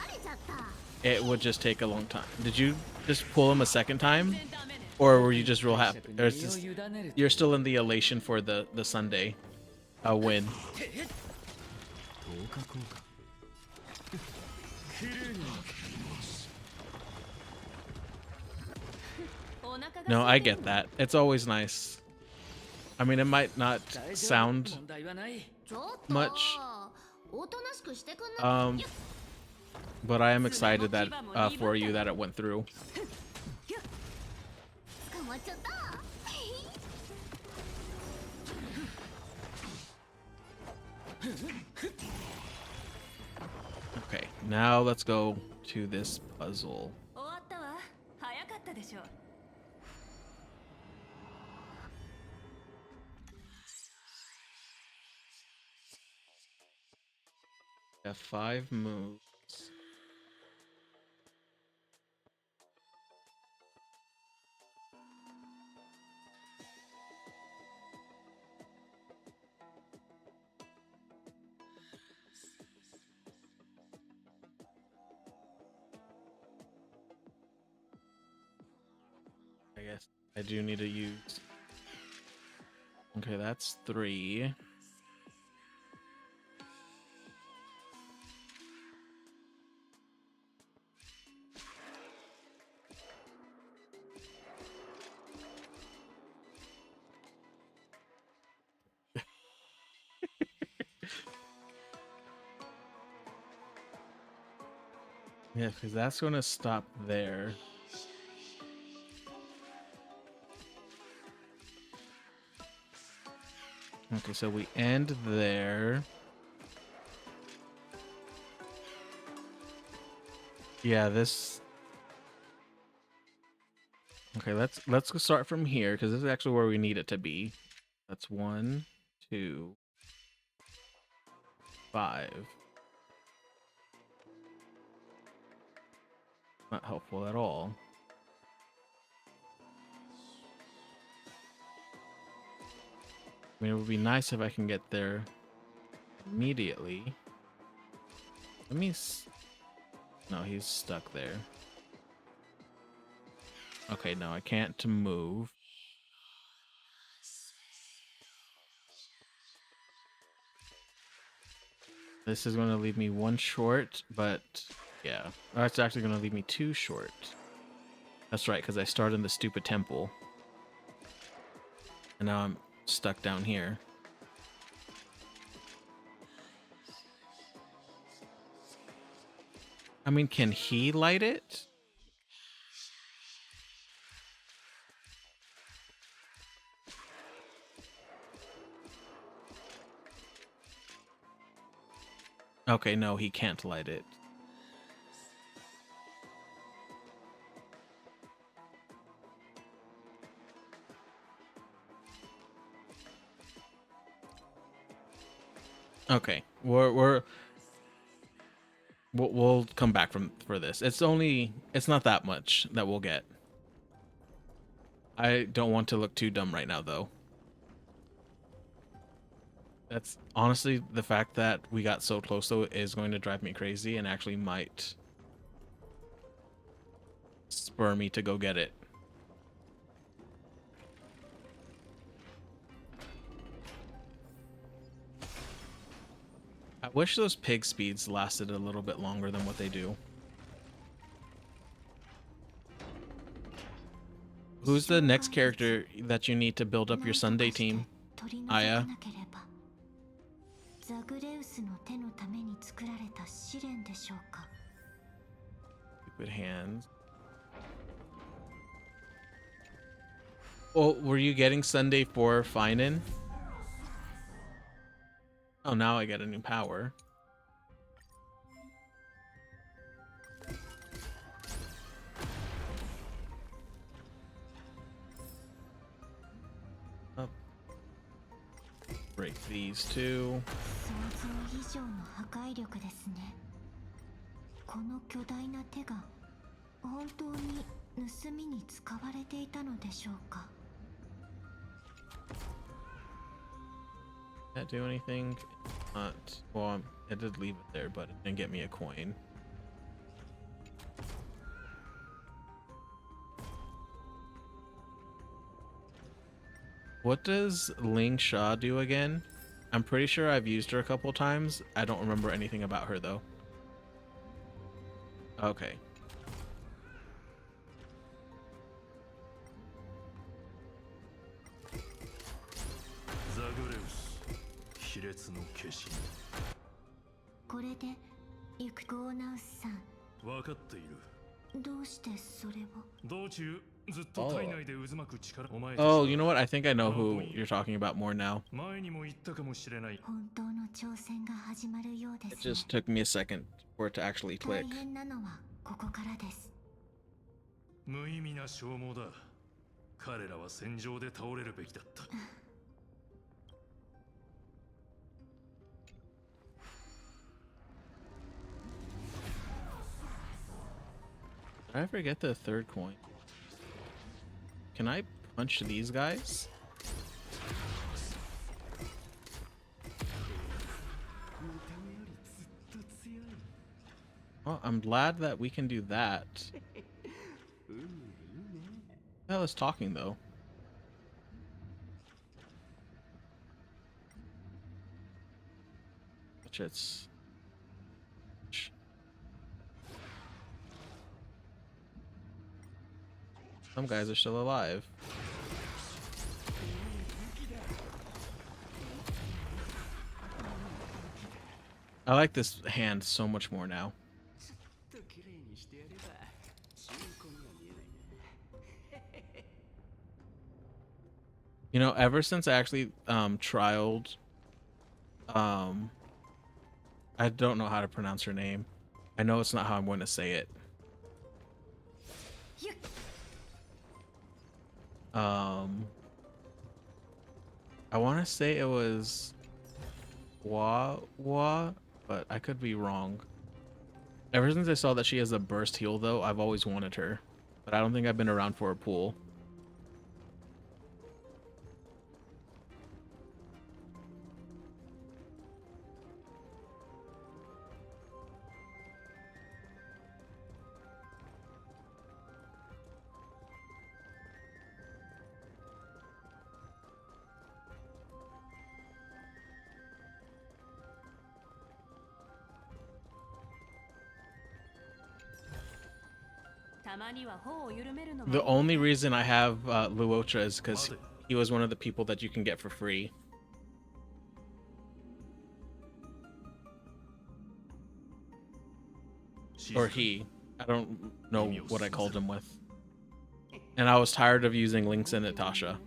It would just take a long time. Did you just pull him a second time? Or were you just real happy? Or it's just, you're still in the elation for the Sunday win? No, I get that. It's always nice. I mean, it might not sound much, but I am excited that for you that it went through. Okay, now let's go to this puzzle. Have 5 moves. I guess I do need to use. Okay, that's 3. Yeah, because that's going to stop there. Okay, so we end there. Yeah, this. Okay, let's start from here because this is actually where we need it to be. That's 1, 2, 5. Not helpful at all. I mean, it would be nice if I can get there immediately. Let me. No, he's stuck there. Okay, no, I can't move. This is going to leave me 1 short, but yeah. Oh, it's actually going to leave me 2 short. That's right, because I started in the stupid temple. And now I'm stuck down here. I mean, can he light it? Okay, no, he can't light it. Okay, we'll come back for this. It's not that much that we'll get. I don't want to look too dumb right now, though. That's honestly the fact that we got so close, though, is going to drive me crazy and actually might spur me to go get it. I wish those pig speeds lasted a little bit longer than what they do. Who's the next character that you need to build up your Sunday team? Aya? Stupid hands. Oh, were you getting Sunday for Finan? Oh, now I get a new power. break these two. 想像以上の破壊力ですね。この巨大な手が本当に盗みに使われていたのでしょうか。Did that do anything? Not. Well, I did leave it there, but it didn't get me a coin. What does Ling Sha do again? I'm pretty sure I've used her a couple times. I don't remember anything about her though. Okay. ザグレウス卑劣の化身。これで行くゴーナウスさん、分かっている。どうしてそれを。道中ずっと体内で渦巻く力。お前 Oh, you know what? I think I know who you're talking about more now. 前にも言ったかもしれない。本当の挑戦が始まるようで It すね。 just took me a second for it to actually 大 click. 変なのはここからです。無意味な消耗だ。彼らは戦場で倒れるべきだった。Did I forget the third coin? Can I punch these guys? Well, I'm glad that we can do that. Who the hell is talking though? Which it's... Some guys are still alive. I like this hand so much more now. You know, ever since I actually trialed I don't know how to pronounce her name. I know it's not how I'm going to say it. I want to say it was Wa, but I could be wrong. Ever since I saw that she has a burst heal though, I've always wanted her, but I don't think I've been around for a pool. The only reason I have Luocha is because he was one of the people that you can get for free. Or he. I don't know what I called him with. And I was tired of using Lynx and Natasha.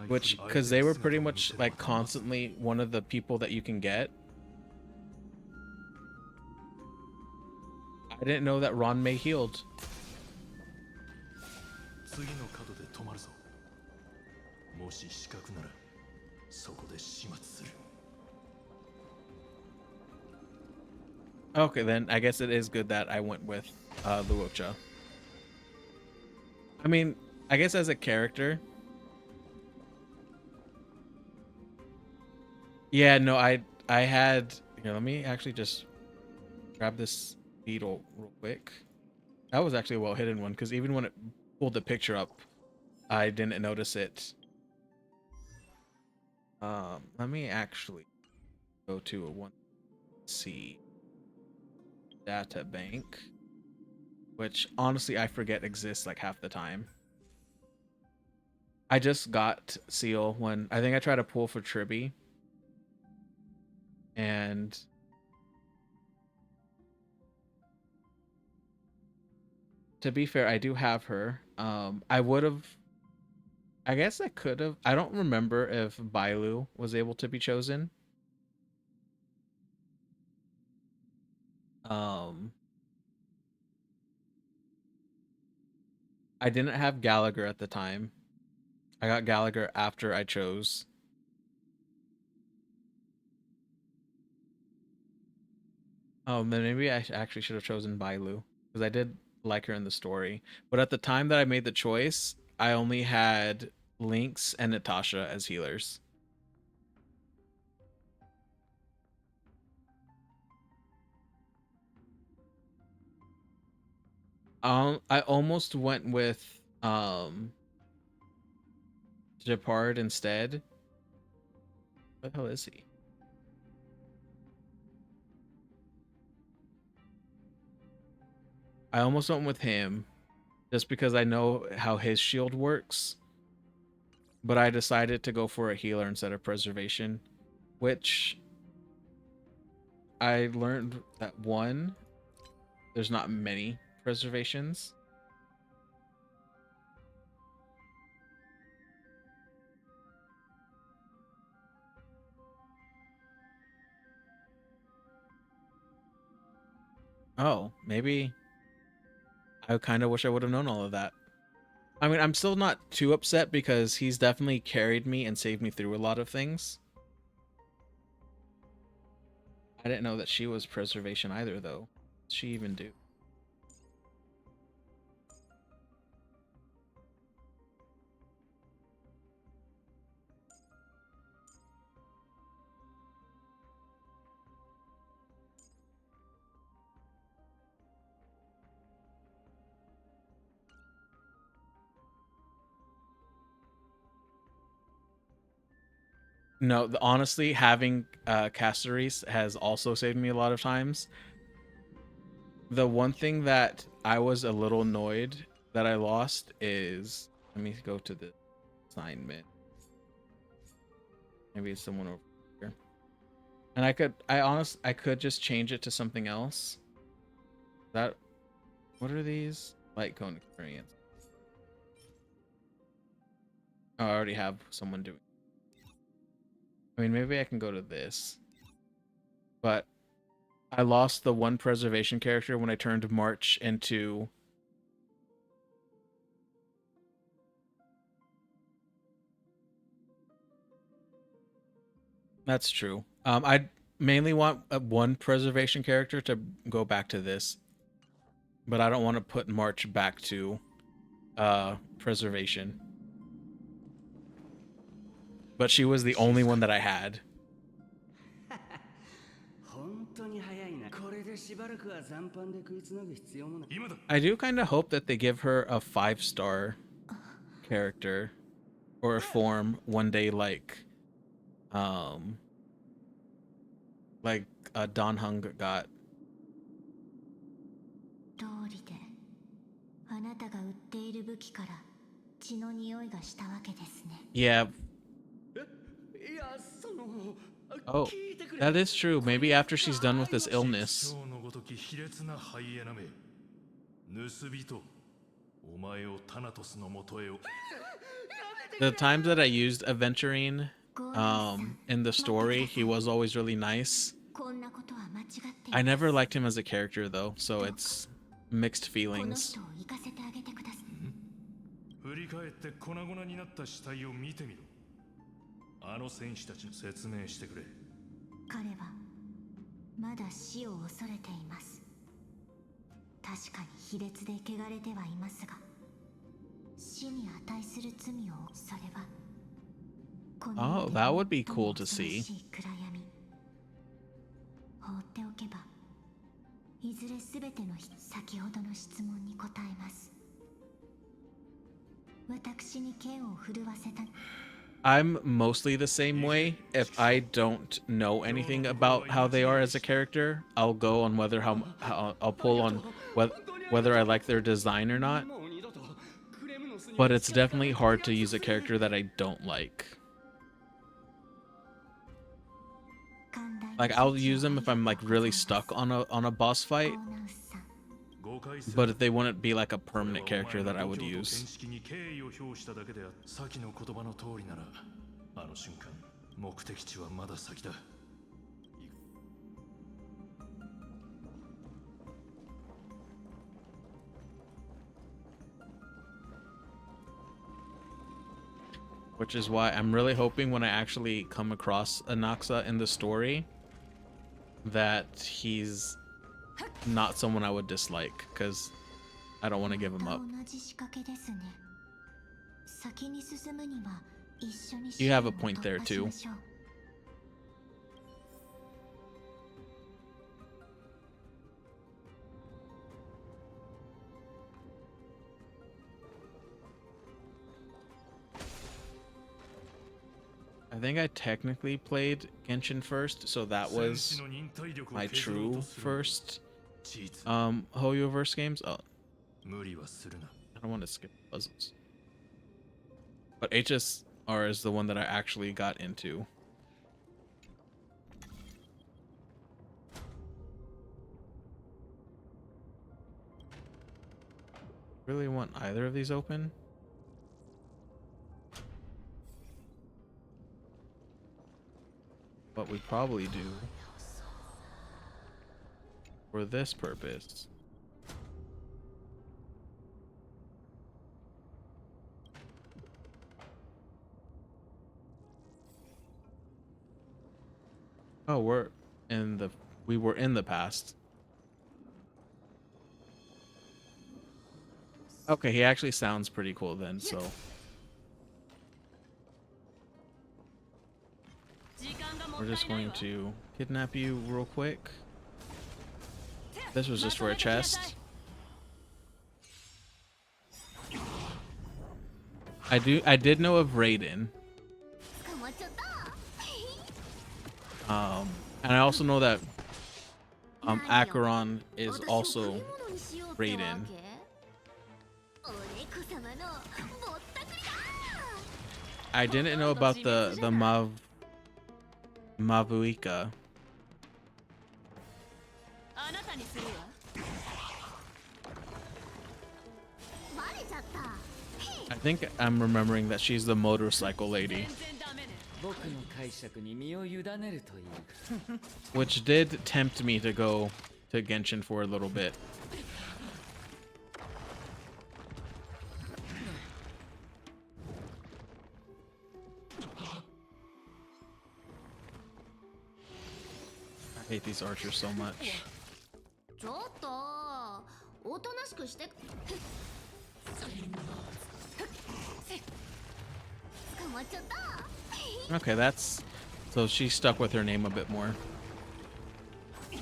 Which, because they were pretty much like constantly one of the people that you can get. I didn't know that Ron May healed. Okay, then I guess it is good that I went with Luocha. I mean, I guess as a character. Yeah, no, I had, here, let me actually just grab this beetle real quick. That was actually a well hidden one, because even when it pulled the picture up, I didn't notice it. Let me actually go to a one C data bank, which honestly I forget exists like half the time. I just got Seal when I think I tried to pull for Tribby, and to be fair, I do have her. I would have, I guess I could have. I don't remember if Bailu was able to be chosen. I didn't have Gallagher at the time. I got Gallagher after I chose. Oh, then maybe I actually should have chosen Bailu because I did like her in the story. But at the time that I made the choice, I only had Lynx and Natasha as healers. I almost went with Japard instead. What the hell is he? I almost went with him just because I know how his shield works. But I decided to go for a healer instead of preservation, which I learned that one, there's not many preservations. Oh, maybe I kind of wish I would have known all of that. I mean, I'm still not too upset because he's definitely carried me and saved me through a lot of things. I didn't know that she was preservation either, though. What's she even do? No, honestly, having Caceres has also saved me a lot of times. The one thing that I was a little annoyed that I lost is, let me go to the assignment. Maybe it's someone over here. And I could just change it to something else. That, what are these? Light cone experience. Oh, I already have someone doing. I mean, maybe I can go to this. But I lost the one preservation character when I turned March into. That's true. I mainly want one preservation character to go back to this, but I don't want to put March back to preservation. But she was the only one that I had. I do kind of hope that they give her a 5-star character or a form one day, like Don Hung got. 通りであなたが売っている武器から血の匂いがしたわけですね。 Yeah. Oh, that is true. Maybe after she's done with this illness. The times that I used Aventurine in the story, he was always really nice. I never liked him as a character though, so it's mixed feelings. 振り返って粉々になった死体を見てみろ。あの戦士たちに説明してくれ。彼はまだ死を恐れています。確かに卑劣で汚れてはいますが、死に値する罪をそれは。Oh, that would be cool to see. 放っておけば、いずれすべての先ほどの質問に答えます。私に剣を振るわせた。I'm mostly the same way. If I don't know anything about how they are as a character, I'll go on whether I'll pull on whether I like their design or not. But it's definitely hard to use a character that I don't like. Like I'll use them if I'm like really stuck on a boss fight. But they wouldn't be like a permanent character that I would use. which is why I'm really hoping when I actually come across Anaxa in the story that he's not someone I would dislike, because I don't want to give him up. また同じ仕掛けですね。先に進むには一緒に You have a 試練を point 突 there 破し too. ましょう。I think I technically played Genshin first, so that was my true first Hoyoverse games. Oh, I don't want to skip puzzles. But HSR is the one that I actually got into. Really want either of these open? But we probably do for this purpose. Oh, we were in the past. Okay, he actually sounds pretty cool then, so. We're just going to kidnap you real quick. This was just for a chest. I did know of Raiden. And I also know that Acheron is also Raiden. I didn't know about the Mavuika. I think I'm remembering that she's the motorcycle lady. Which did tempt me to go to Genshin for a little bit. I hate these archers so much. Okay, that's... So she stuck with her name a bit more. See,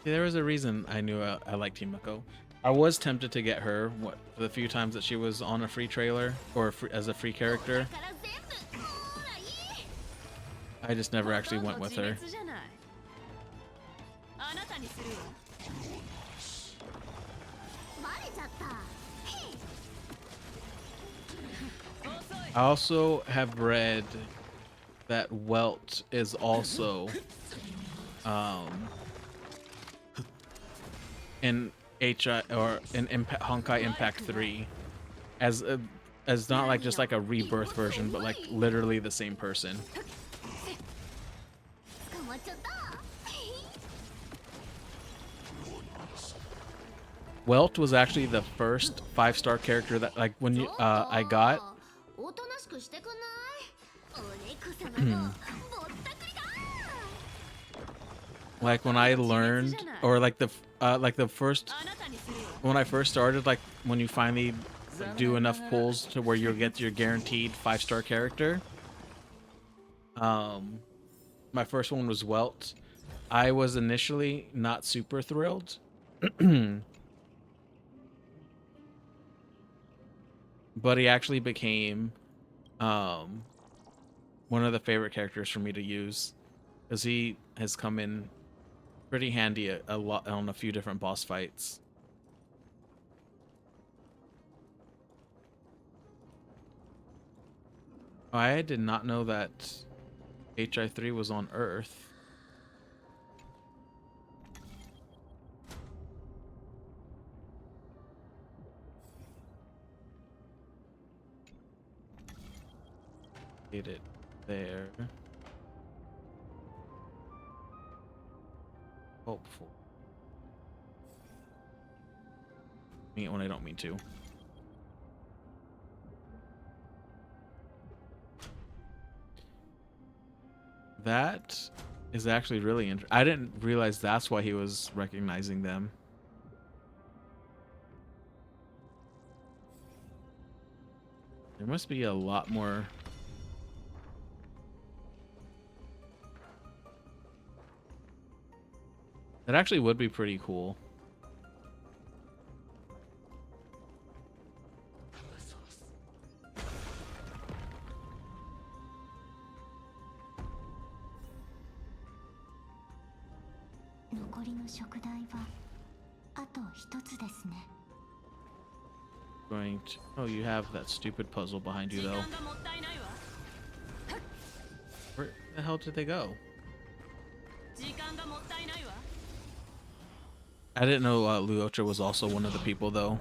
there was a reason I knew I liked Himiko. I was tempted to get her the few times that she was on a free trailer or as a free character. I just never actually went with her. I also have read that Welt is also in Honkai Impact 3 as not like just like a rebirth version, but like literally the same person. Welt was actually the first 5-star character that like when you I got. Like when I learned, or like the first, when I first started, like when you finally do enough pulls to where you'll get your guaranteed 5-star character. My first one was Welt. I was initially not super thrilled. But he actually became one of the favorite characters for me to use, because he has come in pretty handy a lot on a few different boss fights. I did not know that HI3 was on Earth. Get it there. Hopeful. Mean it when I don't mean to. That is actually really interesting. I didn't realize that's why he was recognizing them. There must be a lot more. That actually would be pretty cool. Going to, oh, you have that stupid puzzle behind you though. Where the hell did they go? I didn't know Luocha was also one of the people though.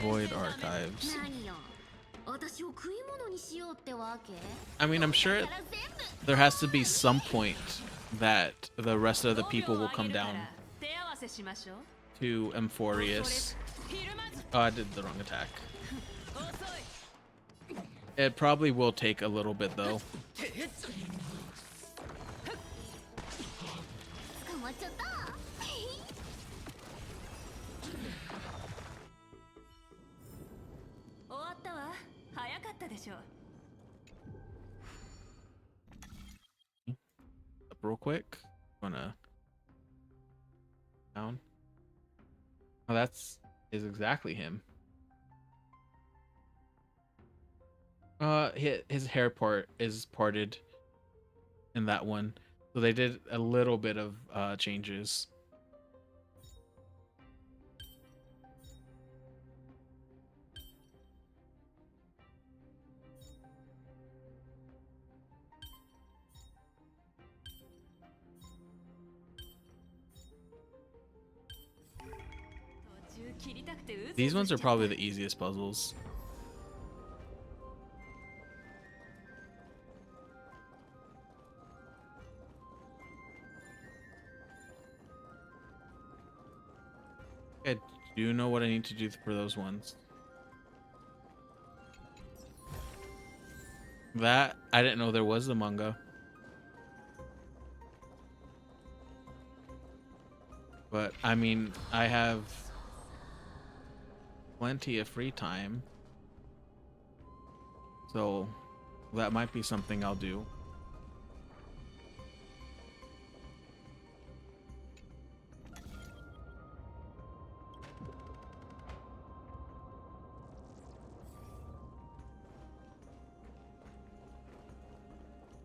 Void archives. I mean, I'm sure there has to be some point that the rest of the people will come down to Emphorius. Oh, I did the wrong attack. It probably will take a little bit though. Up real quick. Gonna down. Oh, that's is exactly him. His hair part is parted in that one, so they did a little bit of changes. These ones are probably the easiest puzzles. I do know what I need to do for those ones. That, I didn't know there was the manga. But, I mean, I have plenty of free time. So, that might be something I'll do.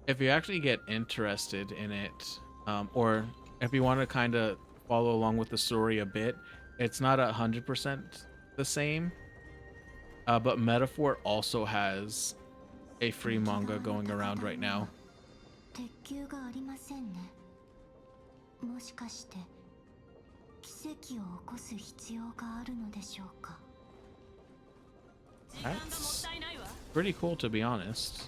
If you actually get interested in it, or if you want to kind of follow along with the story a bit, it's not 100% the same. But Metaphor also has a free manga going around right now. That's pretty cool, to be honest.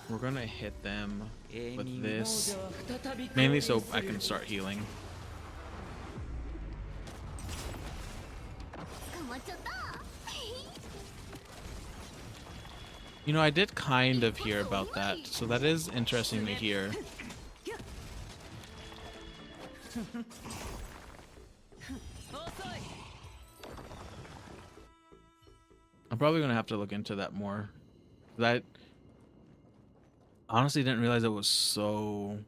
We're gonna hit them with this, mainly so I can start healing. You know, I did kind of hear about that, so that is interesting to hear. I'm probably gonna have to look into that more. I honestly didn't realize it was so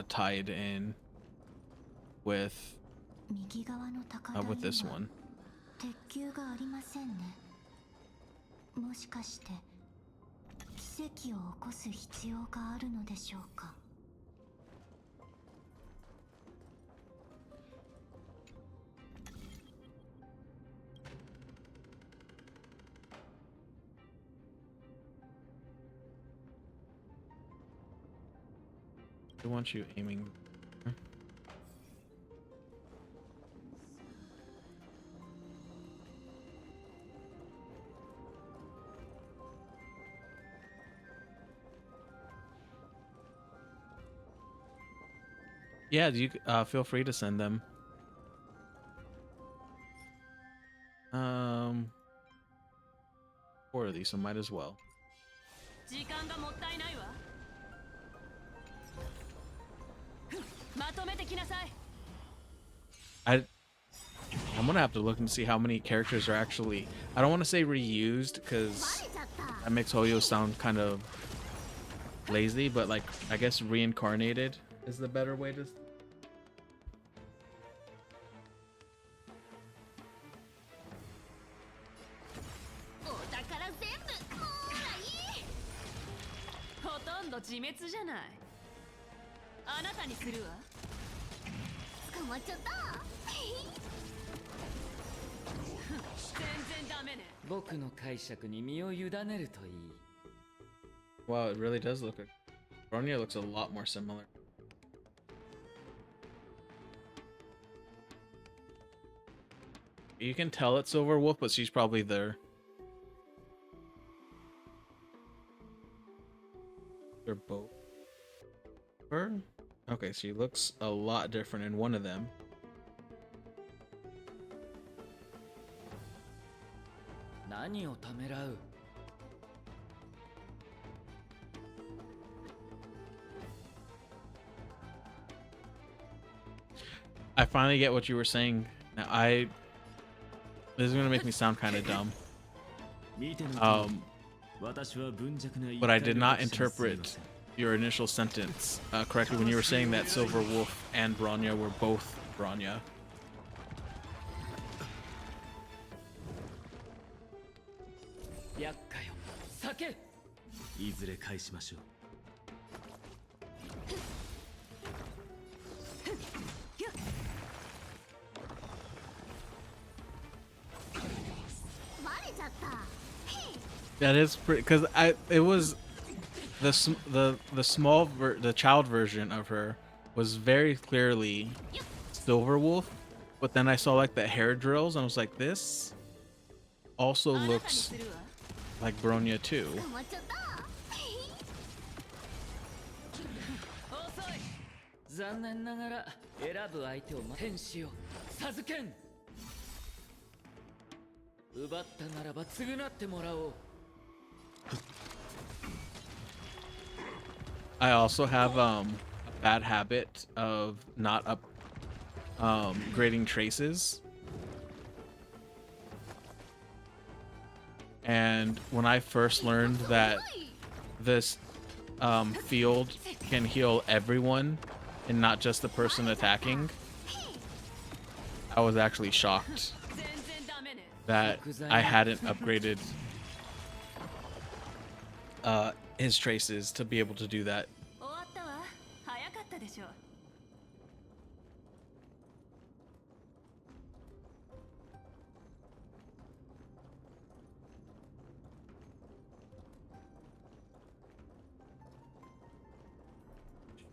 tied in with this one. もしかして奇跡を起こす必要があるのでしょうか。I want you aiming. Yeah, you feel free to send them. 4 of these, so might as well. 時間がもったいないわ。まとめてきなさい。I'm gonna have to look and see how many characters are actually. I don't want to say reused because that makes Hoyo sound kind of lazy, but like I guess reincarnated is the better way to. お宝全部もういい。ほとんど自滅じゃない。あなたにするわ。捕まっちゃった。全然ダメね。僕の解釈に身を委ねるといい。 Wow, it really does look. Bronya looks a lot more similar. You can tell it's Silverwolf, but she's probably there. They're both her? Okay, she looks a lot different in one of them. I finally get what you were saying. Now this is gonna make me sound kind of dumb. But I did not interpret your initial sentence correctly when you were saying that Silverwolf and Bronya were both Bronya. 厄介よ、酒。いずれ返しましょう。バレちゃった。 That is pretty, because it was the child version of her was very clearly Silverwolf, but then I saw like the hair drills and I was like, this also looks like Bronya too. 捕まっちゃった。 残念ながら選ぶ相手を天使を授けん。奪ったならば償ってもらおう。 I also have a bad habit of not grading traces. And when I first learned that this field can heal everyone and not just the person attacking, I was actually shocked that I hadn't upgraded his traces to be able to do that. 終わったわ。早かったでしょ。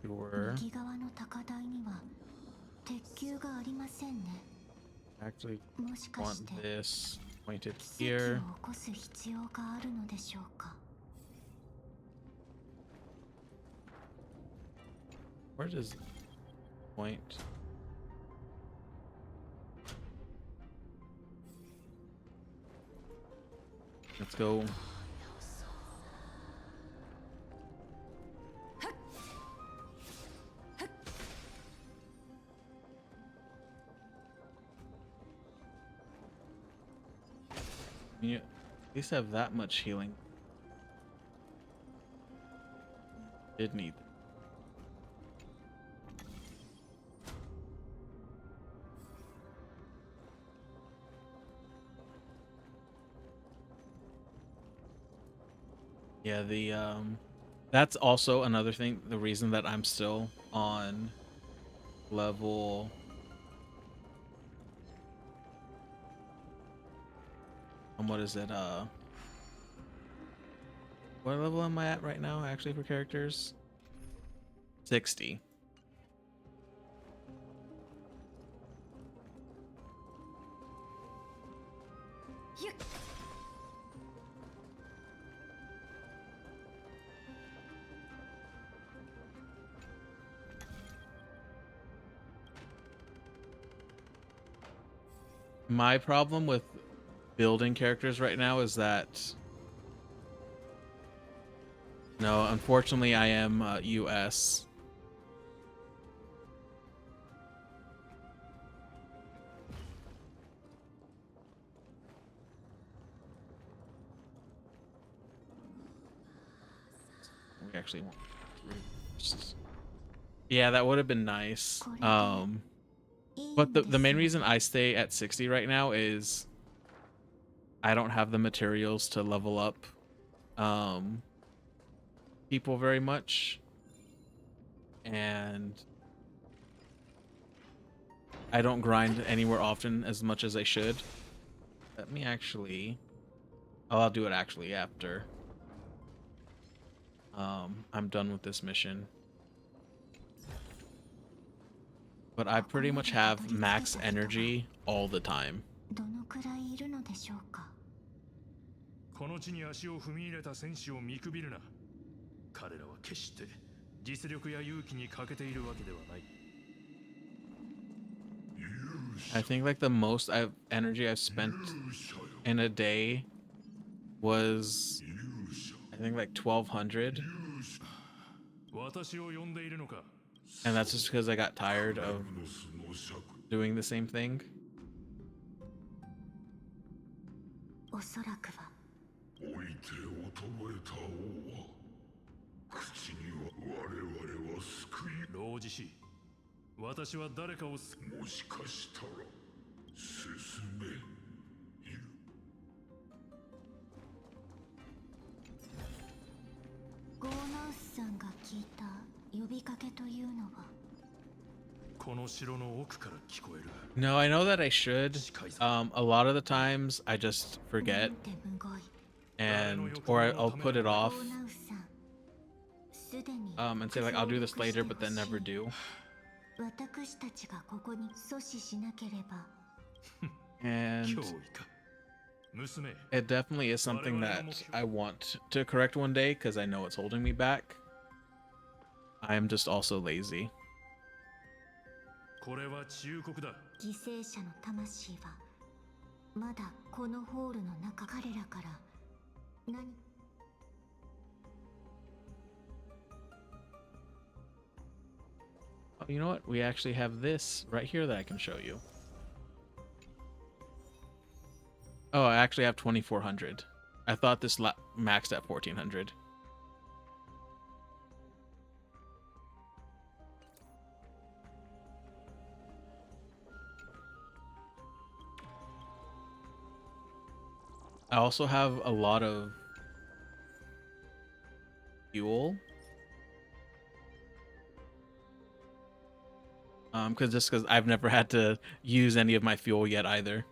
Sure. 右側の高台には鉄球がありませんね。 Actually, もしか want して this pointed 奇跡 here. を起こす必要があるのでしょうか。 Where does it point? Let's go. You at least have that much healing. Did need. Yeah, that's also another thing, the reason that I'm still on level what is it, what level am I at right now actually for characters? 60. My problem with building characters right now is that no, unfortunately, I am US. We actually want. Yeah, that would have been nice. But the main reason I stay at 60 right now is I don't have the materials to level up people very much, and I don't grind anywhere often as much as I should. Let me actually I'll do it actually after I'm done with this mission. But I pretty much have max energy all the time. どのくらいいるのでしょうか。この地に足を踏み入れた戦士を見くびるな。彼らは決して実力や勇気に欠けているわけではない。I think like the most energy I've spent in a day was I think like 1200. 私を呼んでいるのか。And that's just because I got tired of doing the same thing. おそらくは老いて衰えた王は口には我々は救い老子氏、私は誰かをもしかしたら進めいる。ゴーナウスさんが聞いた呼びかけというのは。この城の奥から聞こえる。No, I know that I should. A lot of the times I just forget, and or I'll put it off, and say like I'll do this later, but then never do. 私たちがここに阻止しなければ。And it definitely is something that I want to correct one day because I know it's holding me back. I'm just also lazy. これは治癒国だ。犠牲者の魂はまだこのホールの中。彼らから何。Oh, you know what? We actually have this right here that I can show you. Oh, I actually have 2400. I thought this maxed at 1400. I also have a lot of fuel. Because I've never had to use any of my fuel yet either.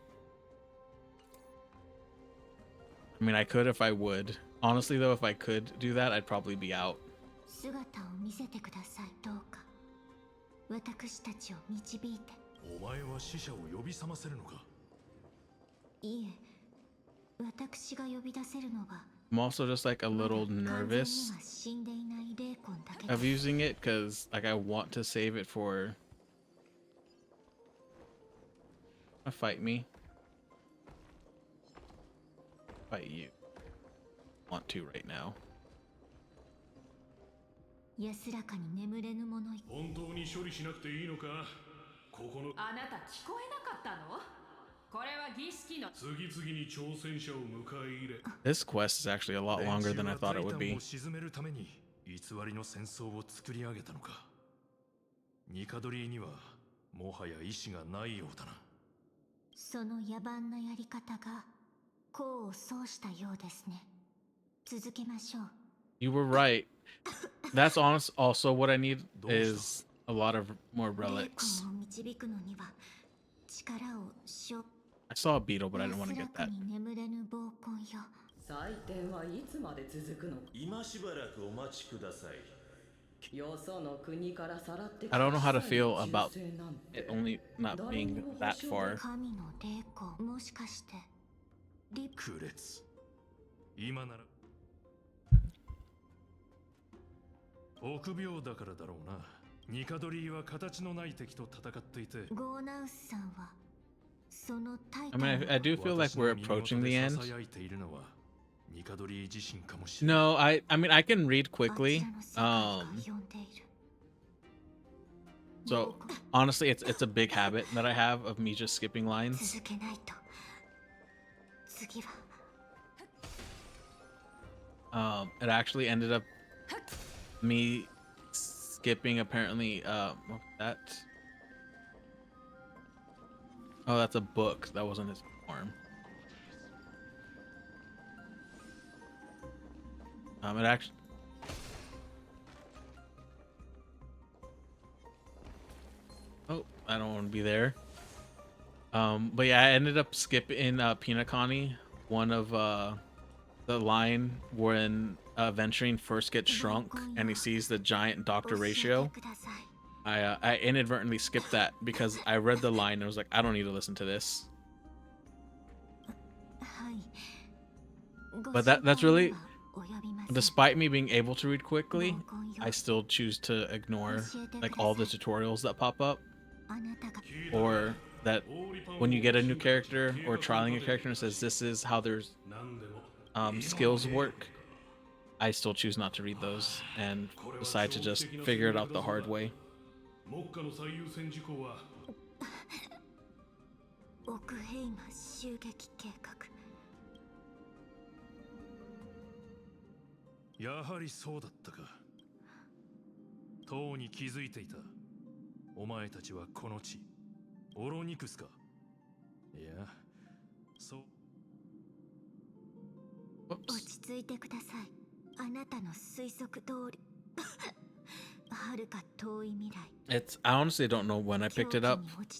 I mean, I could if I would. Honestly, though, if I could do that, I'd probably be out. 姿を見せてください。どうか私たちを導いて。お前は死者を呼び覚ませるのか。いえ。私が呼び出せるのは I'm also just like a little nervous of using it because like I want to save it for a fight me. Fight you. Want to right now. 安らかに眠れぬ者。本当に処理しなくていいのか。ここのあなた聞こえなかったの？これは儀式の。次々に挑戦者を迎え入れ。This quest is actually a lot longer than I thought it would be. 沈めるために偽りの戦争を作り上げたのか。ニカドリーにはもはや意志がないようだな。その野蛮なやり方が功を奏したようですね。続けましょう。You were right. That's also what I need is a lot of more relics. I saw a beetle, but I didn't want to get that. 採点はいつまで続くの？今しばらくお待ちください。よその国からさらってき I た don't know how to feel about it only not being that far. 神の霊魂、もしかしてクレツ。今なら臆病だからだろうな。ニカドリーは形のない敵と戦っていて。ゴーナウスさんはそのタイ I タン mean, I do feel like we're approaching the end. ミカドリ自身かもしれない。 No, I mean, I can read あち quickly. らの世界が呼んでいる。 So honestly, it's a big habit that I have of me just skipping lines. 続けないと。次は It actually ended up me skipping apparently that. Oh, that's a book. That wasn't his form. It actually. Oh, I don't want to be there. But yeah, I ended up skipping Pinakani, one of the line when Venturine first gets shrunk and he sees the giant doctor ratio. I inadvertently skipped that because I read the line and I was like, I don't need to listen to this. But that's really, despite me being able to read quickly, I still choose to ignore like all the tutorials that pop up, or that when you get a new character or trialing a character and it says this is how their skills work. I still choose not to read those and decide to just figure it out the hard way. オクヘイマ襲撃計画。やはりそうだったか。とうに気づいていた。お前たちはこの地、オロニクスか。いや、そう。落ち着いてください。あなたの推測通り。はるか遠い未来。It's I honestly don't know when I picked it up. It's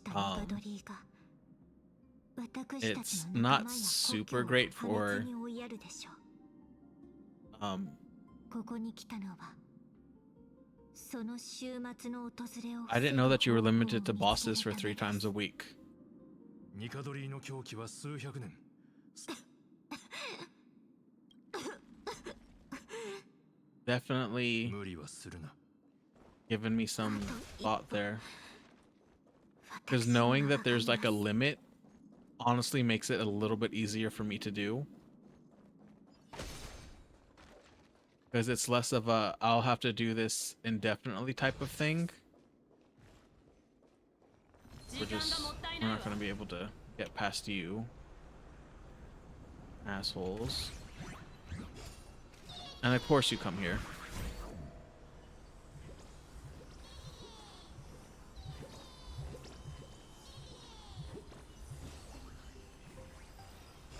not super great for ここに来たのはその週末の訪れを I didn't know that you were limited to bosses for 3 times a week. ニカドリの狂気は数百年。Definitely 無理はするな。 given me some thought there. Because knowing that there's like a limit honestly makes it a little bit easier for me to do. Because it's less of a I'll have to do this indefinitely type of thing. We're not going to be able to get past you. Assholes. And of course you come here.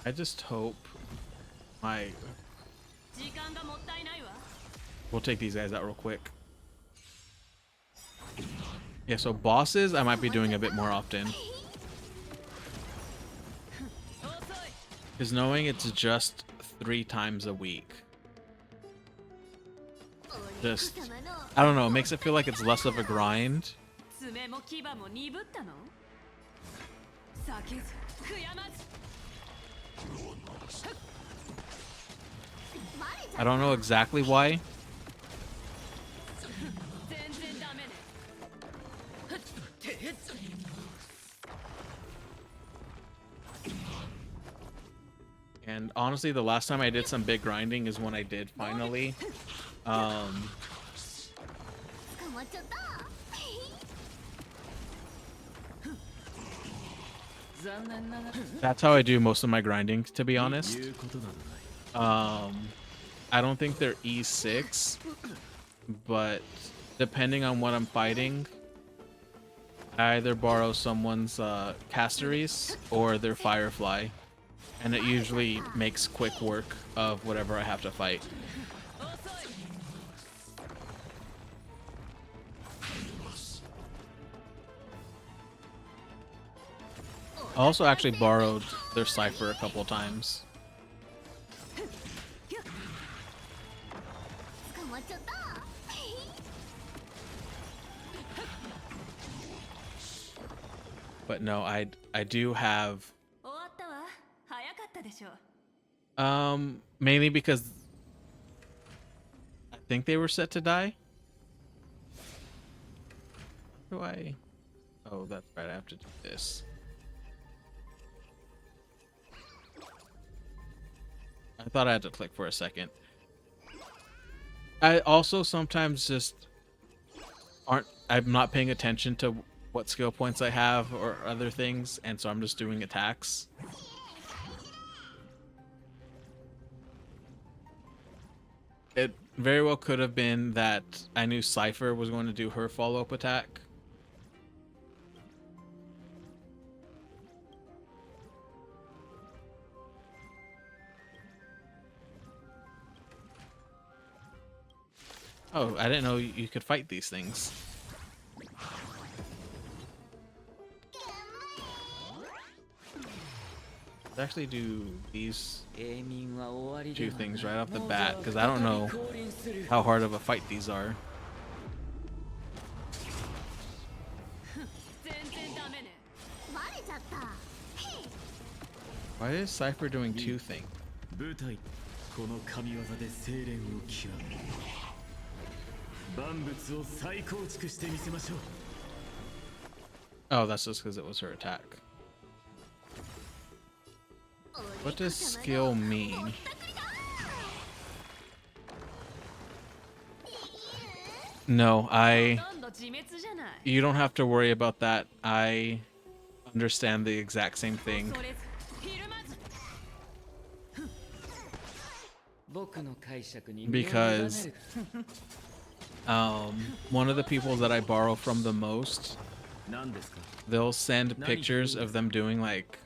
I just hope my... We'll take these guys out real quick. Yeah, so bosses I might be doing a bit more often. Because knowing it's just 3 times a week. Just, I don't know, it makes it feel like it's less of a grind. I don't know exactly why. And honestly, the last time I did some big grinding is when I did finally. That's how I do most of my grinding, to be honest. I don't think they're E6, but depending on what I'm fighting, I either borrow someone's Casteries or their Firefly, and it usually makes quick work of whatever I have to fight. I also actually borrowed their Cypher a couple times. But no, I do have mainly because I think they were set to die. How do I? Oh, that's right. I have to do this. I thought I had to click for a second. I also sometimes just I'm not paying attention to what skill points I have or other things, and so I'm just doing attacks. It very well could have been that I knew Cypher was going to do her follow-up attack. Oh, I didn't know you could fight these things. Let's actually do these two things right off the bat, because I don't know how hard of a fight these are. Why is Cypher doing two things? Oh, that's just because it was her attack. What does skill mean? No, you don't have to worry about that. I understand the exact same thing. Because one of the people that I borrow from the most, they'll send pictures of them doing like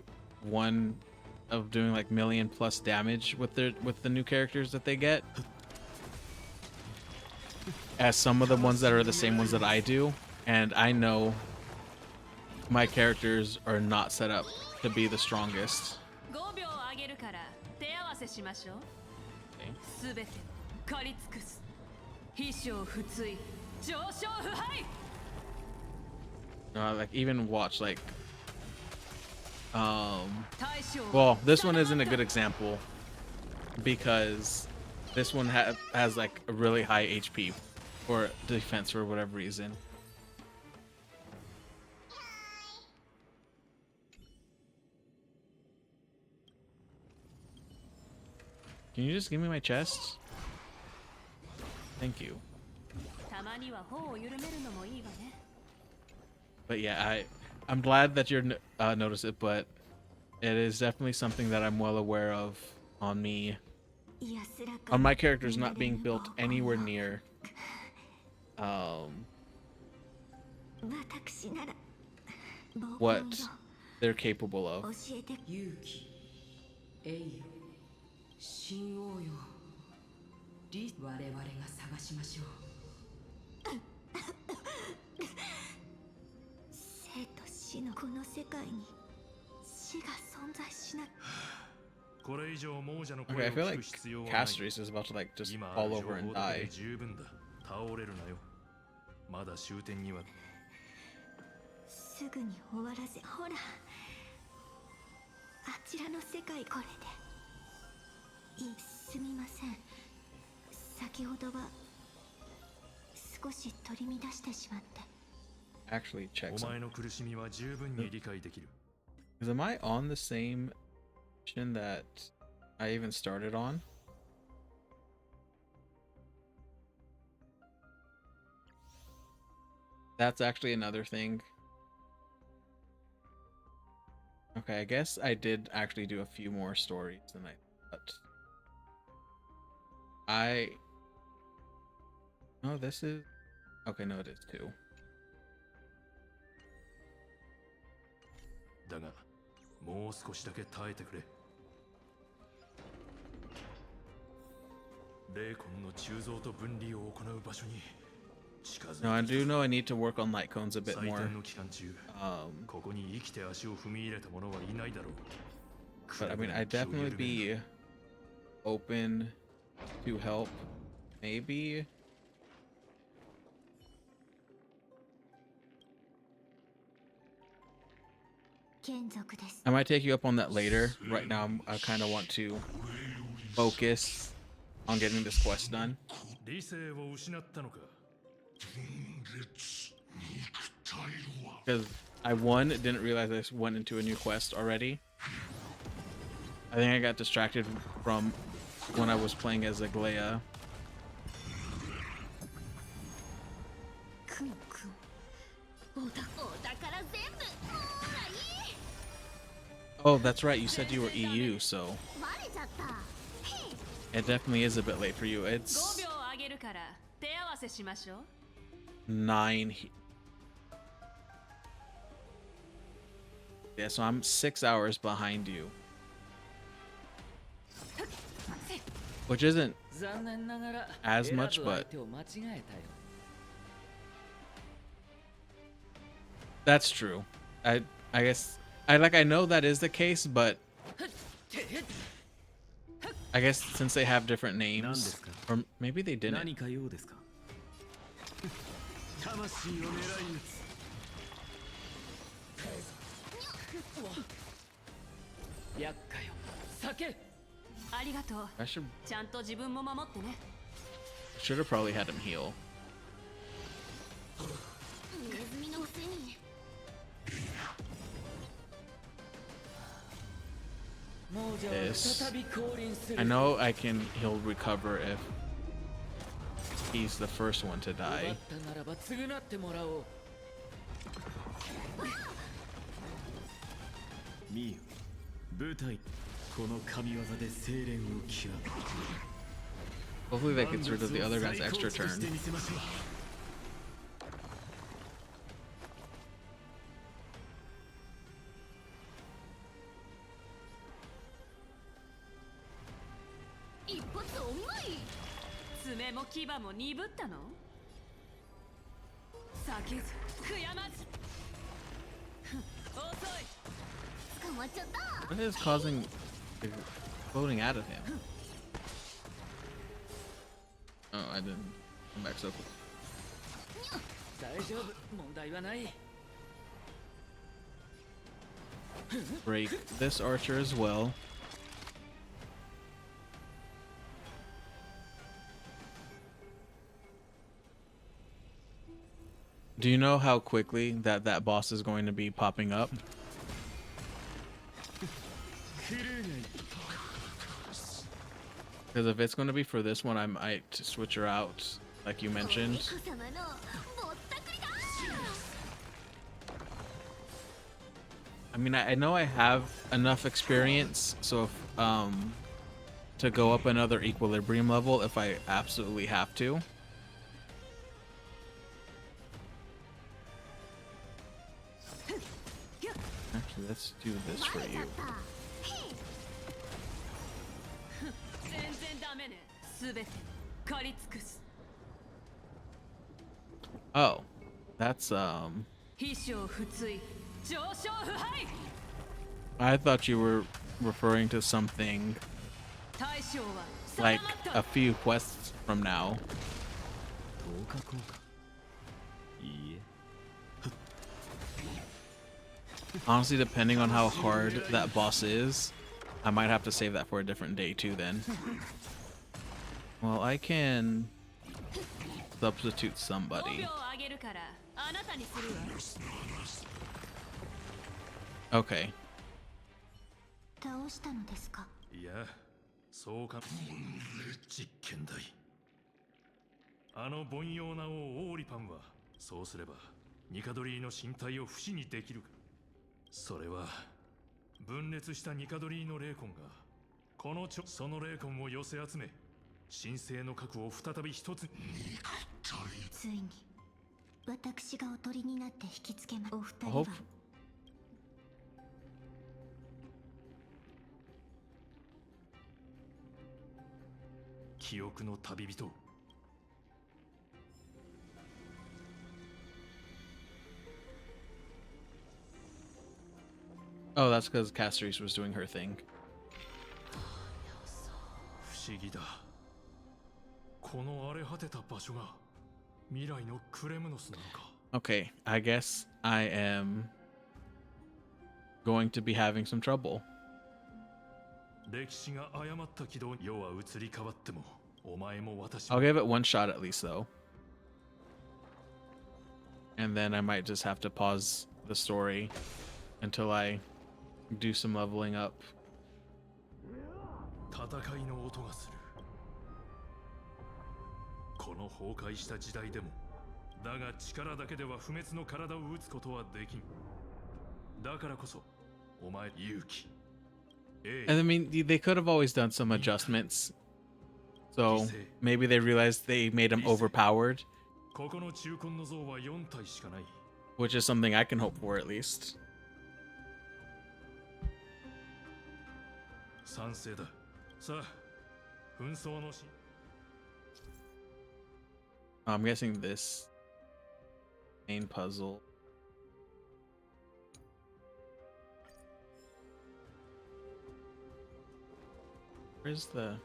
million plus damage with the new characters that they get, as some of the ones that are the same ones that I do, and I know my characters are not set up to be the strongest. Like even watch like well, this one isn't a good example because this one has like a really high HP or defense for whatever reason. Can you just give me my chest? Thank you. But yeah, I'm glad that you're noticed it, but it is definitely something that I'm well aware of on me. On my characters not being built anywhere near what they're capable of. Okay, I feel like Castries is about to like just fall over and die. Actually check something. Because am I on the same mission that I even started on? That's actually another thing. Okay, I guess I did actually do a few more stories than I thought. Oh, this is... Okay, no, it is 2. No, I do know I need to work on light cones a bit more. But I mean, I'd definitely be open to help. Maybe. I might take you up on that later. Right now, I kind of want to focus on getting this quest done. Because I didn't realize I went into a new quest already. I think I got distracted from when I was playing as Aglaya. くんくんお宝全部ほらいい Oh, that's right. You said you were EU, so バレちゃった it definitely is a bit late for you. 5 It's 秒あげるから手合わせしましょう 9. Yeah, so I'm 6 hours behind you, which isn't 残念ながら as 選ぶ much, 相 but 手を間違えたよ that's true. I guess I know that is the case, but I guess since they have different names, or maybe they didn't. 何か用ですか魂を狙い撃つ 厄介よ酒ありがとう I should ちゃんと自分も守ってね have probably had him heal. ネズミのくせに This. 再び降臨する I know he'll recover if he's the first one to 奪 die. ったならば償ってもらおう見よ舞台この神業で精錬を極め Hopefully that gets rid of the other guy's extra 最高 turn. 尽くしてみせましょう一発おまい爪も牙も鈍ったの避けず悔やまずふん遅い捕まっちゃった What is causing the floating out of him? Oh, I didn't come back so quick. 大丈夫問題はない Break this archer as well. Do you know how quickly that boss is going to be popping up? Because if it's going to be for this one, I might switch her out, like you mentioned. 猫様のぼったくりだ I mean, I know I have enough experience, so if, to go up another equilibrium level if I absolutely have to. Actually, let's do this for you. 全然ダメねすべて借り尽くす Oh, that's 飛翔不墜上昇不敗 I thought you were referring to something 大将は like 定まった a few quests from now. 10日効果いいえ Honestly, depending on how hard that boss is, I might have to save that for a different day too then. Well, I can substitute 5 somebody. 秒あげるからあなたにするわ Okay. 倒したのですかいやそうか実験台あの凡庸な王オーリパンはそうすればニカドリーの身体を不死にできるかそれは分裂したニカドリーの霊魂がこのその霊魂を寄せ集め神聖の核を再び一つついに私がおとりになって引きつけまお二人 I は hope. 記憶の旅人 Oh, that's because Castrice was doing her thing. 不思議だこの荒れ果てた場所が未来のクレムノスなのか Okay, I guess I am going to be having some trouble. 歴史が誤った軌道世は移り変わってもお前も私 I'll give it one shot at least though. And then I might just have to pause the story until I do some leveling up. 戦いの音がする。この崩壊した時代でも、だが力だけでは不滅の体を打つことはできん。だからこそ、お前勇気。And I mean, they could have always done some adjustments. So maybe they realized they made him overpowered, ここの中根の像は4体しかない。 which is something I can hope for at least. 賛成だ。さあ、紛争のし。I'm guessing this main puzzle. Where's the...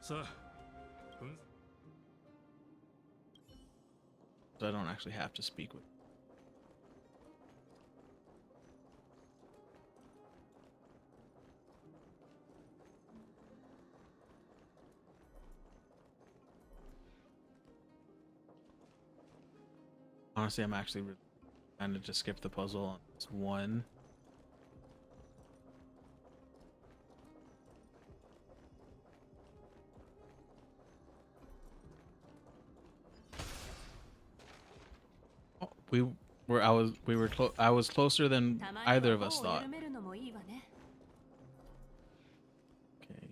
さあ、So I don't actually have to speak with. Honestly, I'm actually trying to just skip the puzzle on this one. Oh, I was closer than either of us thought. Okay.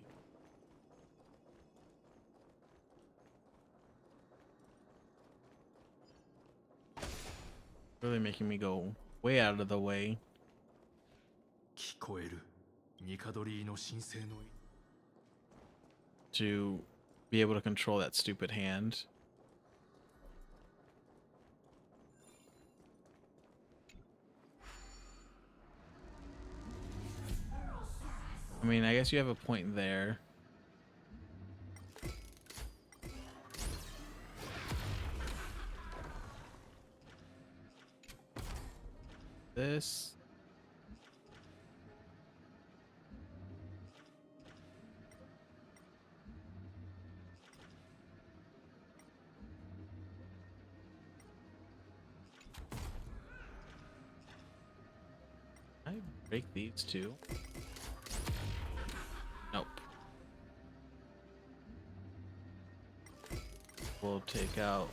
Really making me go way out of the way. 聞こえる。ニカドリーの神聖の。 To be able to control that stupid hand. I mean, I guess you have a point there. This. I break these two. Nope. We'll take out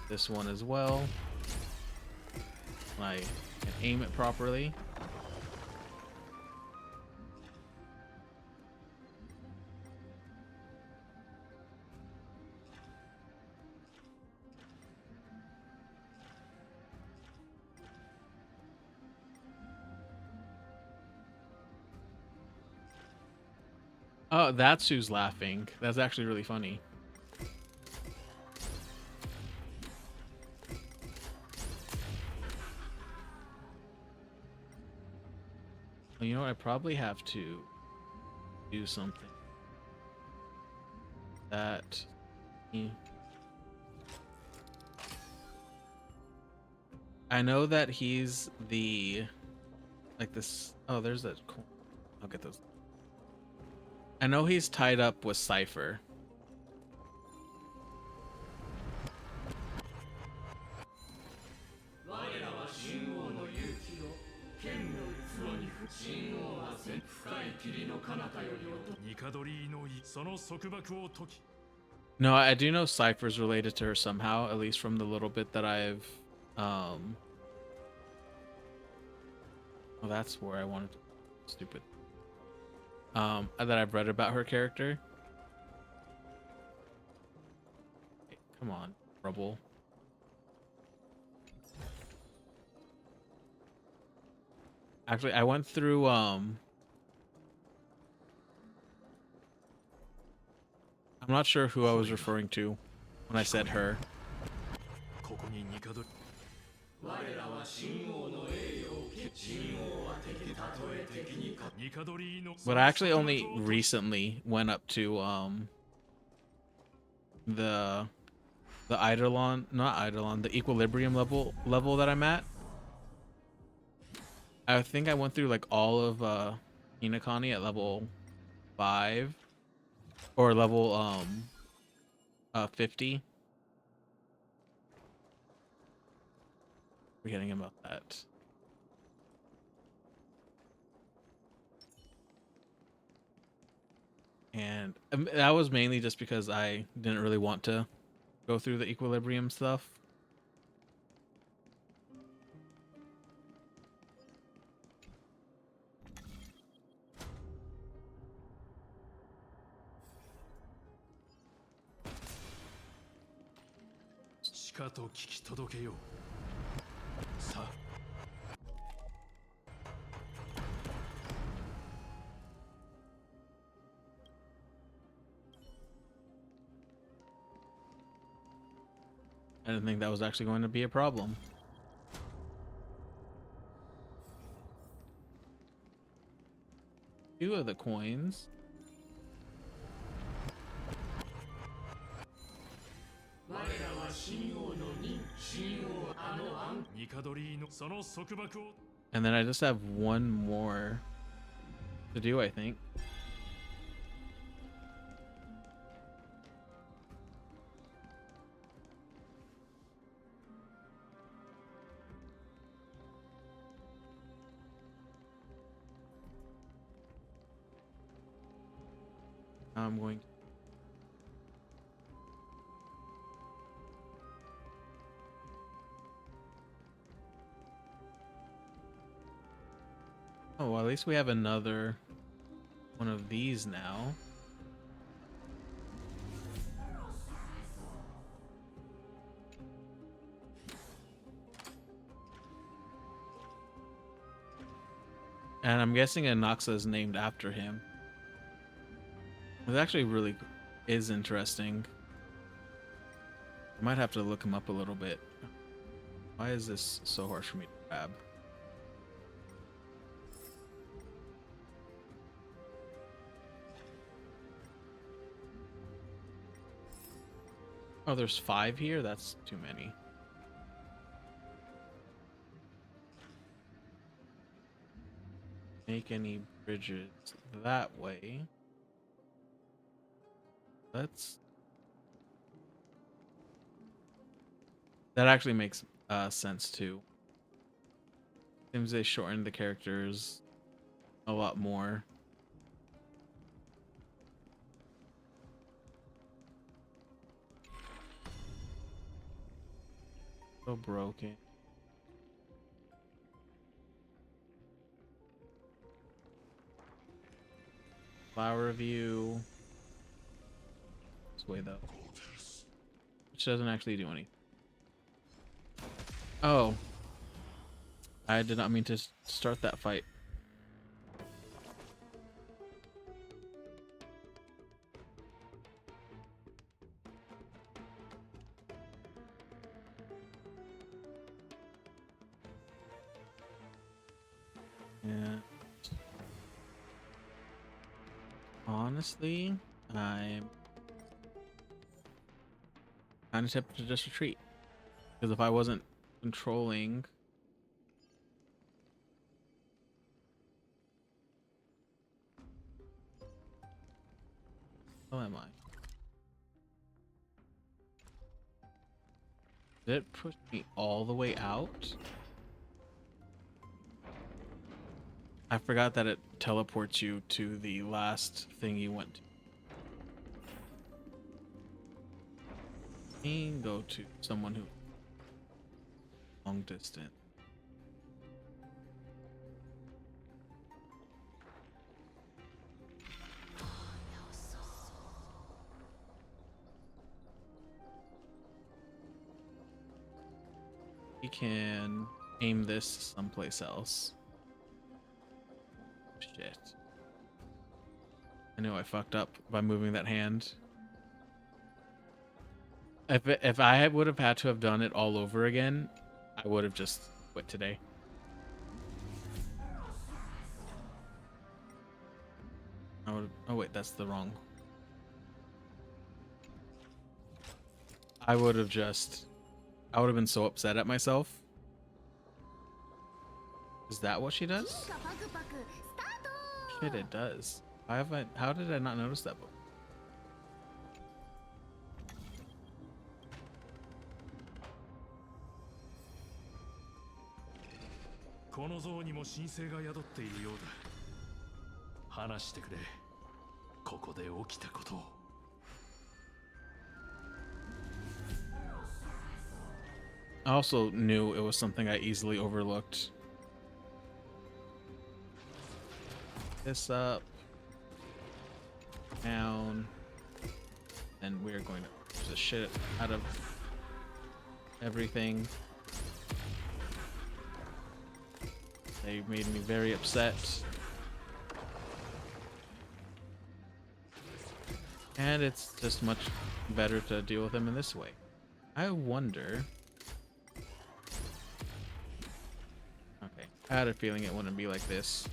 this one as well. I can aim it properly. Oh, that's who's laughing. That's actually really funny. Well, you know what? I probably have to do something. That. I know that he's the. Like this. Oh, there's that. Cool. I'll get those. I know he's tied up with Cypher. No, I do know Cypher's related to her somehow, at least from the little bit that I've well, that's where I wanted to stupid. That I've read about her character. Hey, come on, Rubble. Actually, I went through I'm not sure who I was referring to when I said her. But I actually only recently went up to the Eidolon, not Eidolon, the Equilibrium level that I'm at. I think I went through like all of Hinakani at level 5 or level 50. Forgetting about that. And that was mainly just because I didn't really want to go through the equilibrium stuff. I didn't think that was actually going to be a problem. Two of the coins. And then I just have one more to do, I think. I'm going to... Oh, well, at least we have another one of these now. And I'm guessing Anaxa is named after him. It actually really is interesting. I might have to look him up a little bit. Why is this so hard for me to grab? Oh, there's 5 here? That's too many. Make any bridges that way. That actually makes sense too. Seems they shortened the characters a lot more. So broken. Flower review. This way though. Which doesn't actually do anything. Oh. I did not mean to start that fight. Yeah. Honestly, I'm kind of tempted to just retreat. Because if I wasn't controlling... How am I? Did it push me all the way out? I forgot that it teleports you to the last thing you went to. And go to someone who long distance. We can aim this someplace else. Shit. I knew I fucked up by moving that hand. If I would have had to have done it all over again, I would have just quit today. Oh wait, that's the wrong. I would have been so upset at myself. Is that what she does? Shit, it does. How did I not notice that before? ここで起きたことを。I also knew it was something I easily overlooked. This up, down, and we're going to use the shit out of everything. They made me very upset. And it's just much better to deal with them in this way. I wonder... Okay, I had a feeling it wouldn't be like this.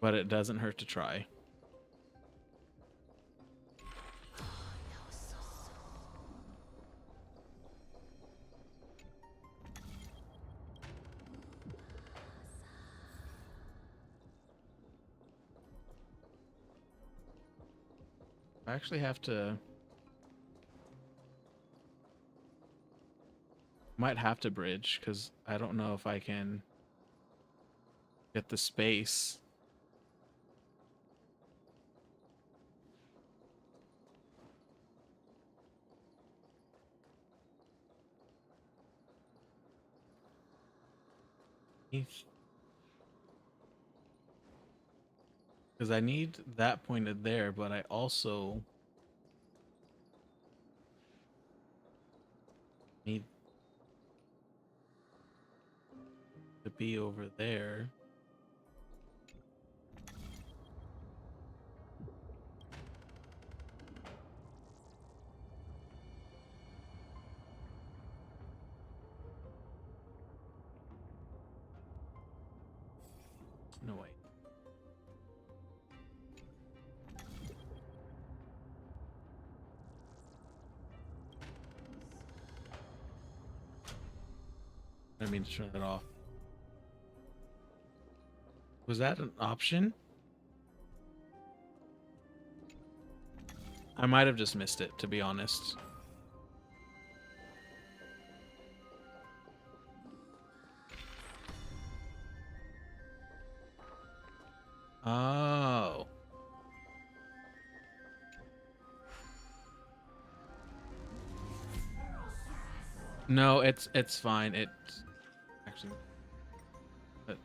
But it doesn't hurt to try. I actually have to... Might have to bridge, because I don't know if I can get the space. Because I need that pointed there, but I also need to be over there. No way. I didn't mean to turn that off. Was that an option? I might have just missed it, to be honest. Oh. No, it's fine. It actually... But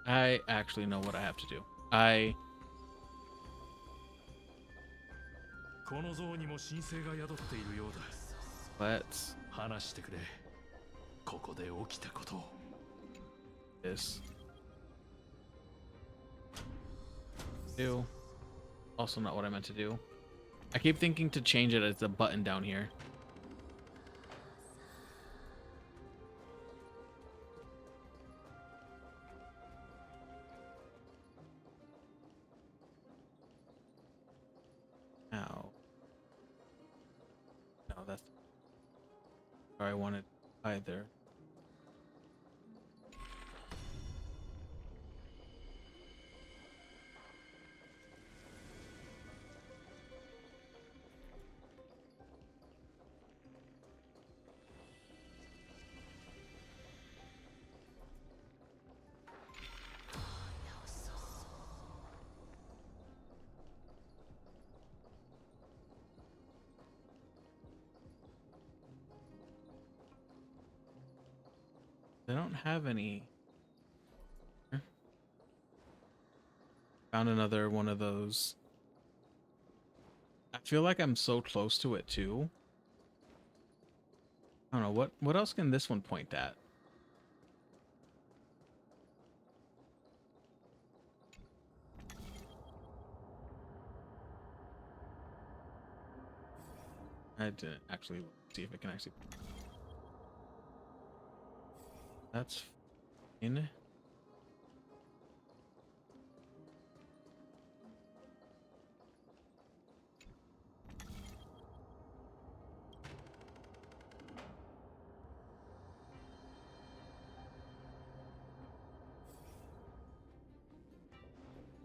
I actually know what I have to do. Let's 話してくれ。ここで起きたことを。this do. Also not what I meant to do. I keep thinking to change it as a button down here. Ow. No, that's where I wanted either. They don't have any. Found another one of those. I feel like I'm so close to it too. I don't know what else can this one point at? I didn't actually see if it can actually. That's fine.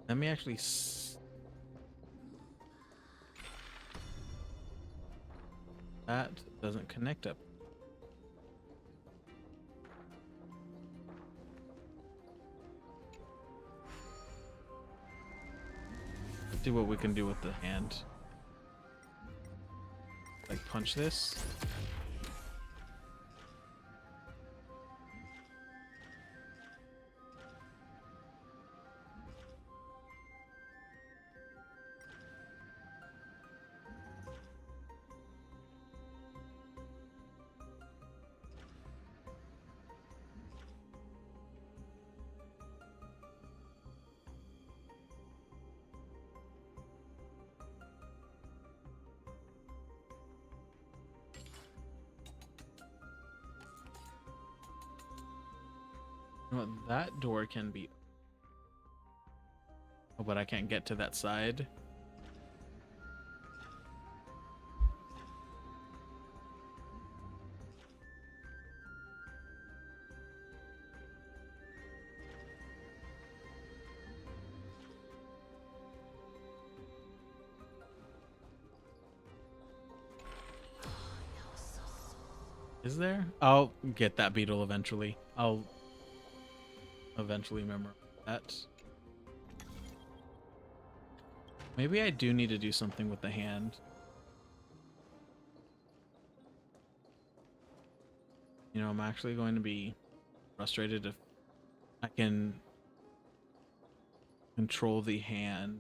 Let me actually that doesn't connect up. Let's see what we can do with the hand. Like punch this. You know what, that door can be. Oh, but I can't get to that side. Is there? I'll get that beetle eventually. I'll eventually remember that. Maybe I do need to do something with the hand. You know, I'm actually going to be frustrated if I can control the hand.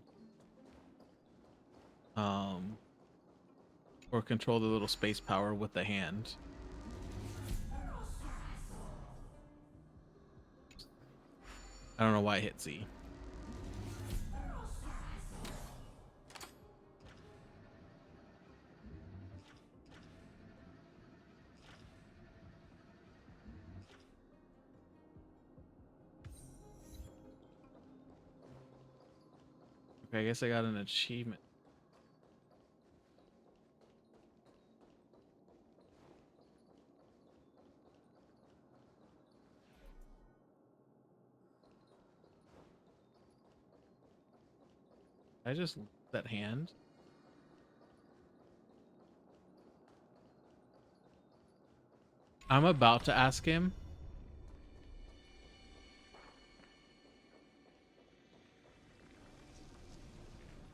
Or control the little space power with the hand. I don't know why I hit Z. Okay, I guess I got an achievement. I just lose that hand. I'm about to ask him.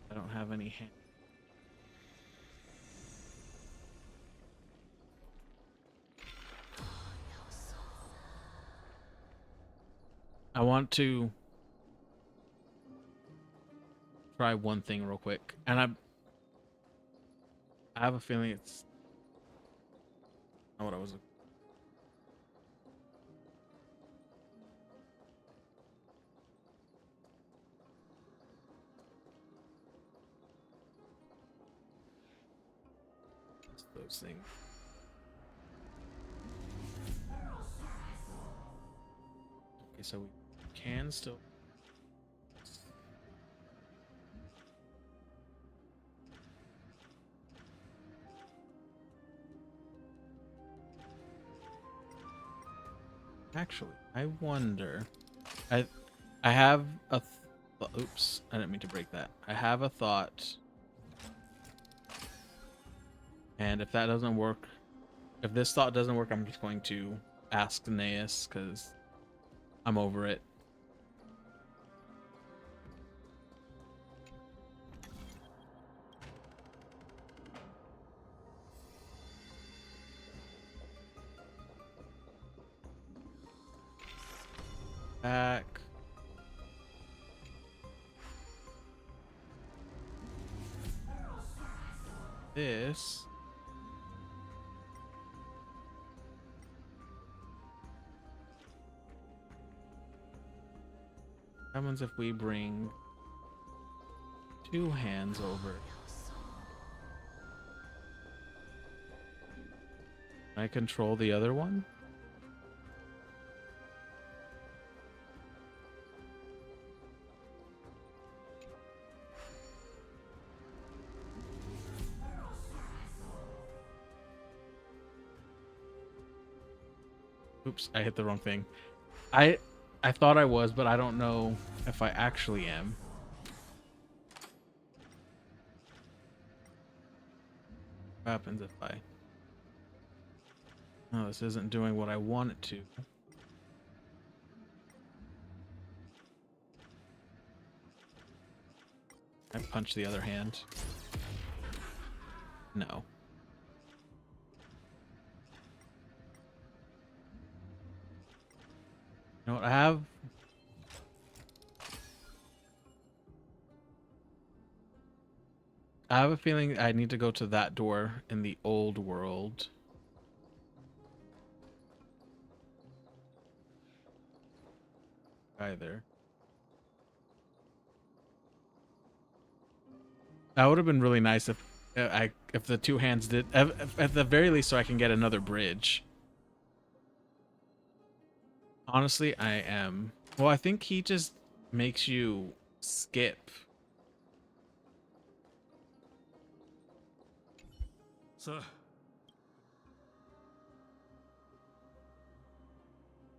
I don't have any hand. I want to try one thing real quick, and I have a feeling it's not what I was looking. Those things. Okay, so we can still. Actually, I wonder. I have a. Oops, I didn't mean to break that. I have a thought. And if that doesn't work, if this thought doesn't work, I'm just going to ask Naeus because I'm over it. Back. This. What happens if we bring 2 hands over? Can I control the other one? Oops, I hit the wrong thing. I thought I was, but I don't know if I actually am. What happens if I... No, this isn't doing what I want it to. I punch the other hand. No. You know what I have? I have a feeling I need to go to that door in the old world. Either. That would have been really nice if the two hands did at the very least, so I can get another bridge. Honestly, I am. Well, I think he just makes you skip. So,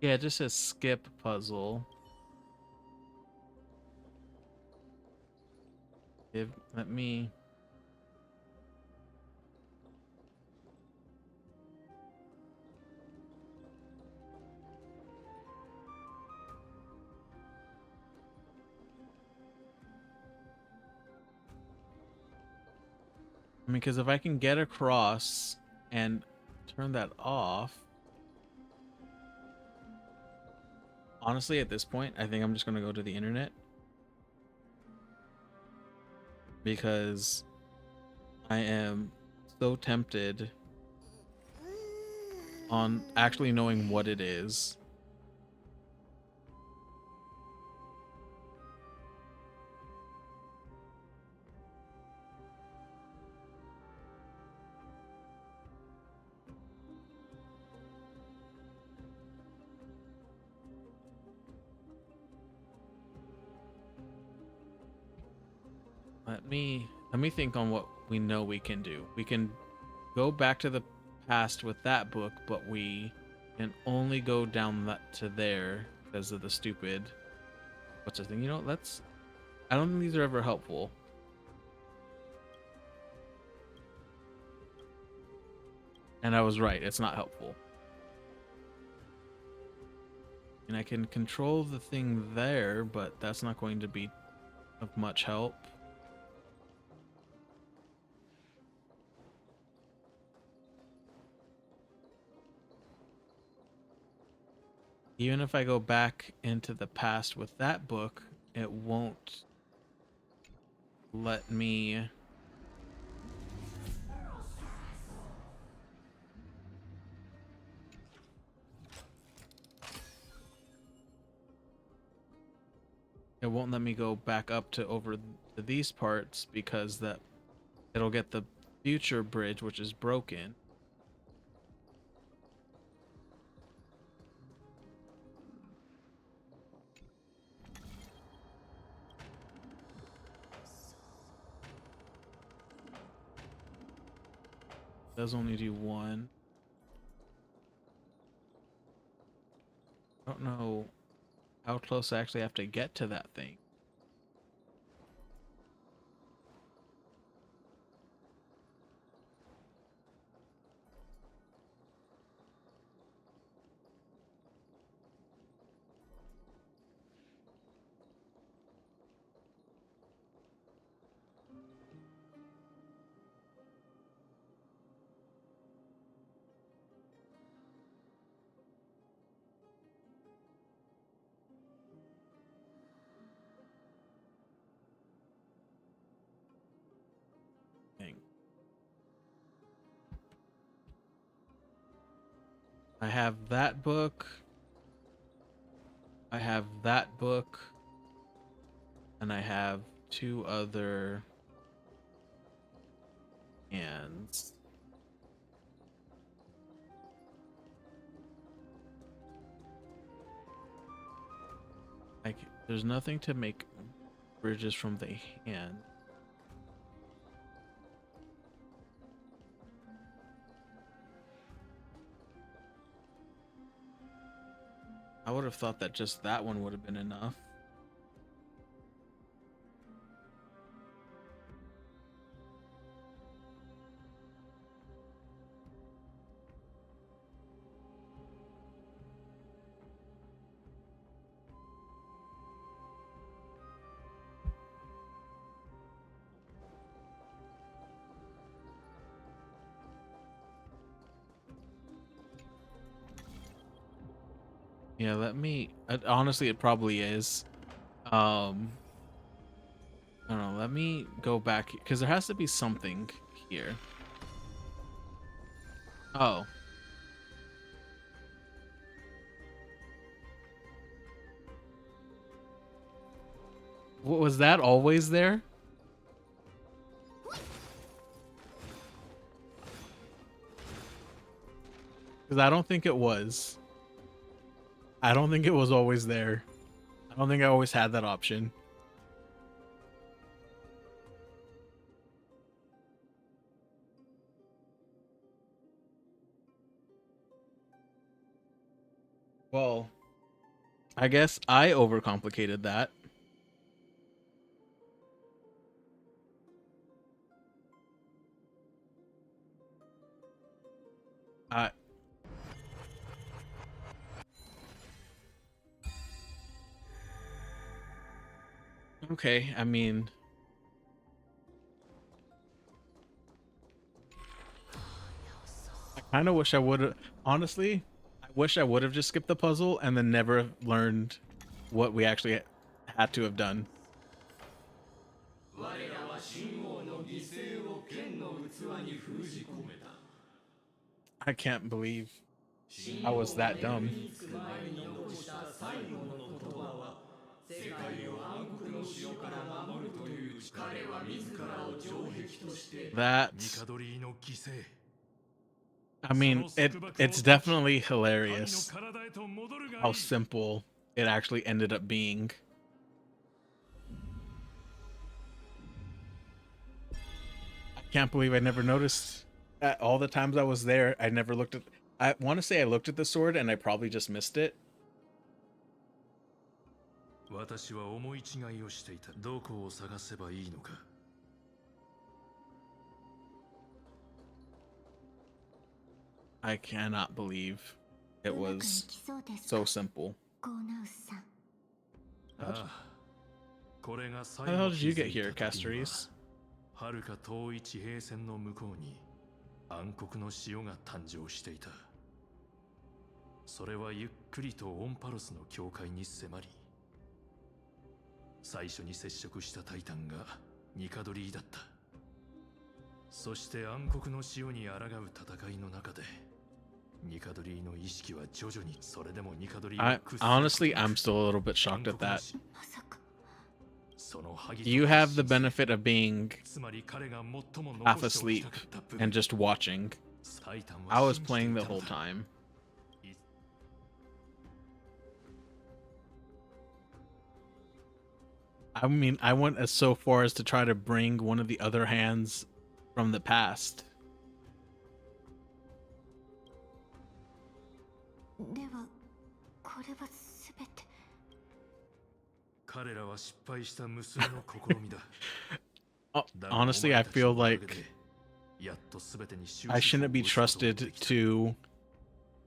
Yeah, it just says skip puzzle. Let me... I mean, because if I can get across and turn that off... Honestly, at this point, I think I'm just going to go to the internet. Because I am so tempted on actually knowing what it is. Let me think on what we know we can do. We can go back to the past with that book, but we can only go down that to there because of the stupid... What's the thing? You know, let's... I don't think these are ever helpful. And I was right, it's not helpful. And I can control the thing there, but that's not going to be of much help. Even if I go back into the past with that book, it won't let me... It won't let me go back up to over to these parts because that it'll get the future bridge, which is broken. Does only do one. I don't know how close I actually have to get to that thing. I have that book. I have that book. And I have two other hands. Like, there's nothing to make bridges from the hand. I would have thought that just that one would have been enough. Yeah, let me. Honestly, it probably is. I don't know. Let me go back because there has to be something here. Oh, was that always there? Because I don't think it was. I don't think it was always there. I don't think I always had that option. Well, I guess I overcomplicated that. I okay. I mean, I kind of wish I would have. Honestly, I wish I would have just skipped the puzzle and then never learned what we actually had to have done. I can't believe I was that dumb. That I mean, it's definitely hilarious how simple it actually ended up being. I can't believe I never noticed all the times I was there. I never looked at. I want to say I looked at the sword and I probably just missed it. 私は思い違いをしていた。どこを探せばいいのか。I cannot believe it was so simple. ゴーナウスさん。ああ、これが最 How the 後 hell did you 気づ get い here, た時には Castoris? 遥か遠い地平線の向こうに暗黒の潮が誕生していた。それはゆっくりとオンパロスの境界に迫り、最初に接触したタイタンがニカドリーだった。そして暗黒の潮に抗う戦いの中で、ニカドリーの意識は徐々に、それでもニカドリーは Honestly, I'm still a little bit shocked at that. まさか。 You have the benefit of being half asleep and just watching. I was playing the whole time. I mean, I went as so far as to try to bring one of the other hands from the past. では、これはすべて。彼らは失敗した無数の試みだ。 Honestly, I feel like I shouldn't be trusted to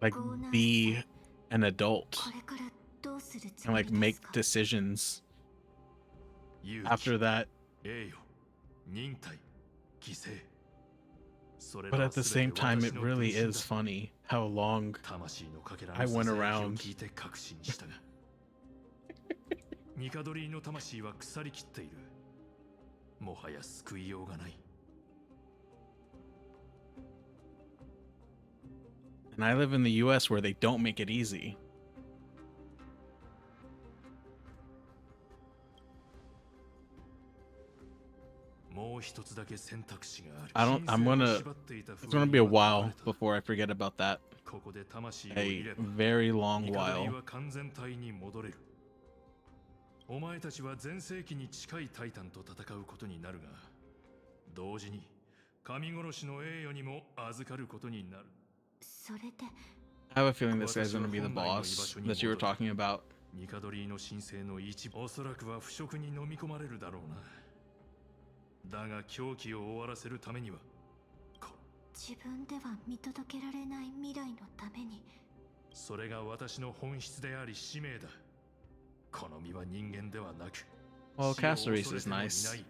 like be an adult これからどうするつ and も like りで make すか decisions after that. 栄誉、忍耐、犠牲。 But at the same time, it really is funny how long I went around. ニカドリーの魂は腐りきっている。もはや救いようがない。 And I live in the US where they don't make it easy. It's gonna be a while before I forget about that. A very long while. お前たちは全盛期に近いタイタンと戦うことになるが、同時に神殺しの栄誉にも預かることになる。 それで I have a feeling this guy's gonna be the boss that you were talking about. ニカドリーの神聖の一部、おそらくは腐食に飲み込まれるだろうな。だが狂気を終わらせるためには、自分では見届けられない未来のために。それが私の本質であり使命だ。この身は人間ではなく。 Well, Castoris is nice.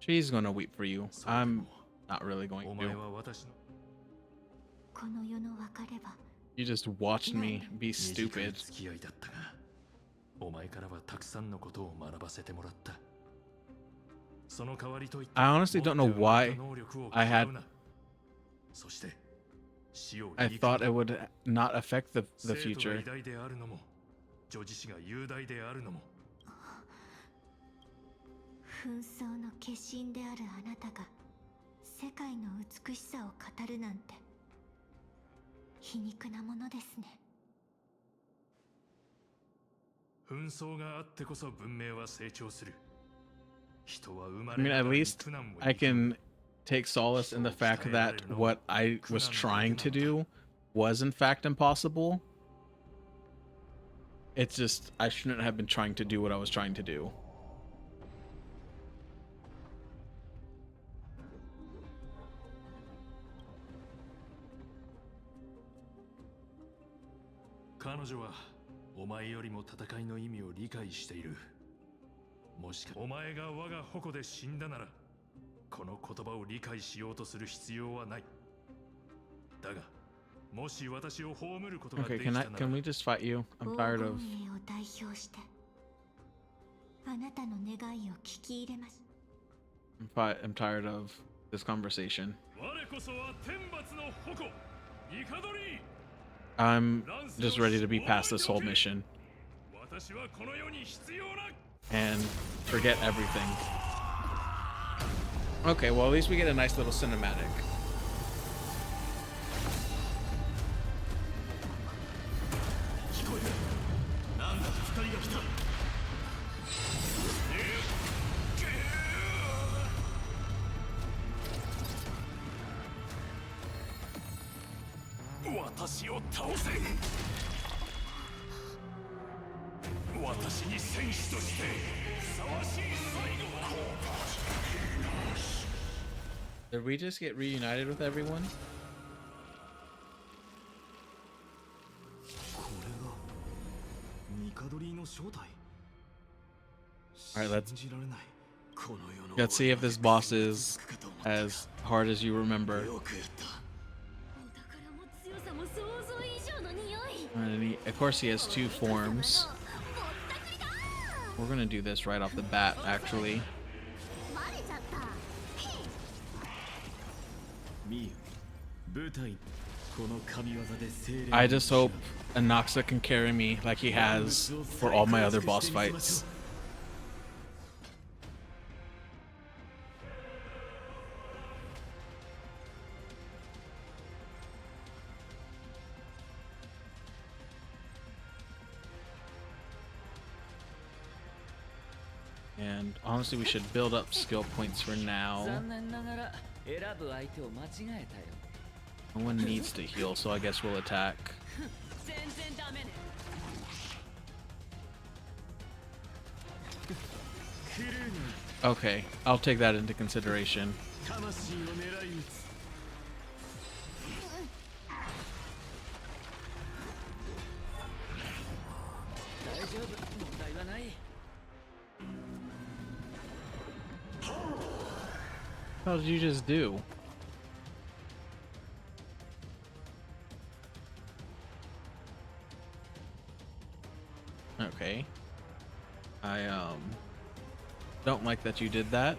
She's gonna weep for you. I'm not really going お前 to. は私の。この世の別れは You just watched me be stupid. 付き合いだったが、お前からはたくさんのことを学ばせてもらった。その代わりといって、 I honestly don't know why I had. そして死を I thought it would not affect the 生徒が future. 偉大であるのも、女児子が雄大であるのも。紛争の化身であるあなたが世界の美しさを語るなんて皮肉なものですね。紛争があってこそ文明は成長する。人は生ま I れ mean, な at がらに least 苦難を I 生きる。 can take solace in the fact that what I was trying to do was in fact impossible. It's just I shouldn't have been trying to do what I was trying to do. 彼女はお前よりも戦いの意味を理解している。もしかお前が我が矛で死んだなら、この言葉を理解しようとする必要はない。だが、もし私を葬ることがで Okay, きたなら、 can we just fight you? I'm tired of. 黄金栄を代表してあなたの願いを聞き入れます。I'm tired of this conversation. 我こそは天罰の矛、ニカドリー。 I'm just ready to be past this whole mission 私はこの世に必要な and forget everything. Okay, well at least we get a nice little cinematic. Did we just get reunited with everyone? これがニカドリーの正体。 Alright, let's 信じられない。この世の let's see if this boss is as hard as you remember. よくやった。 And of course he has two forms. We're gonna do this right off the bat, actually. I just hope Anaxa can carry me like he has for all my other boss fights. And honestly, we should build up skill points for now. No one needs to heal, so I guess we'll attack. Okay, I'll take that into consideration. What did you just do? Okay. I don't like that you did that.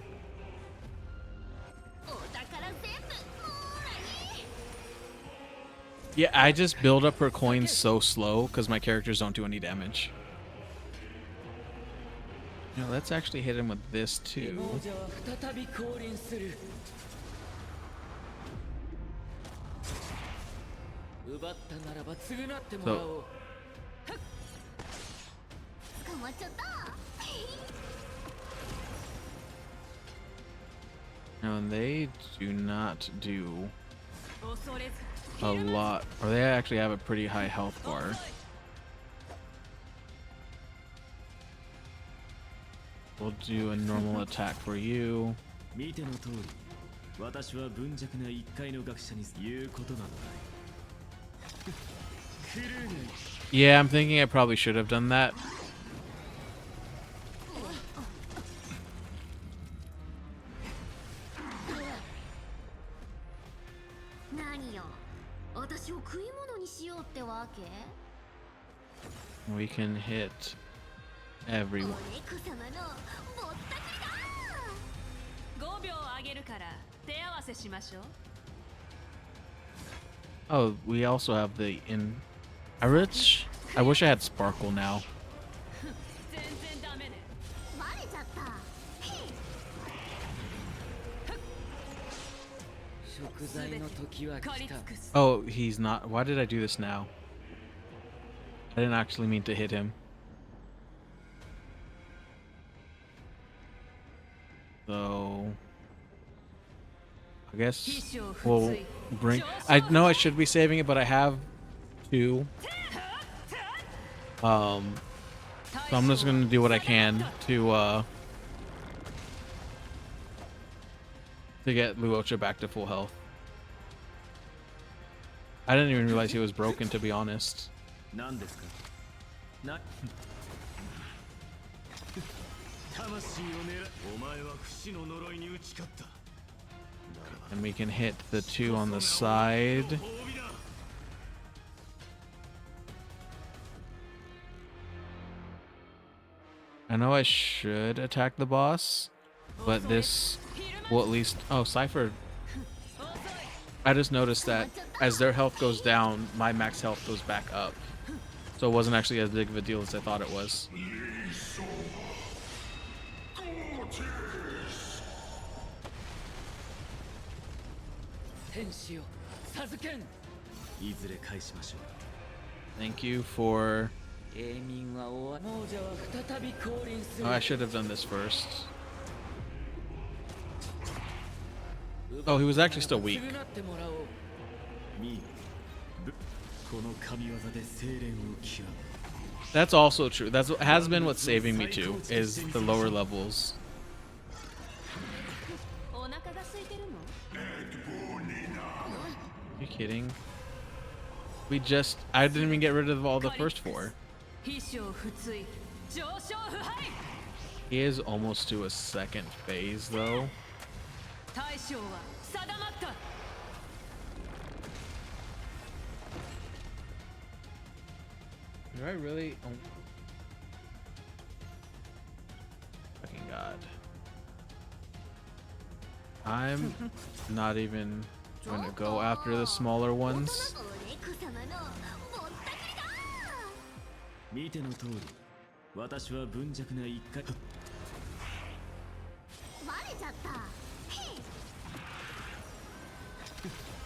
Yeah, I just build up her coins so slow because my characters don't do any damage. You know, let's actually hit him with this too. So, no, and they do not do a lot, or they actually have a pretty high health bar. We'll do a normal attack for you. Yeah, I'm thinking I probably should have done that. にしようってわけ？ We can hit everyone. お猫様のぼったくりだ。5秒あげるから手合わせしましょう。 Oh, we also have the in. I wish I had Sparkle now. 全然ダメね。バレちゃった。へい。食材の時は来た。 Oh, he's not. Why did I do this now? I didn't actually mean to hit him. So I guess we'll bring. I know I should be saving it, but I have two. So I'm just gonna do what I can to get Luocha back to full health. I didn't even realize he was broken, to be honest. And we can hit the two on the side. I know I should attack the boss, but this will at least... Oh, Cypher. I just noticed that as their health goes down, my max health goes back up. So it wasn't actually as big of a deal as I thought it was. Thank you for... Oh, I should have done this first. Oh, he was actually still weak. That's also true. That's what has been what's saving me too, is the lower levels. Are you kidding? I didn't even get rid of all the first four. He is almost to a second phase though. Do I really? Oh. Fucking God. I'm not even going to go after the smaller ones.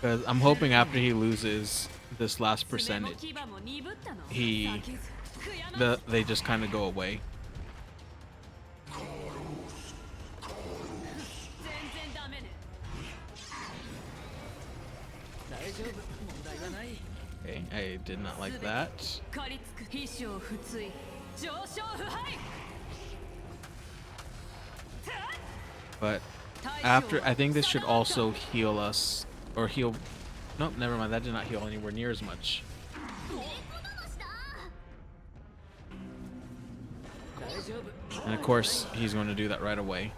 Because I'm hoping after he loses this last percentage, they just kind of go away. Okay, I did not like that. But after, I think this should also heal us, or heal. Nope, never mind. That did not heal anywhere near as much. And of course, he's going to do that right away.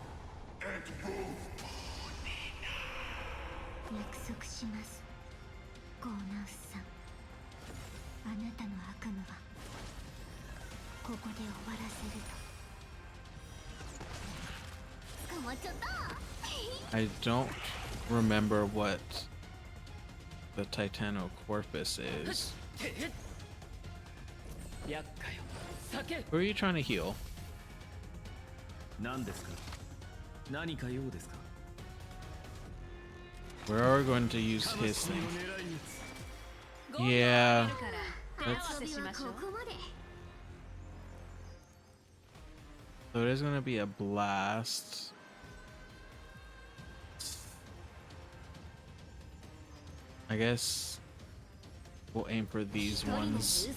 I don't remember what the Titanocorpus is. Who are you trying to heal? Where are we going to use his thing? Yeah. So it is going to be a blast. I guess we'll aim for these ones.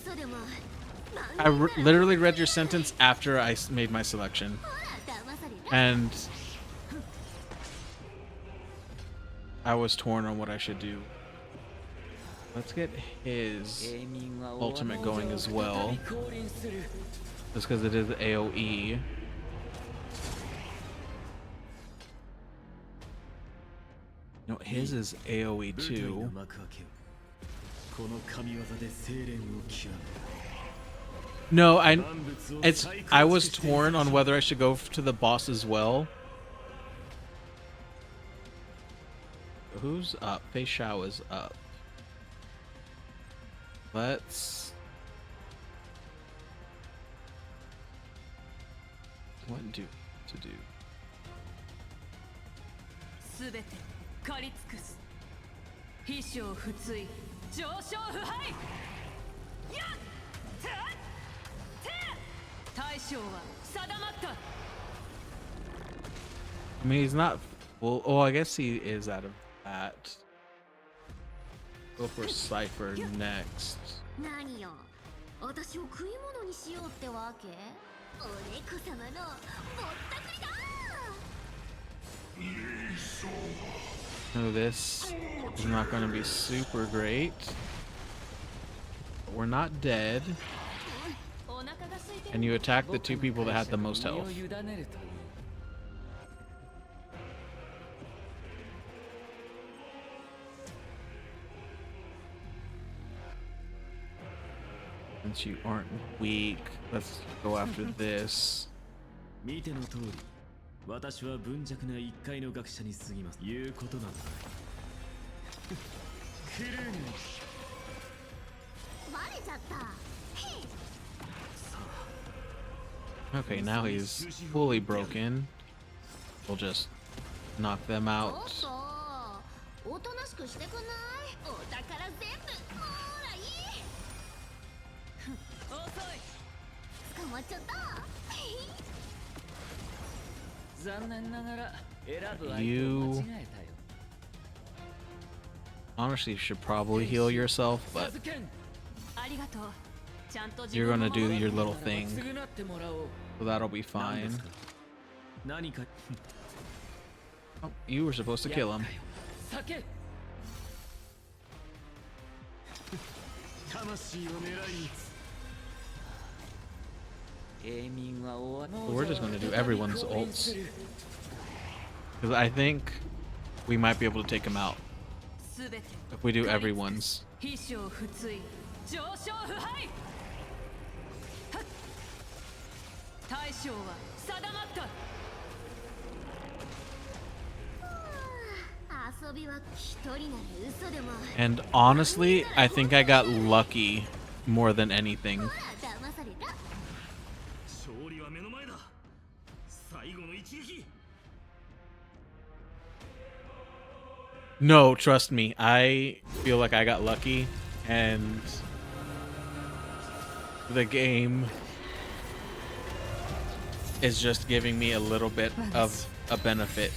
I literally read your sentence after I made my selection. And I was torn on what I should do. Let's get his ultimate going as well. Just because it is AoE. No, his is AoE too. No, I was torn on whether I should go to the boss as well. Who's up? Fei Shao is up. Let's... What to do? すべて狩り尽くす。飛翔不墜、上昇不敗。やっ、てっ、大将は定まった。I mean, he's not full. Oh, I guess he is out of that. Go for Cypher next. 何よ、私を食い物にしようってわけ？お猫様のぼったくりだ。 So this is not going to be super great. But we're not dead. And you attack the two people that had the most health. Since you aren't weak, let's go after this. 私は貧弱な一階の学者に過ぎます。いうことなのだ。クルーネ。バレちゃった。 Okay, now he's fully broken. We'll just knock them out. おとなしくしてくんない？お宝全部ほらいい。遅い。捕まっちゃった。 You honestly should probably heal yourself, but you're gonna do your little thing, so that'll be fine. Oh, you were supposed to kill him. We're just gonna do everyone's ults, because I think we might be able to take him out if we do everyone's. And honestly, I think I got lucky more than anything. No, trust me, I feel like I got lucky, and the game is just giving me a little bit of a benefit.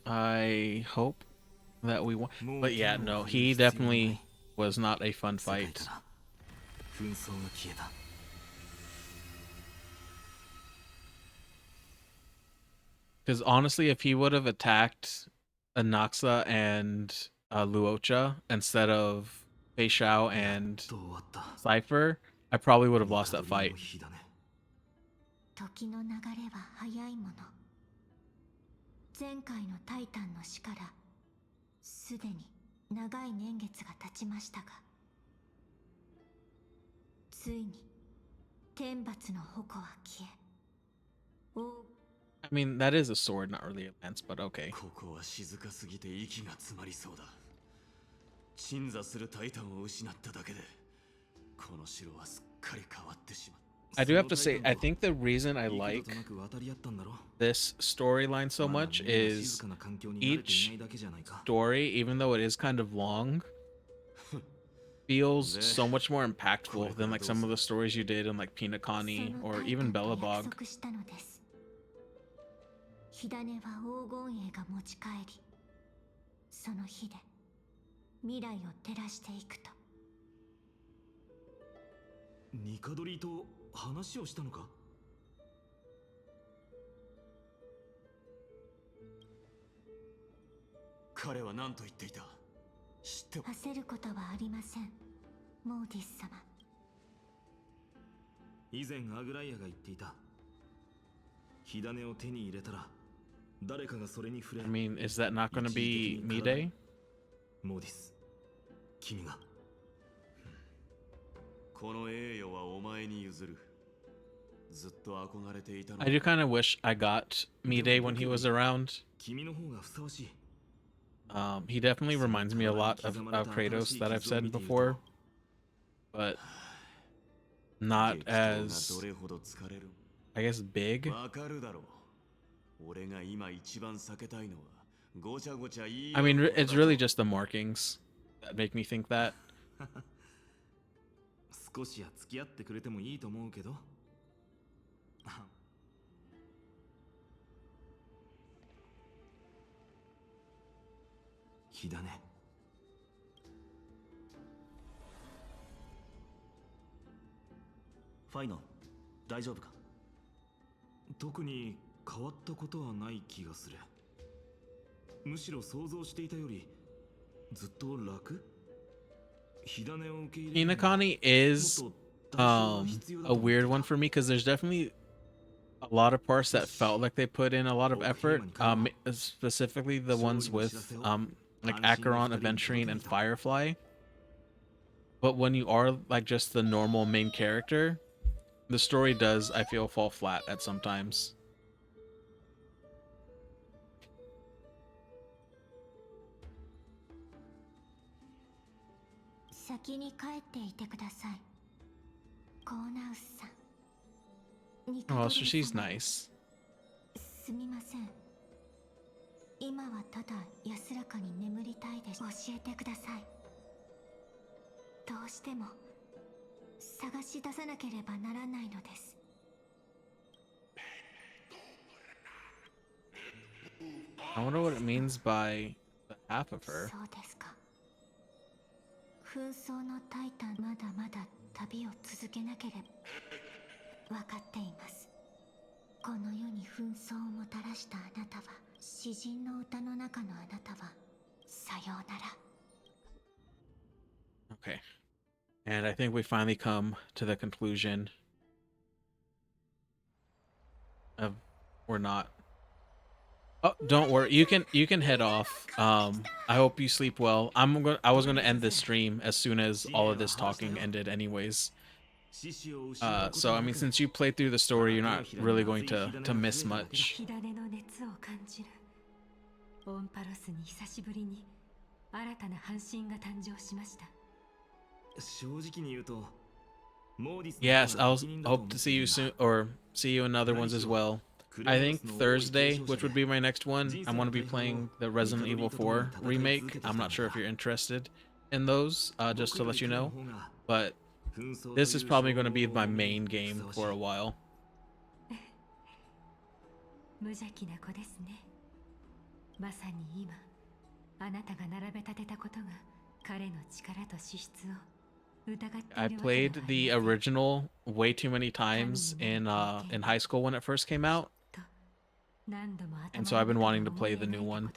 I hope that we won. But yeah, no, he definitely was not a fun fight. Because honestly, if he would have attacked Anaxa and Luocha instead of Fei Shao and Cypher, I probably would have lost that fight. 時の流れは早いもの。前回のタイタンの死からすでに長い年月が経ちましたが、ついに天罰の矛は消え、 I mean, that is a sword, not really a lance, but okay. ここは静かすぎて息が詰まりそうだ。鎮座するタイタンを失っただけで、この城はすっかり変わってしまった。 I do have to say, I think the reason I like this storyline so much is each story, even though it is kind of long, feels so much more impactful than like some of the stories you did in like Pinakani or even Bellabog. 火種は黄金栄が持ち帰り、その火で未来を照らしていくと。ニカドリと話をしたのか？彼は何と言っていた？知って焦ることはありません、モーディス様。以前アグライアが言っていた。火種を手に入れたら誰かがそれに触れ。 I mean, is that not going to be Mide? モーディス、君が。この栄誉はお前に譲る。ずっと憧れていたの。 I do kind of wish I got Mide when he was around. 君の方がふさわしい。 He definitely reminds me a lot of Kratos that I've said before, but not as, I guess, big. I mean, it's really just the markings that make me think that. 少しは付き合ってくれてもいいと思うけど。火種。ファイノン、大丈夫か？特に変わったことはない気がする。むしろ想像していたよりずっと楽？火種を受け入れる。 Hinakani is a weird one for me because there's definitely a lot of parts that felt like they put in a lot of effort, specifically the ones with like Acheron, Aventurine, and Firefly. But when you are like just the normal main character, the story does, I feel, fall flat at some times. 先に帰っていてください、コーナウスさん。 Oh, so she's nice. すみません。今はただ安らかに眠りたいです。教えてください。どうしても探し出さなければならないのです。 I wonder what it means by the half of her. そうですか。紛争のタイタン、まだまだ旅を続けなければ。分かっています。この世に紛争をもたらしたあなたは、詩人の歌の中のあなたは、さようなら。 Okay. And I think we finally come to the conclusion of we're not. Oh, don't worry. You can head off. I hope you sleep well. I was gonna end this stream as soon as all of this talking ended anyways. So I mean, since you played through the story, you're not really going to miss much. オンパロスに久しぶりに新たな半身が誕生しました。 正直に言うと、 Yes, I'll hope to see you soon, or see you in other ones as well. I think Thursday, which would be my next one, I'm going to be playing the Resident Evil 4 remake. I'm not sure if you're interested in those, just to let you know. But this is probably going to be my main game for a while. 無邪気な子ですね。まさに今、あなたが並べ立てたことが彼の力と資質を I played the original way too many times in high school when it first came out, and so I've been wanting to play the new one.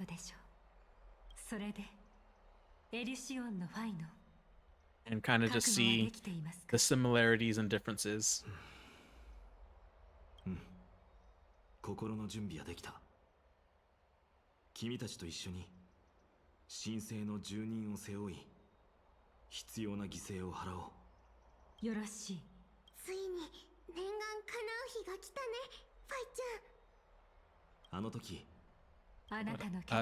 And kind of just see the similarities and differences. 心の準備はできた。君たちと一緒に神聖の住人を背負い、 必要な犠牲を払おう。よろしい。ついに念願叶う日が来たね、ファイちゃん。あの時、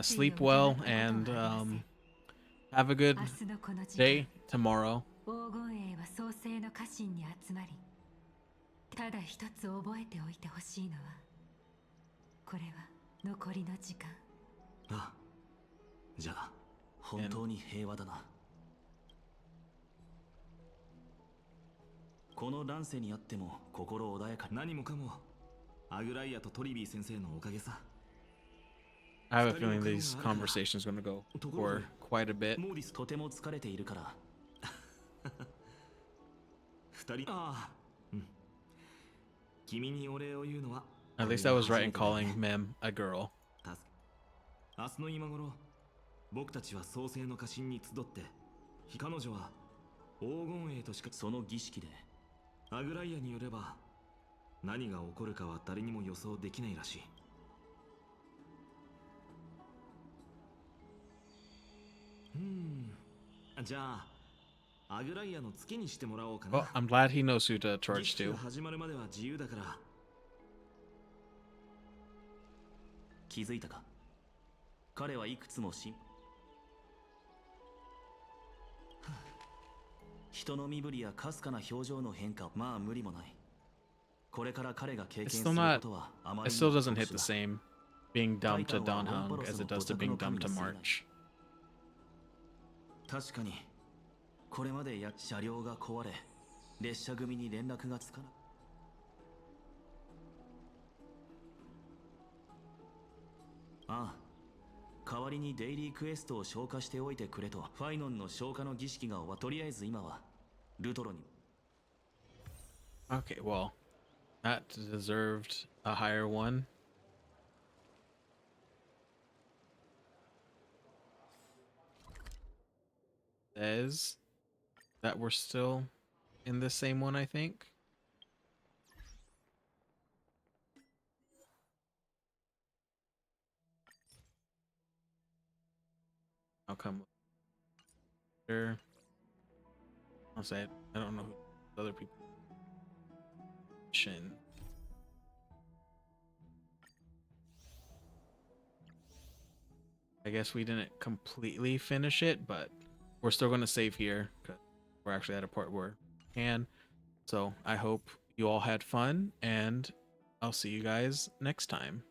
sleep well and have a good day tomorrow. 黄金栄は創世の家臣に集まり、ただ一つ覚えておいてほしいのは、これは残りの時間。ああ、じゃあ本当に平和だな。 この乱世にあっても心穏やかに。何もかもアグライアとトリビー先生のおかげさ。 I have a feeling these conversations are going to go for quite a bit. モーディスとても疲れているから。二人、ああ、うん。君にお礼を言うのは、At least I was right in calling Mem a girl. 明日の今頃、僕たちは創世の家臣に集って、彼女は黄金栄としかその儀式で、アグライアによれば、何が起こるかは誰にも予想できないらしい。じゃあ、アグライアの月にしてもらおうかな。Well, I'm glad he knows who to 儀 charge 式が to. 始まるまでは自由だから。気づいたか？彼はいくつも人の身振りやかすかな表情の変化、まあ無理もない。これから彼が経験 It's する still こ not. とはあま It り still に doesn't 特 hit 殊 the だ。 same being dumb to Donhung as it does to being dumb to March. 確かに、これまで車両が壊れ、列車組に連絡がつかない。ああ、代わりにデイリークエストを消化しておいてくれと。ファイノンの消化の儀式が終わ、とりあえず今はルトロに。 Okay, well, that deserved a higher one. Says that we're still in the same one, I think. I'll come later. I'll say it. I don't know who other people. Shin. I guess we didn't completely finish it, but we're still going to save here because we're actually at a part where we can. So I hope you all had fun, and I'll see you guys next time.